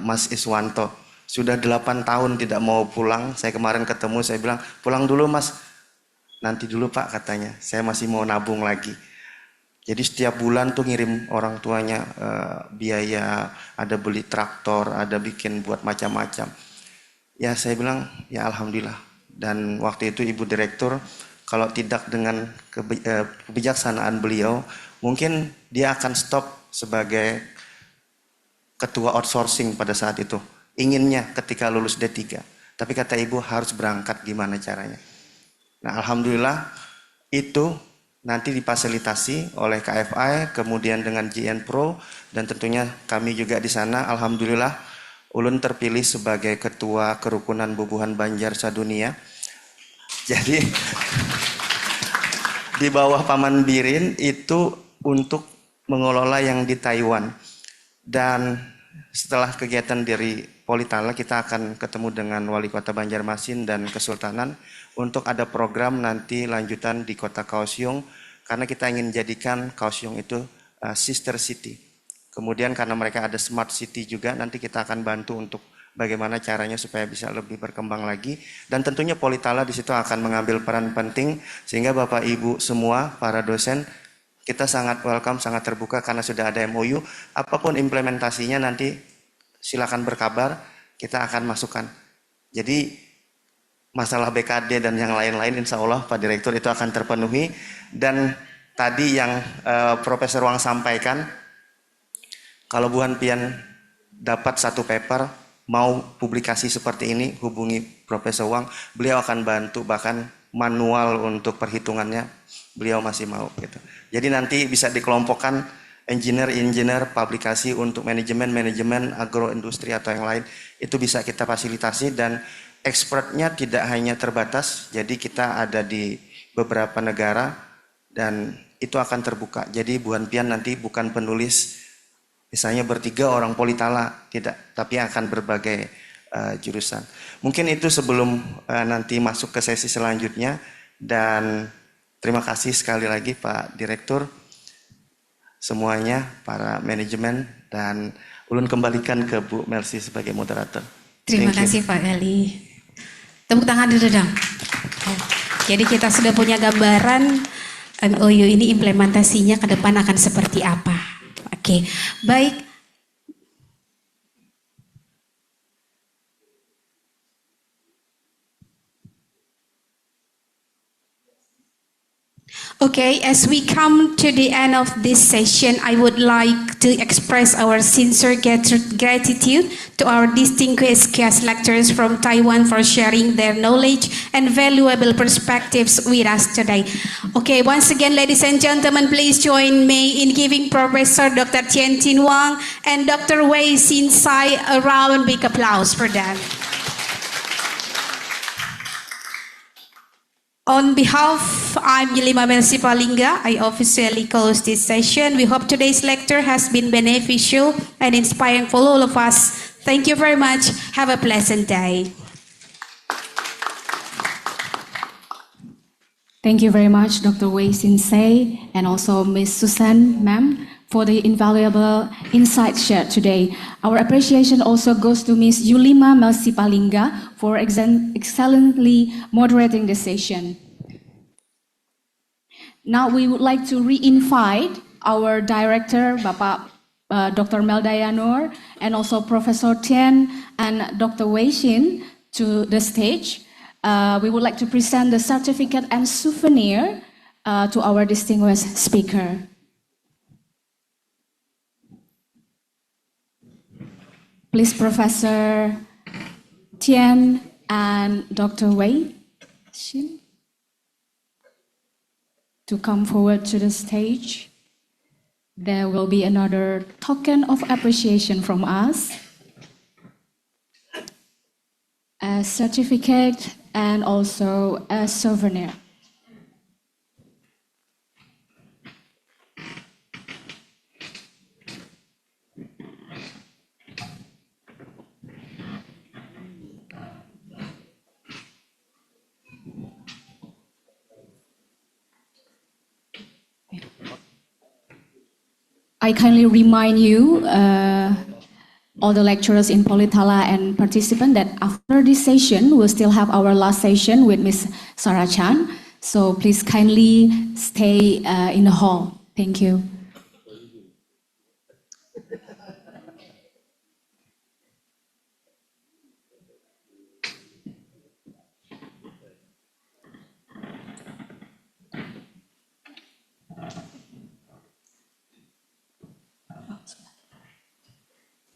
Mas Iswanto. Sudah 8 tahun tidak mau pulang. Saya kemarin ketemu, saya bilang, pulang dulu Mas. Nanti dulu Pak katanya, saya masih mau nabung lagi. Jadi setiap bulan tuh ngirim orang tuanya biaya, ada beli traktor, ada bikin buat macam-macam. Ya saya bilang, ya Alhamdulillah. Dan waktu itu Ibu Direktur, kalau tidak dengan kebijaksanaan beliau, mungkin dia akan stop sebagai ketua outsourcing pada saat itu. Inginnya ketika lulus D3. Tapi kata ibu harus berangkat, gimana caranya. Nah Alhamdulillah itu nanti difasilitasi oleh KFI, kemudian dengan GN Pro, dan tentunya kami juga di sana. Alhamdulillah Ulun terpilih sebagai ketua kerukunan bubuhan Banjar Sadunia. Jadi di bawah Paman Birin itu untuk mengelola yang di Taiwan. Dan setelah kegiatan dari Politala, kita akan ketemu dengan Wali Kota Banjarmasin dan Kesultanan untuk ada program nanti lanjutan di Kota Kaohsiung, karena kita ingin jadikan Kaohsiung itu sister city. Kemudian karena mereka ada smart city juga, nanti kita akan bantu untuk bagaimana caranya supaya bisa lebih berkembang lagi. Dan tentunya Politala di situ akan mengambil peran penting, sehingga Bapak Ibu semua, para dosen, kita sangat welcome, sangat terbuka karena sudah ada MOU. Apapun implementasinya nanti silakan berkabar, kita akan masukkan. Jadi masalah BKD dan yang lain-lain insya Allah Pak Direktur itu akan terpenuhi. Dan tadi yang Profesor Wang sampaikan, kalau Bu Pian dapat satu paper, mau publikasi seperti ini, hubungi Profesor Wang, beliau akan bantu, bahkan manual untuk perhitungannya, beliau masih mau gitu. Jadi nanti bisa dikelompokkan engineer publikasi untuk manajemen agroindustri atau yang lain, itu bisa kita fasilitasi. Dan expertnya tidak hanya terbatas, jadi kita ada di beberapa negara dan itu akan terbuka. Jadi Bu Pian nanti bukan penulis misalnya bertiga orang Politala, tidak, tapi akan berbagai jurusan. Mungkin itu sebelum nanti masuk ke sesi selanjutnya. Dan terima kasih sekali lagi Pak Direktur, semuanya, para manajemen, dan ulun kembalikan ke Bu Mercy sebagai moderator. Terima kasih Pak Ali. Tepuk tangan dulu dong. Jadi kita sudah punya gambaran MOU ini implementasinya ke depan akan seperti apa. Oke, baik. Okay, as we come to the end of this session, I would like to express our sincere gratitude to our distinguished guest lecturers from Taiwan for sharing their knowledge and valuable perspectives with us today. Okay, once again, ladies and gentlemen, please join me in giving Professor Dr. Tian Tin Wang and Dr. Wei Sin Sai a round big applause for them. On behalf, I'm Yelima Mercy Palingga. I officially close this session. We hope today's lecture has been beneficial and inspiring for all of us. Thank you very much. Have a pleasant day. Thank you very much, Dr. Wei Sinsei, and also Ms. Susan, ma'am, for the invaluable insights shared today. Our appreciation also goes to Ms. Yulima Mercy Palingga for excellently moderating the session. Now we would like to re-invite our director, Bapak Dr. Meldaya Nur, and also Professor Tian and Dr. Wei Xin to the stage. We would like to present the certificate and souvenir to our distinguished speaker. Please, Professor Tian and Dr. Wei Xin to come forward to the stage. There will be another token of appreciation from us, a certificate and also a souvenir. I kindly remind you, all the lecturers in Politala and participants, that after this session, we'll still have our last session with Ms. Sarah Chan. So please kindly stay in the hall. Thank you.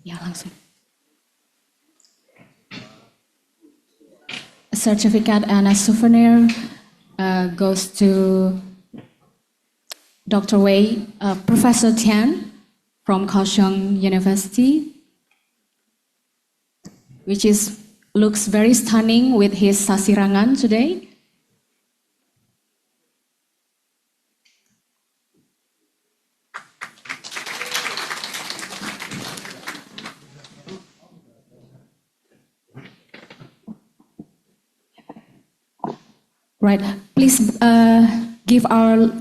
Ya, langsung. A certificate and a souvenir goes to Dr. Wei, Professor Tian from Kaohsiung University, which looks very stunning with his sasirangan today. Right, please give our,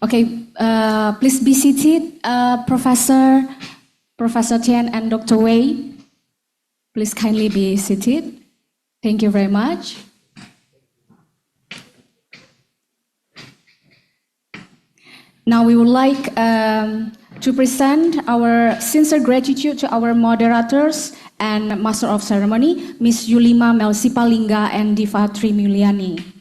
okay, please be seated, Professor Professor Tian and Dr. Wei, please kindly be seated. Thank you very much. Now we would like to present our sincere gratitude to our moderators and Master of Ceremony, Ms. Yulima Melsipalinga and Diva Trimulyani.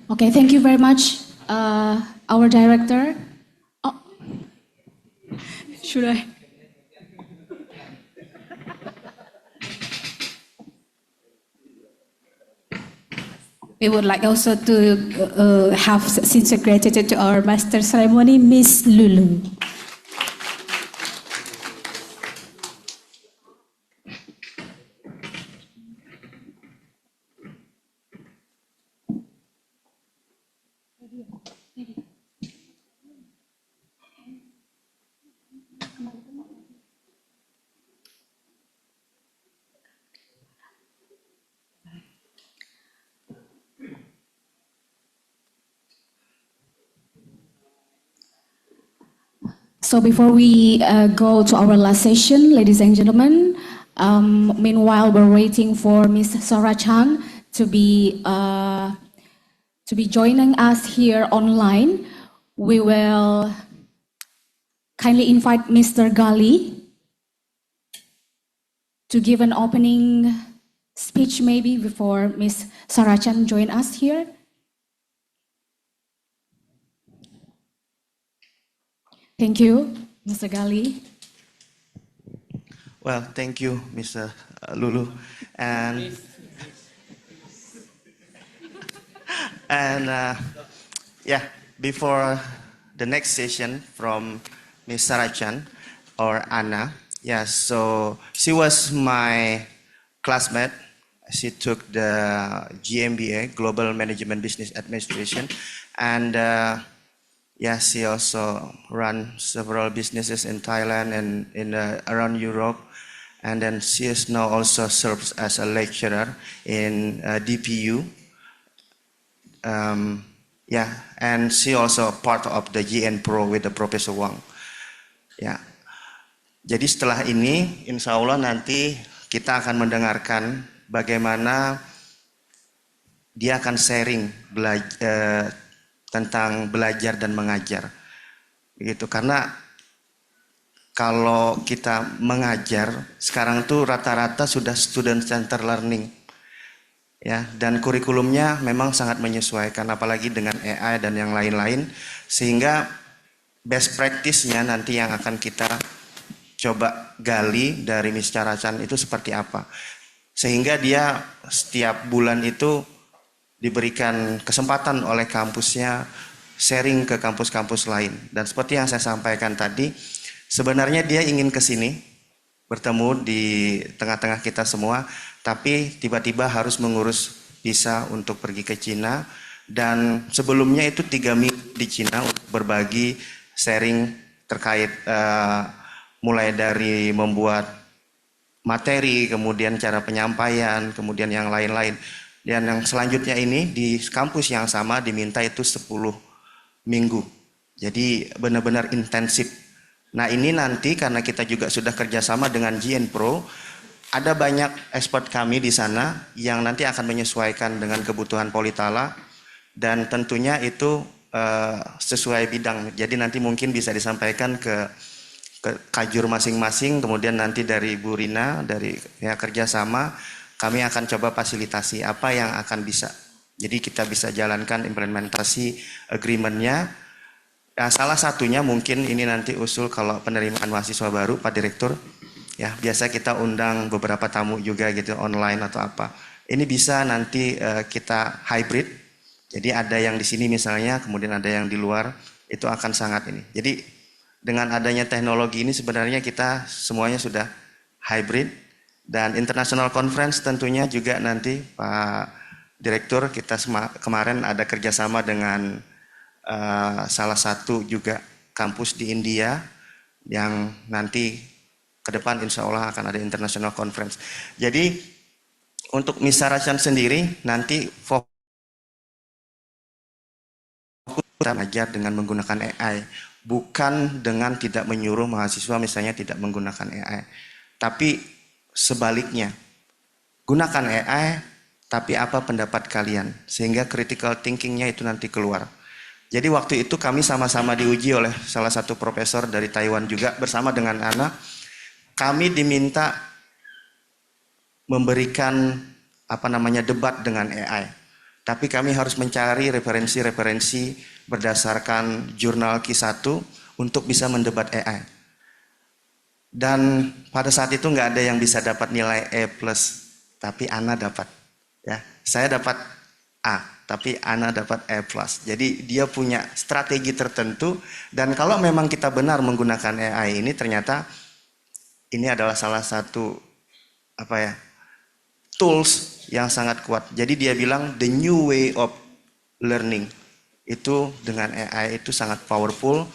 Okay, thank you very much, our director. Oh, should I? We would like also to have sincere gratitude to our master ceremony, Miss Lulu. So before we go to our last session, ladies and gentlemen, meanwhile we're waiting for Ms. Sarah Chan to be joining us here online. We will kindly invite Mr. Gali to give an opening speech maybe before Ms. Sarah Chan join us here. Thank you, Mr. Gali. Well, thank you, Mr. Lulu. Yeah, before the next session from Ms. Sarah Chan or Anna, yeah, so she was my classmate. She took the GMBA, Global Management Business Administration, and yeah, she also ran several businesses in Thailand and around Europe. And then she is now also serves as a lecturer in DPU. Yeah, and she also part of the GN Pro with the Professor Wang. Ya, jadi setelah ini, insya Allah nanti kita akan mendengarkan bagaimana dia akan sharing tentang belajar dan mengajar, begitu. Karena kalau kita mengajar sekarang tuh rata-rata sudah student center learning, ya, dan kurikulumnya memang sangat menyesuaikan, apalagi dengan AI dan yang lain-lain, sehingga best practice-nya nanti yang akan kita coba gali dari Miss Caracan itu seperti apa, sehingga dia setiap bulan itu diberikan kesempatan oleh kampusnya sharing ke kampus-kampus lain. Dan seperti yang saya sampaikan tadi, sebenarnya dia ingin ke sini bertemu di tengah-tengah kita semua, tapi tiba-tiba harus mengurus visa untuk pergi ke Cina. Dan sebelumnya itu 3 minggu di Cina untuk berbagi sharing terkait mulai dari membuat materi, kemudian cara penyampaian, kemudian yang lain-lain. Dan yang selanjutnya ini di kampus yang sama diminta itu 10 minggu. Jadi benar-benar intensif. Nah ini nanti karena kita juga sudah kerjasama dengan GN Pro, ada banyak expert kami di sana yang nanti akan menyesuaikan dengan kebutuhan Politala, dan tentunya itu sesuai bidang. Jadi nanti mungkin bisa disampaikan ke kajur masing-masing, kemudian nanti dari Bu Rina, dari ya, kerjasama, kami akan coba fasilitasi apa yang akan bisa. Jadi kita bisa jalankan implementasi agreement-nya. Nah, salah satunya mungkin ini nanti usul kalau penerimaan mahasiswa baru, Pak Direktur. Ya, biasa kita undang beberapa tamu juga gitu online atau apa. Ini bisa nanti kita hybrid. Jadi ada yang di sini misalnya, kemudian ada yang di luar, itu akan sangat ini. Jadi dengan adanya teknologi ini sebenarnya kita semuanya sudah hybrid, dan international conference tentunya juga nanti Pak Direktur, kita kemarin ada kerjasama dengan salah satu juga kampus di India yang nanti ke depan insya Allah akan ada international conference. Jadi untuk Misarachan sendiri nanti fokus kita belajar dengan menggunakan AI, bukan dengan tidak menyuruh mahasiswa misalnya tidak menggunakan AI, tapi sebaliknya, gunakan AI, tapi apa pendapat kalian, sehingga critical thinkingnya itu nanti keluar. Jadi waktu itu kami sama-sama diuji oleh salah satu profesor dari Taiwan juga bersama dengan Ana, kami diminta memberikan debat dengan AI. Tapi kami harus mencari referensi-referensi berdasarkan jurnal Q1 untuk bisa mendebat AI. Dan pada saat itu nggak ada yang bisa dapat nilai E+, tapi Ana dapat. Ya, saya dapat A, tapi Ana dapat E+. Jadi dia punya strategi tertentu, dan kalau memang kita benar menggunakan AI ini, ternyata ini adalah salah satu tools yang sangat kuat. Jadi dia bilang the new way of learning itu dengan AI itu sangat powerful.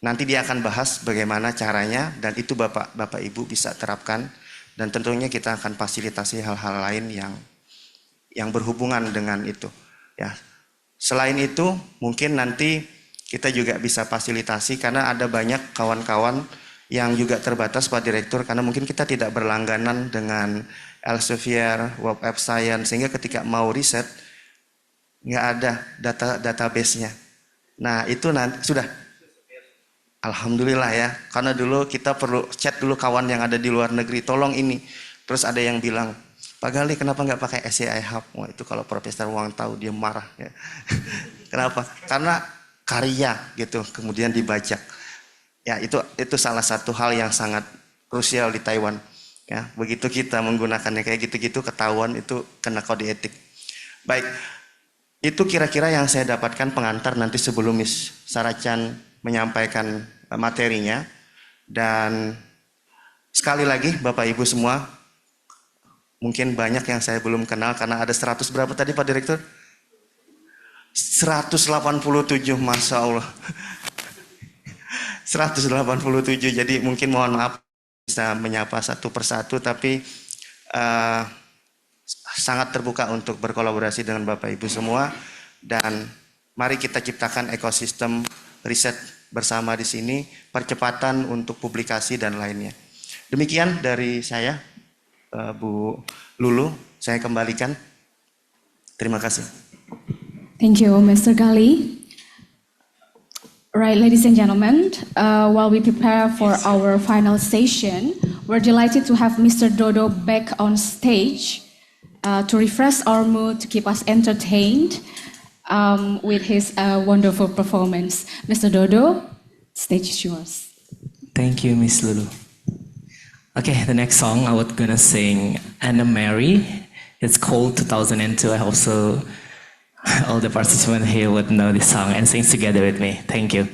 Nanti dia akan bahas bagaimana caranya, dan itu Bapak Ibu bisa terapkan, dan tentunya kita akan fasilitasi hal-hal lain yang berhubungan dengan itu. Ya. Selain itu mungkin nanti kita juga bisa fasilitasi karena ada banyak kawan-kawan yang juga terbatas Pak Direktur, karena mungkin kita tidak berlangganan dengan Elsevier, Web App Science, sehingga ketika mau riset nggak ada database-nya. Nah itu nanti sudah, alhamdulillah ya, karena dulu kita perlu chat dulu kawan yang ada di luar negeri, tolong ini. Terus ada yang bilang, Pak Gali kenapa nggak pakai SCI Hub? Wah itu kalau Profesor Wang tahu dia marah. Ya. Kenapa? Karena karya gitu, kemudian dibajak. Ya itu salah satu hal yang sangat krusial di Taiwan. Ya, begitu kita menggunakannya kayak gitu-gitu ketahuan itu kena kode etik. Baik, itu kira-kira yang saya dapatkan pengantar nanti sebelum Miss Sarachan menyampaikan materinya. Dan sekali lagi Bapak Ibu semua, mungkin banyak yang saya belum kenal karena ada 100 berapa tadi Pak Direktur? 187, Masya Allah. 187, jadi mungkin mohon maaf bisa menyapa satu persatu, tapi sangat terbuka untuk berkolaborasi dengan Bapak Ibu semua, dan mari kita ciptakan ekosistem riset bersama di sini, percepatan untuk publikasi dan lainnya. Demikian dari saya, Bu Lulu, saya kembalikan. Terima kasih. Thank you, Mr. Gali. Right, ladies and gentlemen, while we prepare for our final session, we're delighted to have Mr. Dodo back on stage to refresh our mood, to keep us entertained with his wonderful performance. Mr. Dodo, stage is yours. Thank you, Miss Lulu. Okay, the next song I was gonna sing Anna Mary. It's called 2002. I also all the participants here would know this song and sing together with me. Thank you.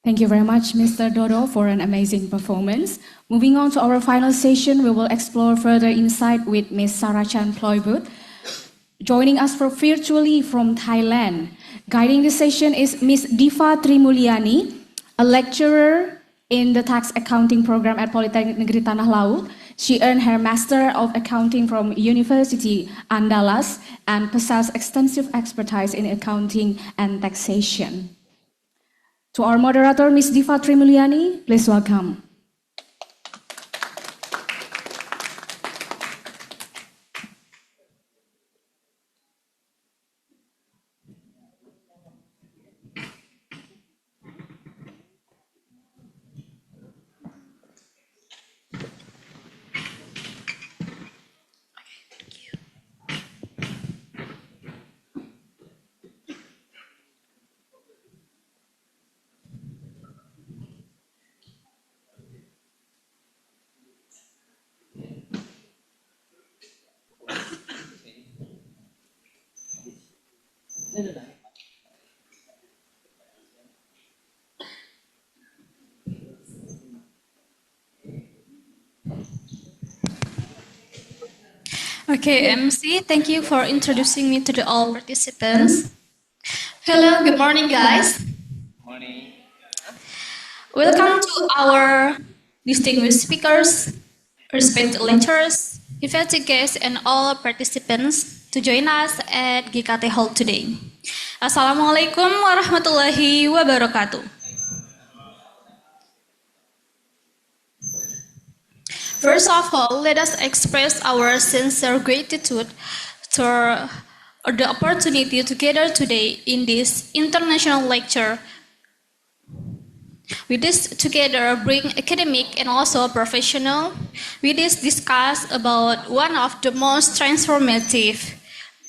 Thank you very much, Mr. Dodo, for an amazing performance. Moving on to our final session, we will explore further insight with Ms. Sarachan Ploybut, joining us virtually from Thailand. Guiding the session is Ms. Diva Trimulyani, a lecturer in the tax accounting program at Politeknik Negeri Tanah Laut. She earned her Master of Accounting from University Andalas and possesses extensive expertise in accounting and taxation. To our moderator, Ms. Diva Trimulyani, please welcome. Okay, MC, thank you for introducing me to all participants. Hello, good morning, guys. Morning. Welcome to our distinguished speakers, respected lecturers, invited guests, and all participants to join us at GKT Hall today. Assalamualaikum warahmatullahi wabarakatuh. First of all, let us express our sincere gratitude to the opportunity to gather today in this international lecture. We together bring academic and also professional. We discuss about one of the most transformative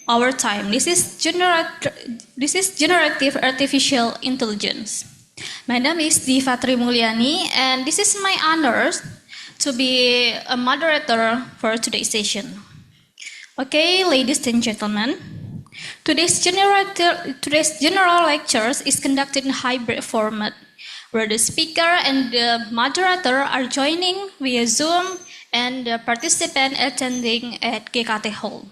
our time. This is generative artificial intelligence. My name is Diva Trimulyani, and this is my honor to be a moderator for today's session. Okay, ladies and gentlemen, today's general lectures is conducted in hybrid format, where the speaker and the moderator are joining via Zoom and the participant attending at GKT Hall.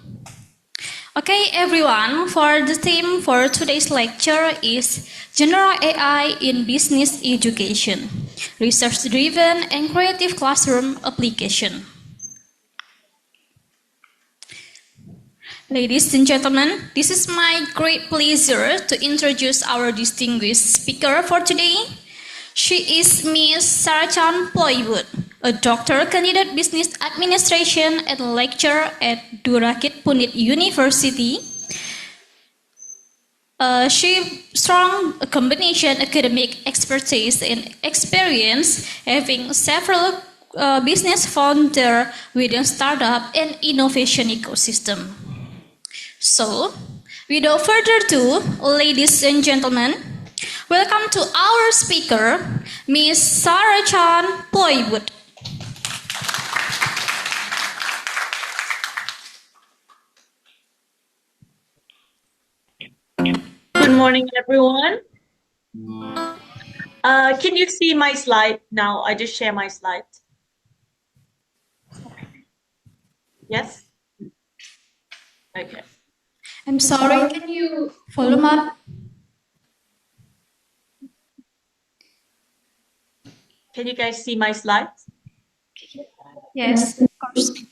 Okay, everyone, for the theme for today's lecture is General AI in Business Education, Research-Driven and Creative Classroom Application. Ladies and gentlemen, this is my great pleasure to introduce our distinguished speaker for today. She is Ms. Sarachan Ploybut, a doctoral candidate business administration and lecturer at Durakit Punit University. She strong combination academic expertise and experience, having several business founder within startup and innovation ecosystem. So, without further ado, ladies and gentlemen, welcome to our speaker, Ms. Sarachan Ploybut. Good morning, everyone. Can you see my slide now? I just share my slide. Yes? Okay. I'm sorry, can you follow up? Can you guys see my slides? Yes, of course. Okay.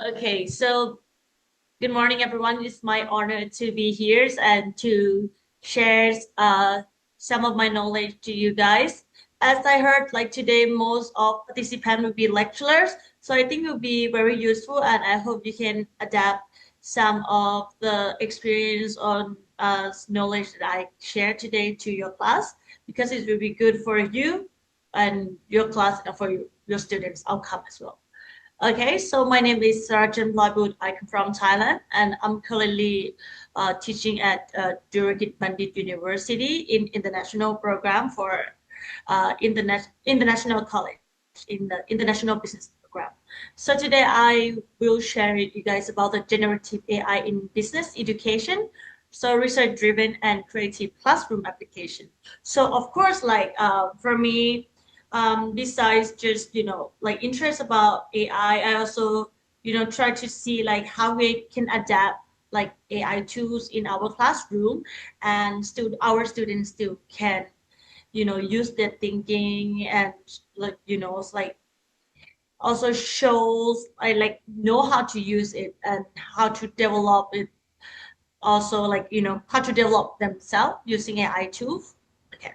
Okay, so good morning, everyone. It's my honor to be here and to share some of my knowledge to you guys. As I heard, like today, most of participants will be lecturers. So I think it will be very useful, and I hope you can adapt some of the experience on knowledge that I share today to your class, because it will be good for you and your class and for your students' outcome as well. Okay, so my name is Sarachan Ploybut. I come from Thailand, and I'm currently teaching at Durakit Pandit University in international program for international college in the international business program. So today I will share with you guys about the generative AI in business education, So research-driven and creative classroom application. So of course, like for me, besides just like interest about AI, I also try to see like how we can adapt like AI tools in our classroom, and still our students still can use their thinking, and like it's like also shows I like know how to use it and how to develop it, also like how to develop themselves using AI tools. Okay,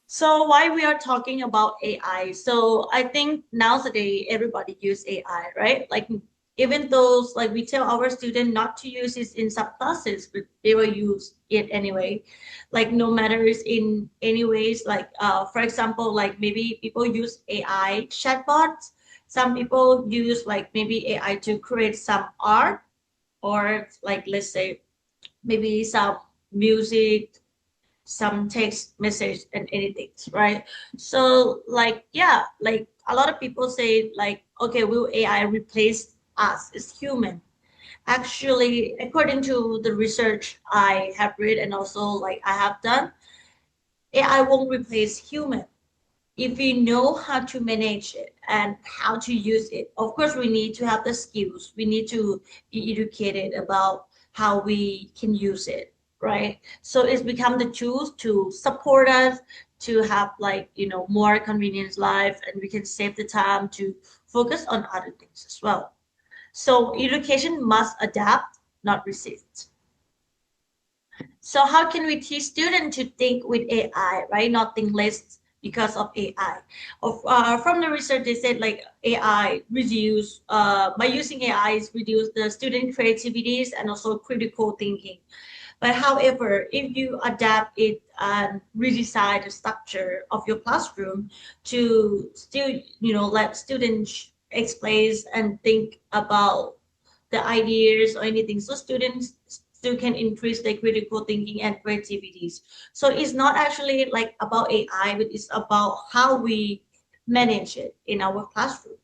so why we are talking about AI? So I think nowadays everybody use AI, right? Like even those like we tell our students not to use it in some classes, but they will use it anyway. Like no matter is in any ways, like for example, like maybe people use AI chatbots. Some people use like maybe AI to create some art, or like let's say maybe some music, some text message and anything, right? So like yeah, like a lot of people say like, okay, will AI replace us as human? Actually, according to the research I have read and also like I have done, AI won't replace human if we know how to manage it and how to use it. Of course, we need to have the skills. We need to be educated about how we can use it, right? So it's become the tools to support us to have like, more convenience life, and we can save the time to focus on other things as well. So education must adapt, not resist. So how can we teach students to think with AI, right? Not think less because of AI. From the research, they said like AI reduce, by using AI, reduce the student creativities and also critical thinking. But however, if you adapt it and redesign the structure of your classroom to still, let students explain and think about the ideas or anything, so students still can increase their critical thinking and creativities. So it's not actually like about AI, but it's about how we manage it in our classroom.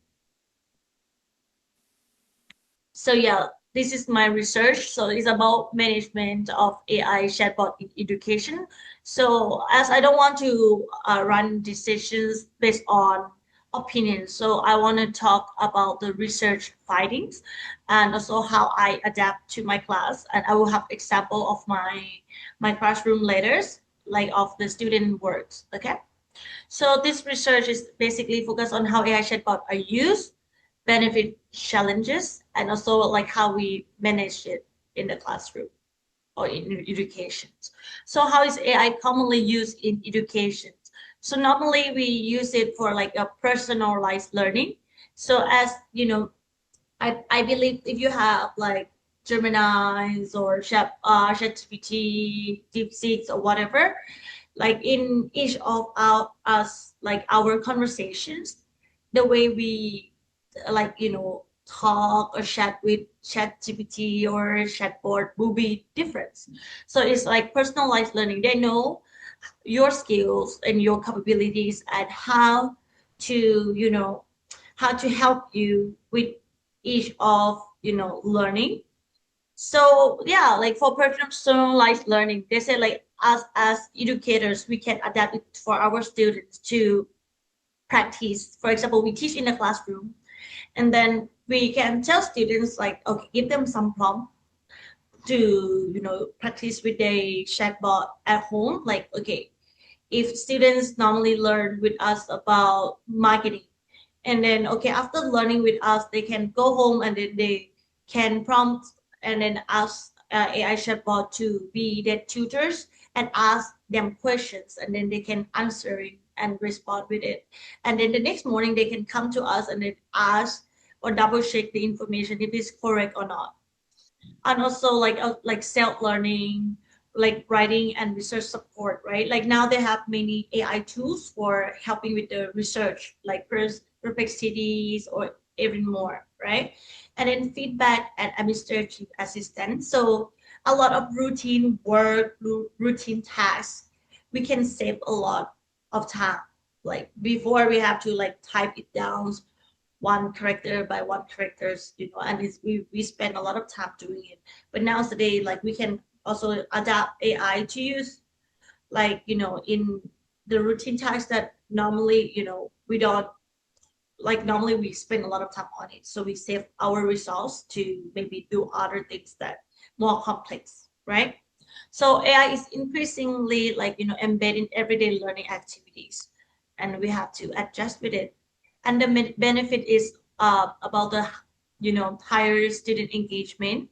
So yeah, this is my research. So it's about management of AI chatbot in education. So as I don't want to run decisions based on opinions, so I want to talk about the research findings and also how I adapt to my class. And I will have example of my classroom letters, like of the student works. Okay. So this research is basically focused on how AI chatbot are used, benefit, challenges, and also like how we manage it in the classroom or in education. So how is AI commonly used in education? So normally we use it for like a personalized learning. So as I believe if you have like Gemini's or ChatGPT, DeepSeeks or whatever, like in each of our conversations, the way we like talk or chat with ChatGPT or chatbot will be different. So it's like personalized learning. They know your skills and your capabilities and how to how to help you with each of learning. So yeah, like for personalized learning, they say like us as educators, we can adapt it for our students to practice. For example, we teach in the classroom, and then we can tell students like, okay, give them some prompt to practice with a chatbot at home. Like, okay, if students normally learn with us about marketing, and then okay, after learning with us, they can go home and then they can prompt and then ask AI chatbot to be their tutors and ask them questions, and then they can answer it and respond with it. And then the next morning they can come to us and then ask or double check the information if it's correct or not. And also like self-learning, like writing and research support, right? Like now they have many AI tools for helping with the research, like perplexities or even more, right? And then feedback and administrative assistance. So a lot of routine work, routine tasks, we can save a lot of time. Like before we have to like type it down one character by one characters, and we spend a lot of time doing it. But nowadays, like we can also adapt AI to use, like, in the routine tasks that normally, we don't, like normally we spend a lot of time on it. So we save our resource to maybe do other things that more complex, right? So AI is increasingly like, embedded in everyday learning activities, and we have to adjust with it. And the benefit is about the, higher student engagement.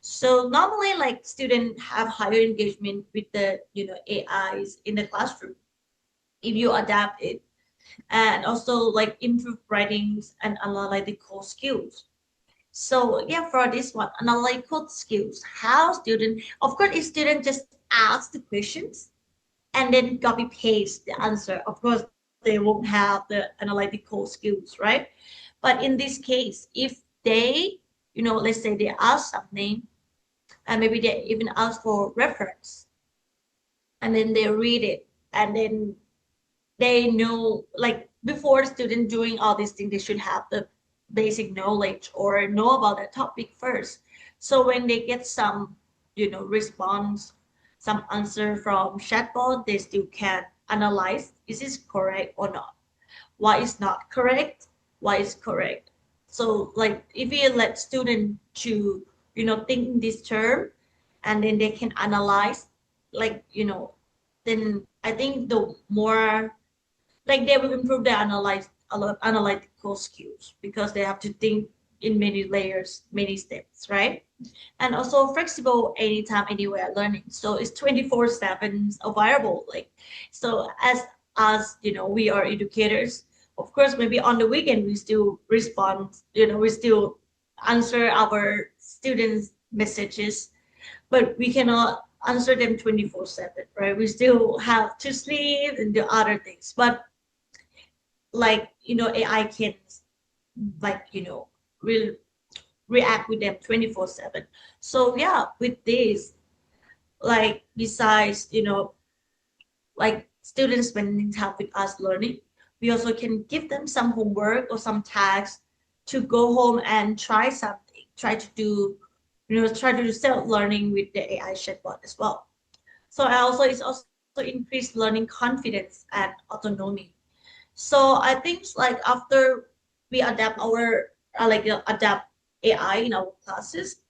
So normally, like students have higher engagement with the, AIs in the classroom if you adapt it, and also like improve writings and analytical skills. So yeah, for this one, analytical skills, how student, of course, if student just ask the questions and then copy paste the answer, of course, they won't have the analytical skills, right? But in this case, if they, let's say they ask something and maybe they even ask for reference and then they read it and then they know, like before student doing all these things, they should have the basic knowledge or know about the topic first. So when they get some, response, some answer from chatbot, they still can analyze, is this correct or not? Why is not correct? Why is correct? So like if you let student to, think in this term, and then they can analyze, like, then I think the more, like they will improve their analytical skills because they have to think in many layers, many steps, right? And also flexible anytime, anywhere learning. So it's 24/7 available. Like, so as we are educators, of course, maybe on the weekend we still respond, we still answer our students' messages, but we cannot answer them 24/7, right? We still have to sleep and do other things. But like, AI can, like, will react with them 24/7. So yeah, with this, like besides, like students spending time with us learning, we also can give them some homework or some tasks to go home and try something, try to do, try to do self-learning with the AI chatbot as well. So it's also increased learning confidence and autonomy. So I think like after we adapt our adapt AI in our classes,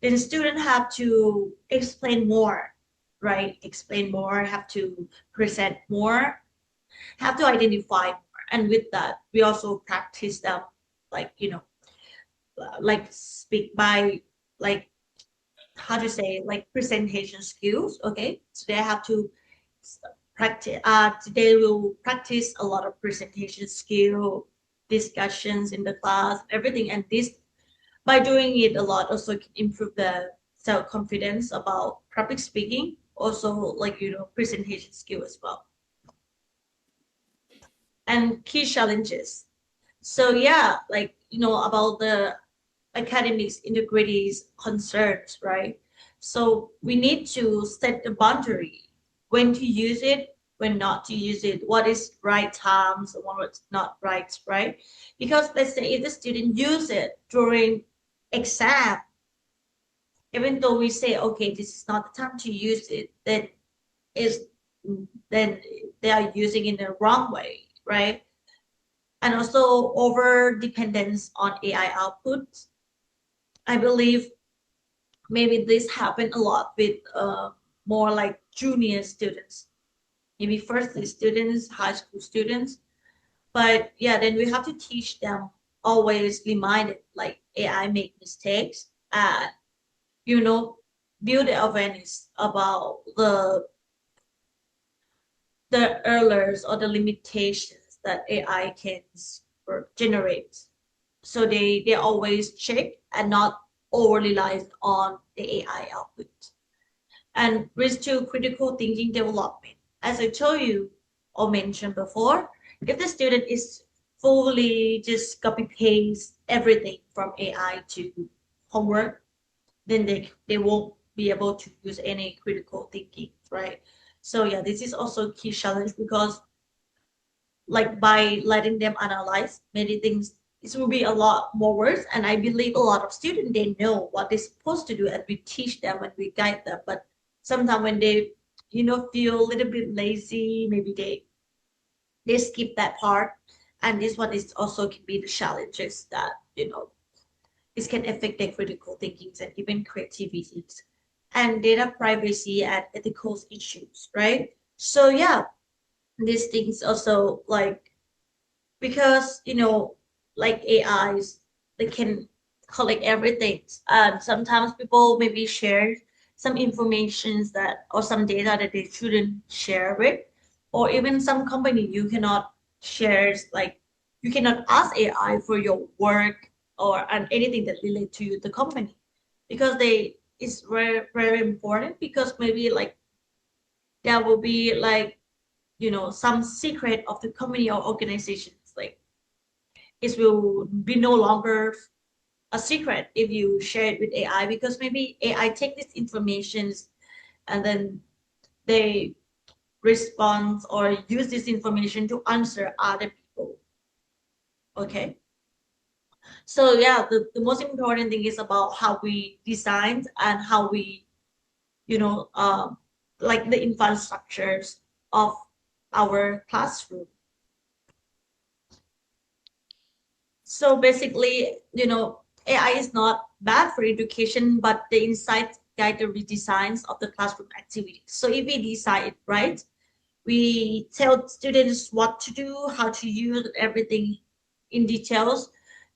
then students have to explain more, right? Explain more, have to present more, have to identify more. And with that, we also practice them, like, like speak by, like, how to say, like presentation skills. Okay, so they have to practice. They will practice a lot of presentation skill, discussions in the class, everything. And this, by doing it a lot, also can improve the self-confidence about public speaking, also like, presentation skill as well. And key challenges. So yeah, like, about the academics integrity's concerns, right? So we need to set the boundary, when to use it, when not to use it, what is right times and what's not right, right? Because let's say if the student use it during exam, even though we say, okay, this is not the time to use it, then they are using it in the wrong way, right? And also over dependence on AI output. I believe maybe this happened a lot with more like junior students, maybe first year students, high school students. But yeah, then we have to teach them, always reminded, like AI make mistakes, and build the awareness about the errors or the limitations that AI can generate. So they always check and not overly rely on the AI output. And risk to critical thinking development. As I told you or mentioned before, if the student is fully just copy paste everything from AI to homework, then they won't be able to use any critical thinking, right? So yeah, this is also a key challenge, because like by letting them analyze many things it will be a lot more worse. And I believe a lot of students, they know what they're supposed to do and we teach them and we guide them. But sometimes when they, feel a little bit lazy, maybe they skip that part. And this one is also can be the challenges that, it can affect their critical thinkings and even creativities and data privacy and ethical issues, right? So yeah, these things also like, because like AIs, they can collect everything, and sometimes people maybe share some informations that or some data that they shouldn't share with, or even some company you cannot share, like you cannot ask AI for your work or and anything that relate to the company, because they it's very very important, because maybe like there will be like some secret of the company or organizations, like it will be no longer a secret if you share it with AI, because maybe AI take these informations and then they respond or use this information to answer other people. Okay. So yeah, the most important thing is about how we design and how we, like the infrastructures of our classroom. So basically, AI is not bad for education, but the insights guide the redesigns of the classroom activities. So if we design it right, we tell students what to do, how to use everything in details,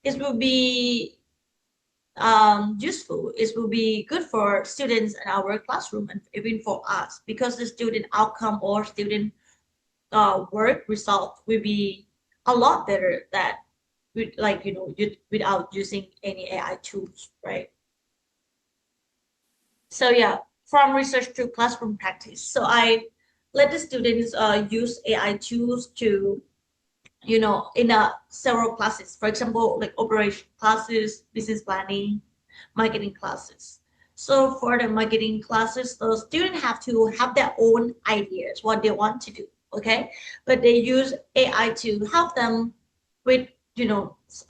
it will be useful. It will be good for students in our classroom and even for us, because the student outcome or student work result will be a lot better that with like without using any AI tools, right? So yeah, from research to classroom practice. So I let the students use AI tools to in several classes. For example, like operation classes, business planning, marketing classes. So for the marketing classes, the students have to have their own ideas, what they want to do, okay? But they use AI to help them with,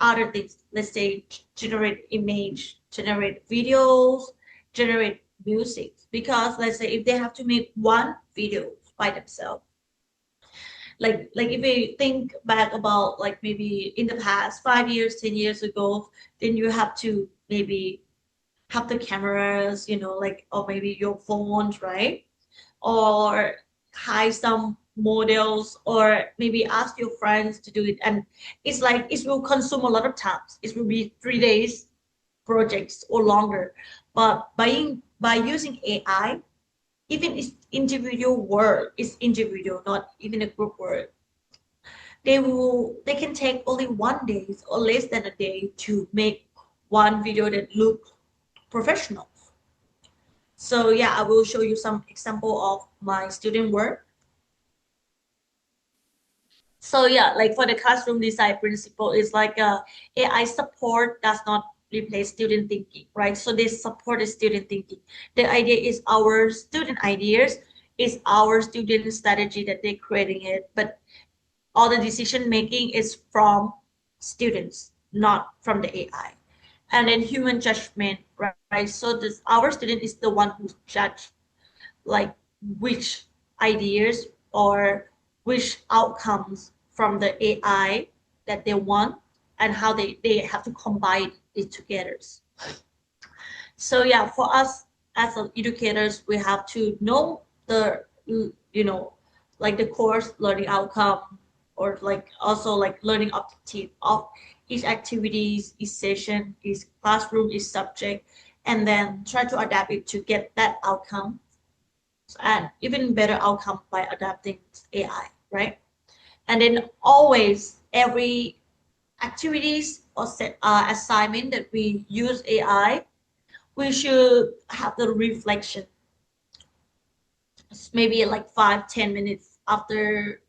other things. Let's say generate image, generate videos, generate music. Because let's say if they have to make one video by themselves, like if we think back about like maybe in the past 5 years, 10 years ago, then you have to maybe have the cameras, like, or maybe your phones, right? Or hire some models, or maybe ask your friends to do it. And it's like it will consume a lot of time. It will be 3 days projects or longer. But by using AI, even it's individual work, it's individual, not even a group work. They can take only 1 day or less than a day to make one video that look professional. So yeah, I will show you some example of my student work. So yeah, like for the classroom design principle is like AI support does not replace student thinking, right? So they support the student thinking. The idea is our student ideas, is our student strategy that they're creating it, but all the decision making is from students, not from the AI. And then human judgment, right? So this our student is the one who judge like which ideas or which outcomes from the AI that they want, and how they have to combine it together. So yeah, for us as educators, we have to know the like the course learning outcome, or like also like learning objective of each activities, each session, each classroom, each subject, and then try to adapt it to get that outcome, and even better outcome by adapting AI, right? And then always every activities or assignment that we use AI, we should have the reflection. Maybe like 5-10 minutes after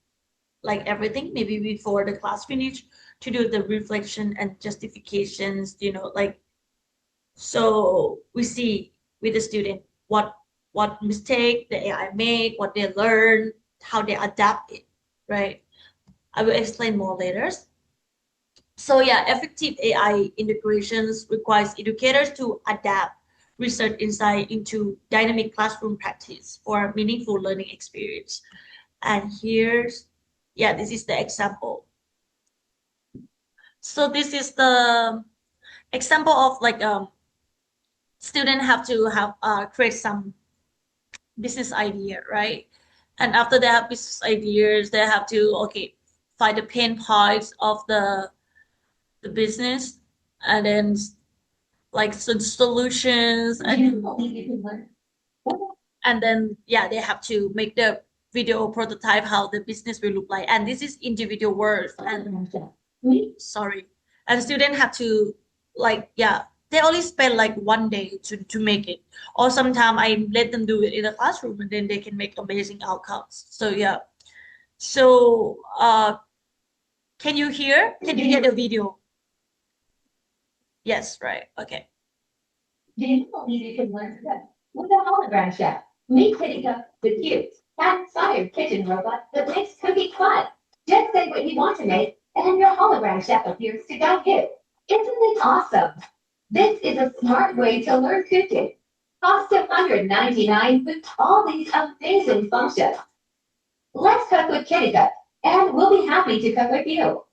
like everything, maybe before the class finish, to do the reflection and justifications, like, so we see with the student what mistake the AI made, what they learn, how they adapt it, right? I will explain more later. So yeah, effective AI integrations requires educators to adapt research insight into dynamic classroom practice for meaningful learning experience. And here's, yeah, this is the example. So this is the example of like student have to have create some business idea, right? And after they have business ideas, they have to find the pain points of the business, and then like some solutions, and then yeah, they have to make the video prototype how the business will look like. And this is individual words, and sorry, and students have to like yeah, they only spend like 1 day to make it, or sometimes I let them do it in the classroom and then they can make amazing outcomes. So yeah, so can you hear the video? Yes, right, okay. Do you believe you can learn that with a hologram chef? Meet Politika, the cute, cat-inspired kitchen robot that makes cookie fun. Just say what you want to make, and your hologram chef appears to guide you. Isn't it awesome? This is a smart way to learn cooking. Cost $199 with all these amazing functions. Let's cook with Politika, and we'll be happy to cook with you.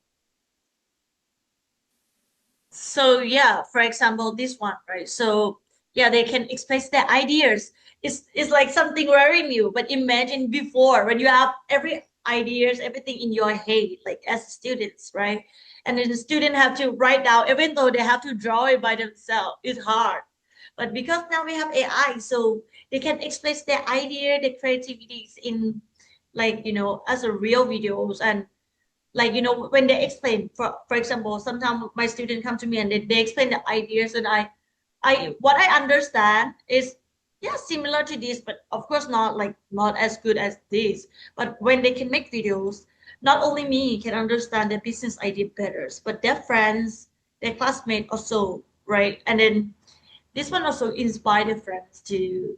So yeah, for example, this one, right? So yeah, they can express their ideas. It's like something very new. But imagine before, when you have every ideas, everything in your head, like as students, right? And then the student have to write down, even though they have to draw it by themselves. It's hard. But because now we have AI, so they can express their idea, their creativities in like as a real videos. And like when they explain, for example, sometimes my students come to me and they explain the ideas, and I what I understand is yeah, similar to this, but of course not as good as this. But when they can make videos, not only me can understand their business idea better, but their friends, their classmates also, right? And then this one also inspire their friends to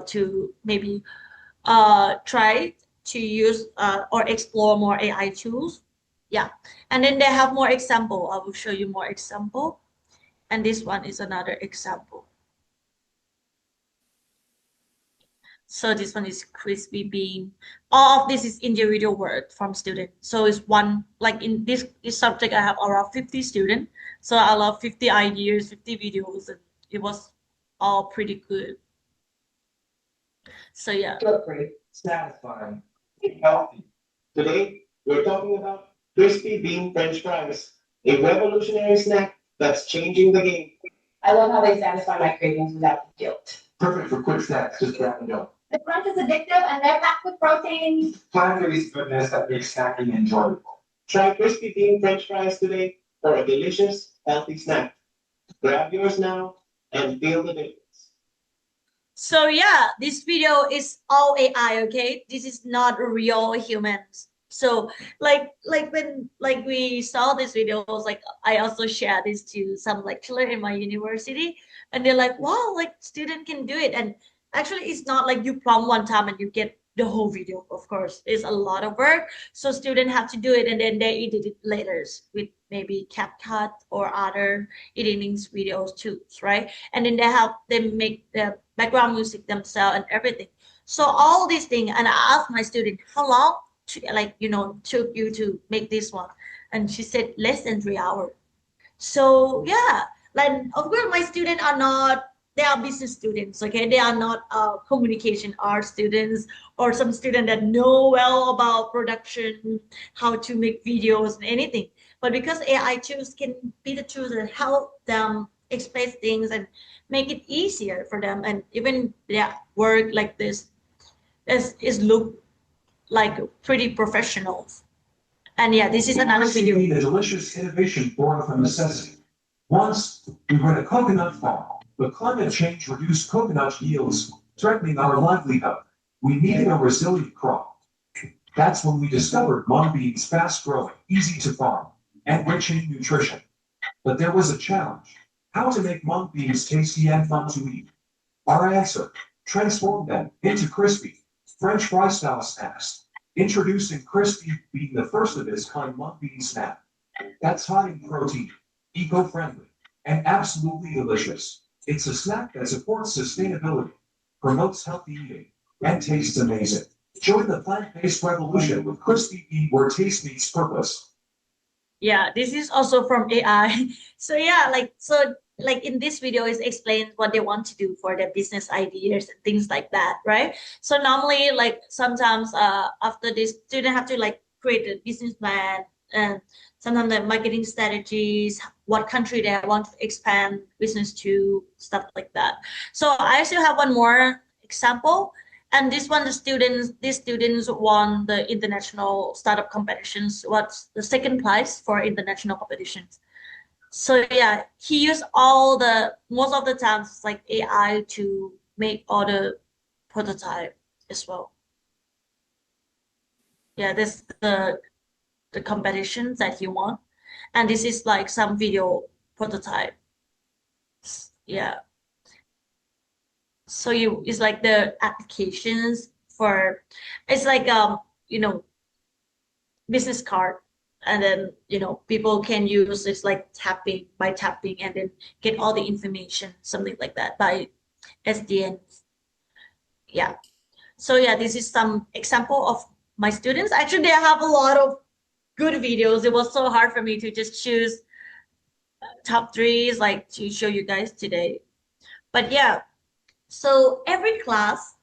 to maybe try to use or explore more AI tools. Yeah, and then they have more example. I will show you more example, and this one is another example. So this one is crispy bean. All of this is individual work from student. So it's one, like in this subject I have around 50 students. So I love 50 ideas, 50 videos, and it was all pretty good. So yeah. Great, satisfying, healthy. Today we're talking about crispy bean French fries, a revolutionary snack that's changing the game. I love how they satisfy my cravings without guilt. Perfect for quick snacks, just grab and go. The crunch is addictive and they're packed with protein. Plant-based goodness that makes snacking enjoyable. Try crispy bean French fries today for a delicious, healthy snack. Grab yours now and feel the difference. So yeah, this video is all AI, okay? This is not real humans. So like when we saw this video, I was like, I also share this to some lecturer in my university, and they're like, wow, like student can do it. And actually it's not like you prompt one time and you get the whole video. Of course, it's a lot of work. So students have to do it, and then they edit it later with maybe CapCut or other editing videos too, right? And then they make the background music themselves and everything. So all these things, and I asked my student, how long took you to make this one? And she said less than 3 hours. So yeah, like of course my students are not, they are business students, okay? They are not communication art students or some student that know well about production, how to make videos and anything. But because AI tools can be the tools that help them express things and make it easier for them, and even their work like this is look like pretty professional. And yeah, this is another video. A delicious innovation born from necessity. Once we were in a coconut farm, but climate change reduced coconut yields, threatening our livelihood. We needed a resilient crop. That's when we discovered mung beans, fast-growing, easy to farm, and rich in nutrition. But there was a challenge: how to make mung beans tasty and fun to eat. Our answer: transform them into crispy, French fry-style snacks. Introducing crispy being the first of its kind mung bean snack. That's high in protein, eco-friendly, and absolutely delicious. It's a snack that supports sustainability, promotes healthy eating, and tastes amazing. Join the plant-based revolution with crispy meat where taste meets purpose. Yeah, this is also from AI. So yeah, like in this video is explained what they want to do for their business ideas and things like that, right? So normally like sometimes after this student have to like create a business plan and sometimes the marketing strategies, what country they want to expand business to, stuff like that. So I still have one more example. And this one, these students won the international startup competitions. What's the second prize for international competitions? So yeah, he used most of the times like AI to make all the prototype as well. Yeah, this the competitions that he won, and this is like some video prototype. Yeah. So it's like the applications for, it's like business card, and then people can use it's like tapping and then get all the information, something like that by SDN. Yeah. So yeah, this is some example of my students. Actually, they have a lot of good videos. It was so hard for me to just choose top threes like to show you guys today. But yeah, so every class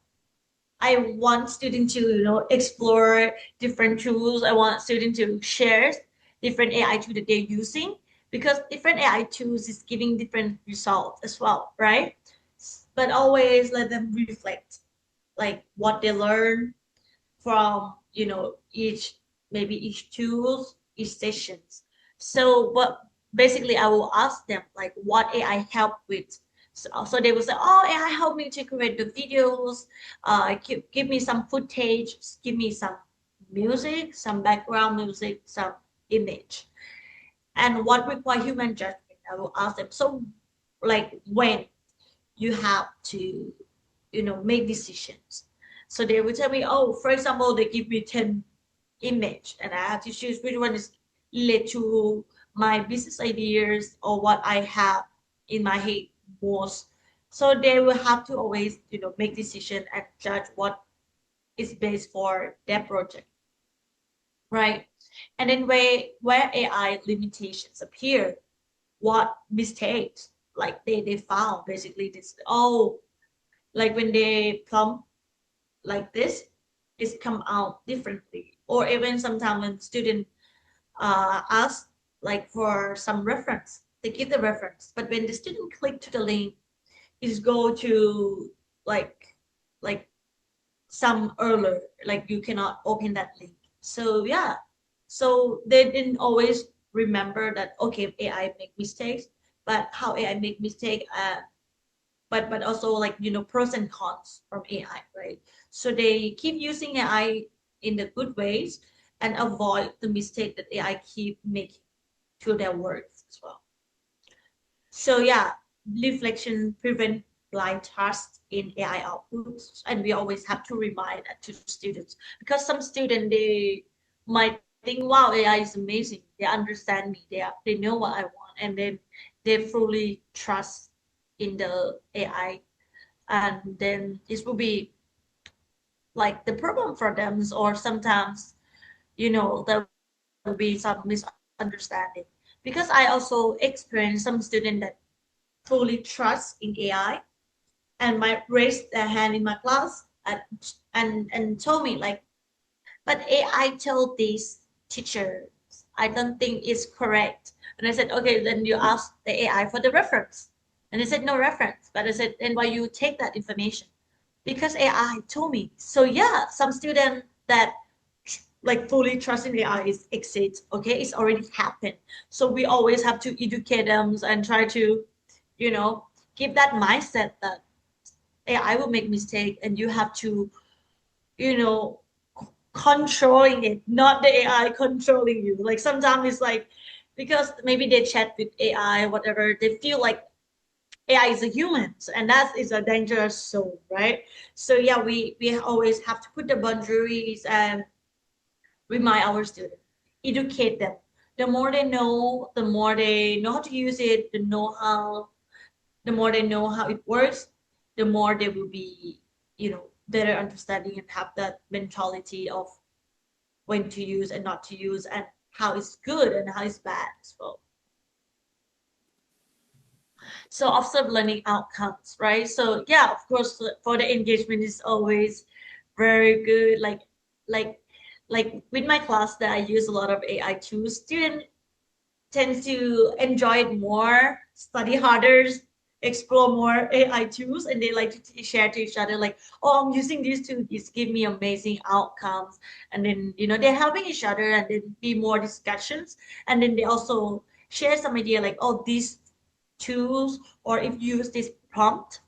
I want students to explore different tools. I want students to share different AI tools that they're using, because different AI tools is giving different results as well, right? But always let them reflect like what they learn from each tools, each sessions. So what basically I will ask them like what AI help with. So they will say, oh, AI help me to create the videos, give me some footage, give me some music, some background music, some image. And what require human judgment, I will ask them. So like when you have to, make decisions. So they will tell me, oh, for example, they give me 10 image and I have to choose which one is related to my business ideas or what I have in my head most. So they will have to always, make decision and judge what is best for their project, right? And then where AI limitations appear, what mistakes like they found basically this, oh, like when they plumb like this, it's come out differently. Or even sometimes when student ask like for some reference, they give the reference, but when the student click to the link, is go to like some error, like you cannot open that link. So yeah, so they didn't always remember that okay, AI make mistakes, but how AI make mistake, but also like pros and cons from AI, right? So they keep using AI in the good ways and avoid the mistake that AI keep making to their works as well. So yeah, reflection prevent blind trust in AI outputs, and we always have to remind that to students, because some students they might think, wow, AI is amazing, they understand me, they know what I want, and then they fully trust in the AI, and then this will be like the problem for them, or sometimes there will be some misunderstanding, because I also experienced some student that fully trust in AI and might raise their hand in my class and told me like, but AI told this teacher, I don't think it's correct. And I said, okay, then you ask the AI for the reference. And they said no reference. But I said, then why you take that information? Because AI told me. So yeah, some student that like fully trusting AI is exit. Okay, it's already happened. So we always have to educate them and try to, give that mindset that AI will make mistake and you have to, controlling it, not the AI controlling you. Like sometimes it's like, because maybe they chat with AI, whatever, they feel like AI is a human, and that is a dangerous zone, right? So yeah, we always have to put the boundaries and remind our students, educate them, the more they know, the more they know how to use it, the more they know how it works, the more they will be, better understanding and have that mentality of when to use and not to use, and how it's good and how it's bad as well. So observe learning outcomes, right? So yeah, of course, for the engagement is always very good. Like with my class that I use a lot of AI tools, students tend to enjoy it more, study harder, explore more AI tools, and they like to share to each other like, oh, I'm using these tools, these give me amazing outcomes. And then, they're helping each other, and then be more discussions. And then they also share some idea like, oh, these tools, or if you use this prompt,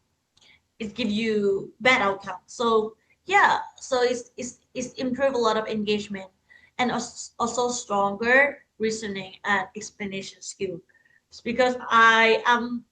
it give you bad outcome. So yeah, so it's improve a lot of engagement, and also stronger reasoning and explanation skill. It's because I am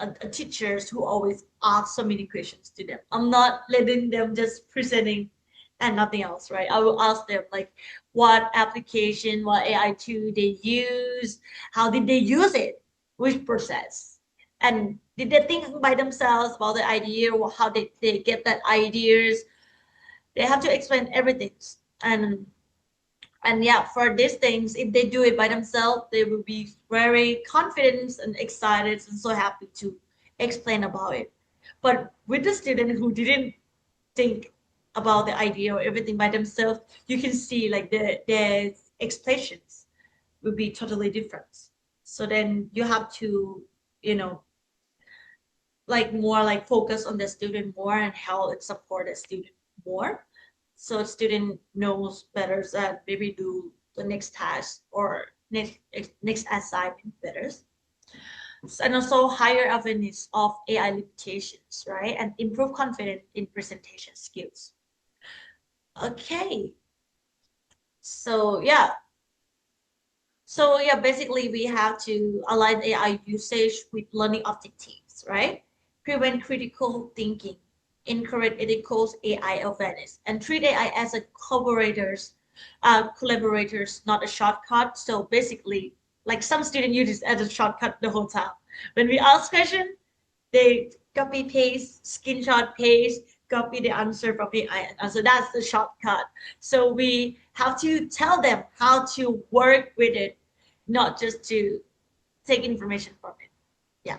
a teachers who always ask so many questions to them. I'm not letting them just presenting and nothing else, right? I will ask them like what application, what AI tool they use, how did they use it, which process, and did they think by themselves about the idea, or how did they get that ideas. They have to explain everything. And yeah, for these things, if they do it by themselves, they will be very confident and excited and so happy to explain about it. But with the student who didn't think about the idea or everything by themselves, you can see like the expressions will be totally different. So then you have to, more like focus on the student more and how it support the student more. So student knows better that maybe do the next task or next assignment better. And also higher awareness of AI limitations, right? And improve confidence in presentation skills. Okay. So yeah. So yeah, basically we have to align AI usage with learning objectives, right? Prevent critical thinking, encourage ethical AI awareness, and treat AI as a collaborators, not a shortcut. So basically, like some students use it as a shortcut the whole time. When we ask question, they copy paste, screenshot paste, copy the answer from AI. So that's the shortcut. So we have to tell them how to work with it, not just to take information from it. Yeah.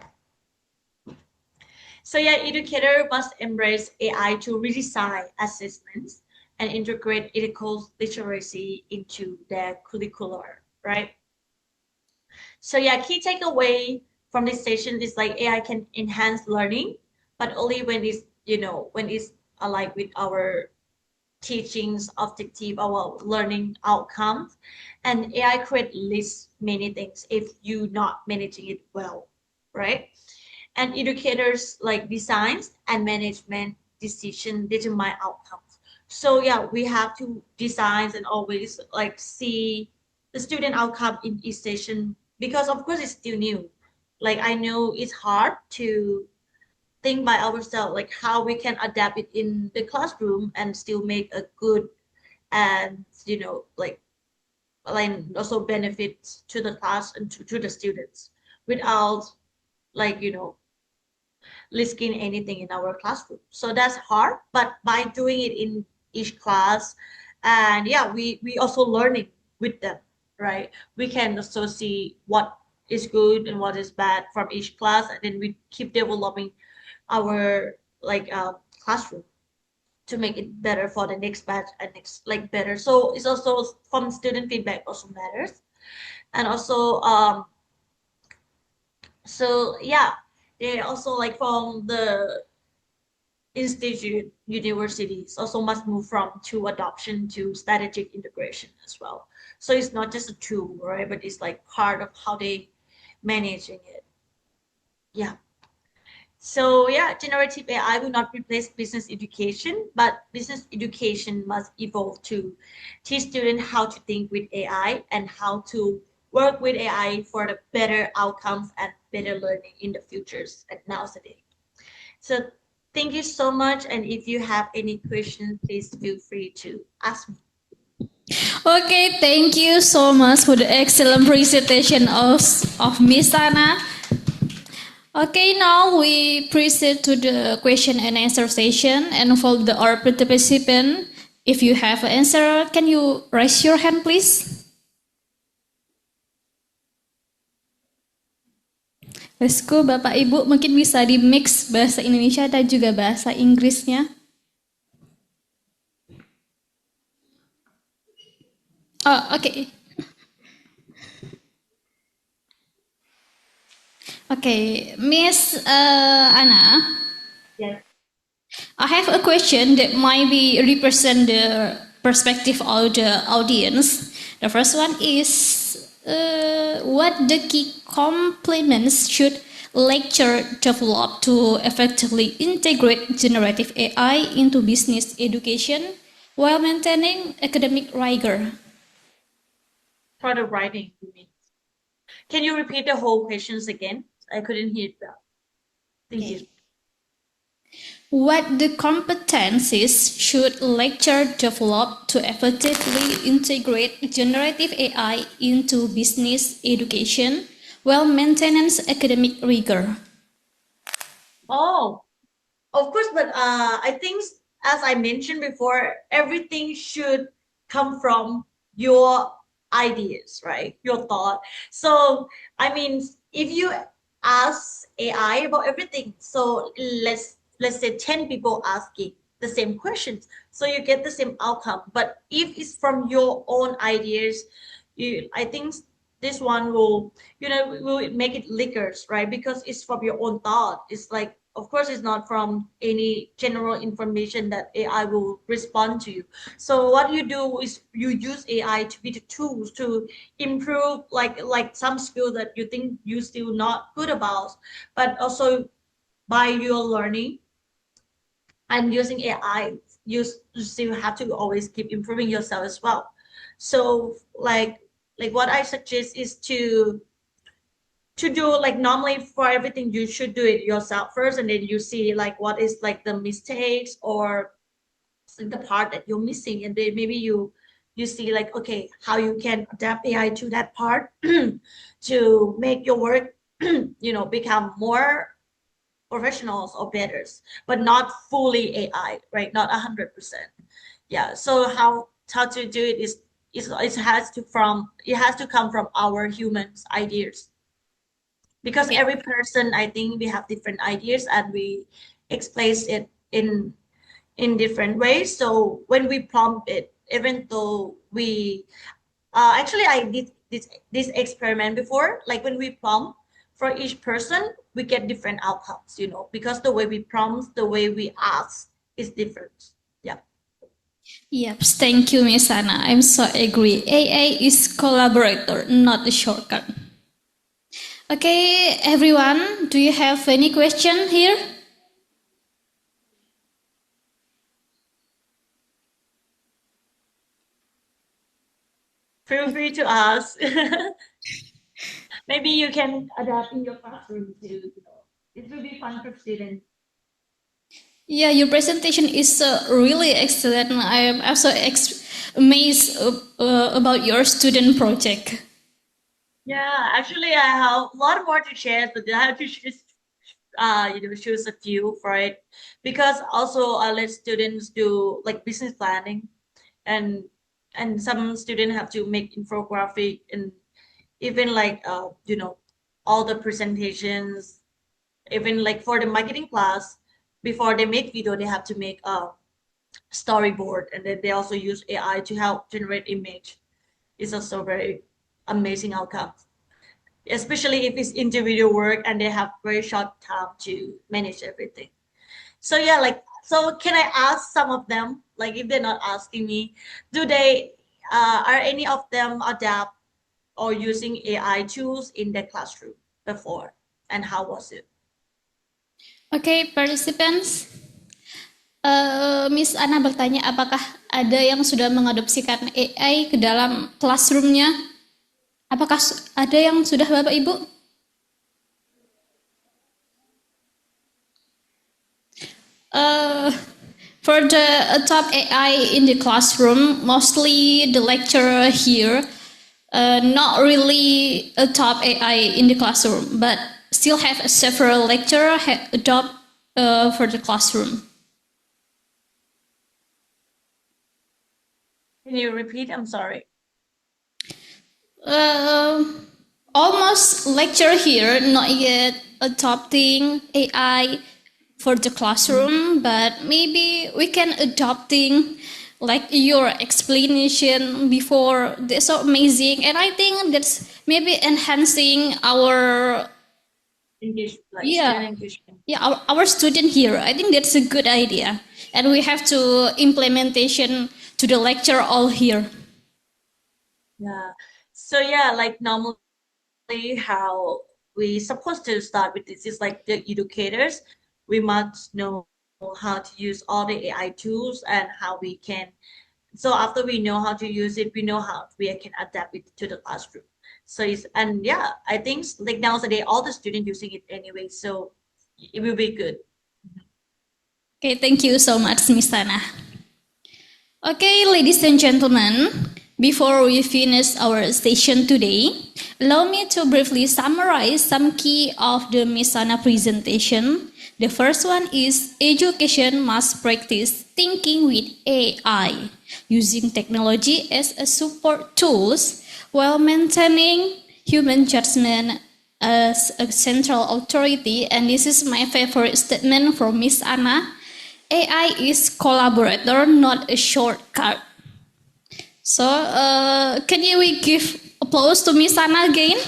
So yeah, educator must embrace AI to redesign assessments and integrate ethical literacy into their curricular, right? So yeah, key takeaway from this session is like AI can enhance learning, but only when it's, when it's aligned with our teachings, objective, our learning outcomes. And AI create lists many things if you not managing it well, right? And educators like designs and management decision determine outcomes. So yeah, we have to design and always like see the student outcome in each session, because of course it's still new. Like I know it's hard to think by ourselves, like how we can adapt it in the classroom and still make a good and like also benefits to the class and to the students without like risking anything in our classroom. So that's hard, but by doing it in each class, and yeah, we also learning with them, right? We can also see what is good and what is bad from each class, and then we keep developing our classroom to make it better for the next batch and next better. So it's also from student feedback also matters. And also so yeah, they also like from the institute universities also must move from tool adoption to strategic integration as well. So it's not just a tool, right? But it's like part of how they managing it. Yeah. So yeah, generative AI will not replace business education, but business education must evolve to teach students how to think with AI and how to work with AI for the better outcomes and better learning in the futures and nowadays. So thank you so much. And if you have any questions, please feel free to ask me. Okay, thank you so much for the excellent presentation of Miss Anna. Okay, now we proceed to the question and answer session, and for our participant, if you have an answer, can you raise your hand, please? Let's go, Bapak Ibu, mungkin bisa di mix bahasa Indonesia dan juga bahasa Inggrisnya. Oh, okay. Okay, Miss Anna. Yes. I have a question that might be represent the perspective of the audience. The first one is, what the key complements should lecture develop to effectively integrate generative AI into business education while maintaining academic rigor? For the writing, you mean? Can you repeat the whole questions again? I couldn't hear it well. Thank you. What the competencies should lecture develop to effectively integrate generative AI into business education while maintaining academic rigor? Oh, of course, but I think, as I mentioned before, everything should come from your ideas, right? Your thought. So, I mean, if you ask AI about everything, so let's say 10 people asking the same questions, so you get the same outcome. But if it's from your own ideas, I think this one will, will make it liquors, right? Because it's from your own thought. It's like, of course, it's not from any general information that AI will respond to you. So what you do is you use AI to be the tools to improve like some skill that you think you still not good about, but also by your learning and using AI, you still have to always keep improving yourself as well. So like what I suggest is to do, like, normally for everything you should do it yourself first, and then you see like what is like the mistakes or the part that you're missing, and then maybe you see like, okay, how you can adapt AI to that part to make your work become more professionals or better, but not fully AI, right? Not 100%. Yeah. So how to do it is it has to come from our humans ideas, because every person, I think, we have different ideas and we express it in different ways. So when we prompt it, even though we actually I did this experiment before, like when we prompt for each person, we get different outcomes, because the way we prompt, the way we ask is different. Yeah. Yep, thank you, Miss Anna. I'm so agree. AI is collaborator, not a shortcut. Okay, everyone, do you have any question here? Feel free to ask. Maybe you can adapt in your classroom too. It will be fun for students. Yeah, your presentation is really excellent. I am also amazed about your student project. Yeah, actually, I have a lot more to share, but I have to just, choose a few for it, because also I let students do like business planning, and some students have to make infographic, and even like all the presentations, even like for the marketing class, before they make video, they have to make a storyboard, and then they also use AI to help generate image. It's also very amazing outcome, especially if it's individual work and they have very short time to manage everything. So yeah, so can I ask some of them, like if they're not asking me, do they are any of them adapt or using AI tools in their classroom before, and how was it? Okay, participants. Miss Anna bertanya, apakah ada yang sudah mengadopsikan AI ke dalam classroom-nya? Apakah ada yang sudah, Bapak Ibu? For the top AI in the classroom, mostly the lecturer here, not really a top AI in the classroom, but still have several lecturer adopt for the classroom. Can you repeat? I'm sorry. Almost lecture here, not yet adopting AI for the classroom, but maybe we can adopting like your explanation before. That's so amazing, and I think that's maybe enhancing our our student here. I think that's a good idea, and we have to implementation to the lecture all here. Yeah. So yeah, like normally how we supposed to start with this is like the educators, we must know how to use all the AI tools and how we can. So after we know how to use it, we know how we can adapt it to the classroom. So it's, and yeah, I think like nowadays all the students using it anyway, so it will be good. Okay, thank you so much, Miss Sana. Okay, ladies and gentlemen, before we finish our session today, allow me to briefly summarize some key of the Miss Sana presentation. The first one is education must practice thinking with AI, using technology as a support tools while maintaining human judgment as a central authority. And this is my favorite statement from Miss Anna. AI is collaborator, not a shortcut. So, can we give applause to Miss Anna again?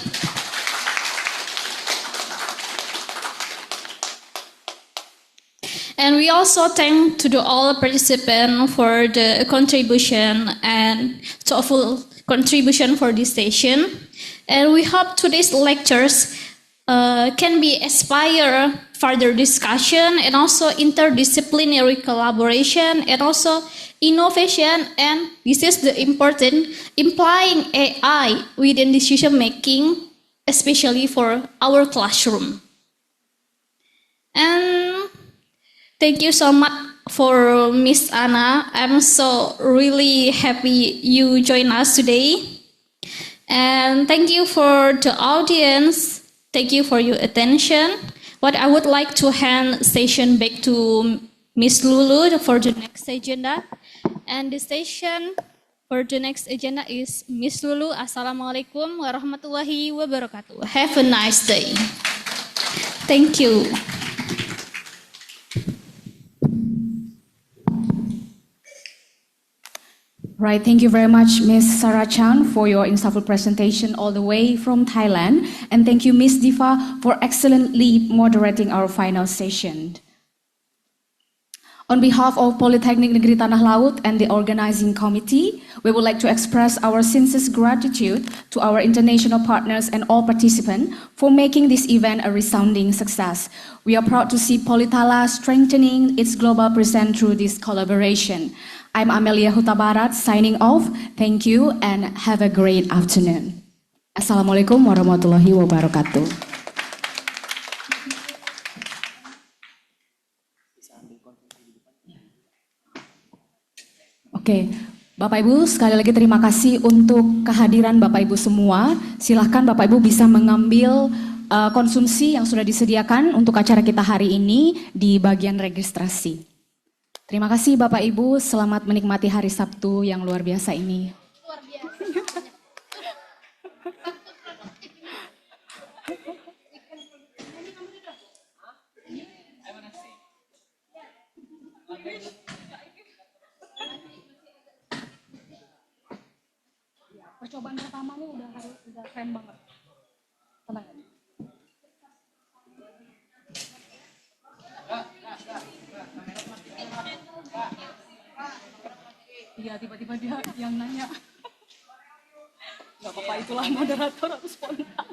And we also thank to all participants for the contribution and thoughtful contribution for this session. And we hope today's lectures can be inspire further discussion and also interdisciplinary collaboration and also innovation, and this is the important, implying AI within decision making, especially for our classroom. And thank you so much for Miss Anna. I'm so really happy you join us today. And thank you for the audience. Thank you for your attention. What I would like to hand session back to Miss Lulu for the next agenda. And the session for the next agenda is Miss Lulu. Assalamualaikum warahmatullahi wabarakatuh. Have a nice day. Thank you. Right, thank you very much, Ms. Sarah Chan, for your insightful presentation all the way from Thailand. And thank you, Ms. Diva, for excellently moderating our final session. On behalf of Politeknik Negeri Tanah Laut and the organizing committee, we would like to express our sincere gratitude to our international partners and all participants for making this event a resounding success. We are proud to see Politala strengthening its global presence through this collaboration. I'm Amelia Hutabarat signing off. Thank you and have a great afternoon. Assalamualaikum warahmatullahi wabarakatuh. Oke, Bapak Ibu sekali lagi terima kasih untuk kehadiran Bapak Ibu semua. Silahkan Bapak Ibu bisa mengambil konsumsi yang sudah disediakan untuk acara kita hari ini di bagian registrasi. Terima kasih Bapak Ibu, selamat menikmati hari Sabtu yang luar biasa ini. Luar biasa. Percobaan pertamanya udah keren banget. Tenang aja. Iya, tiba-tiba dia yang nanya. Gak apa-apa, itulah moderator harus spontan.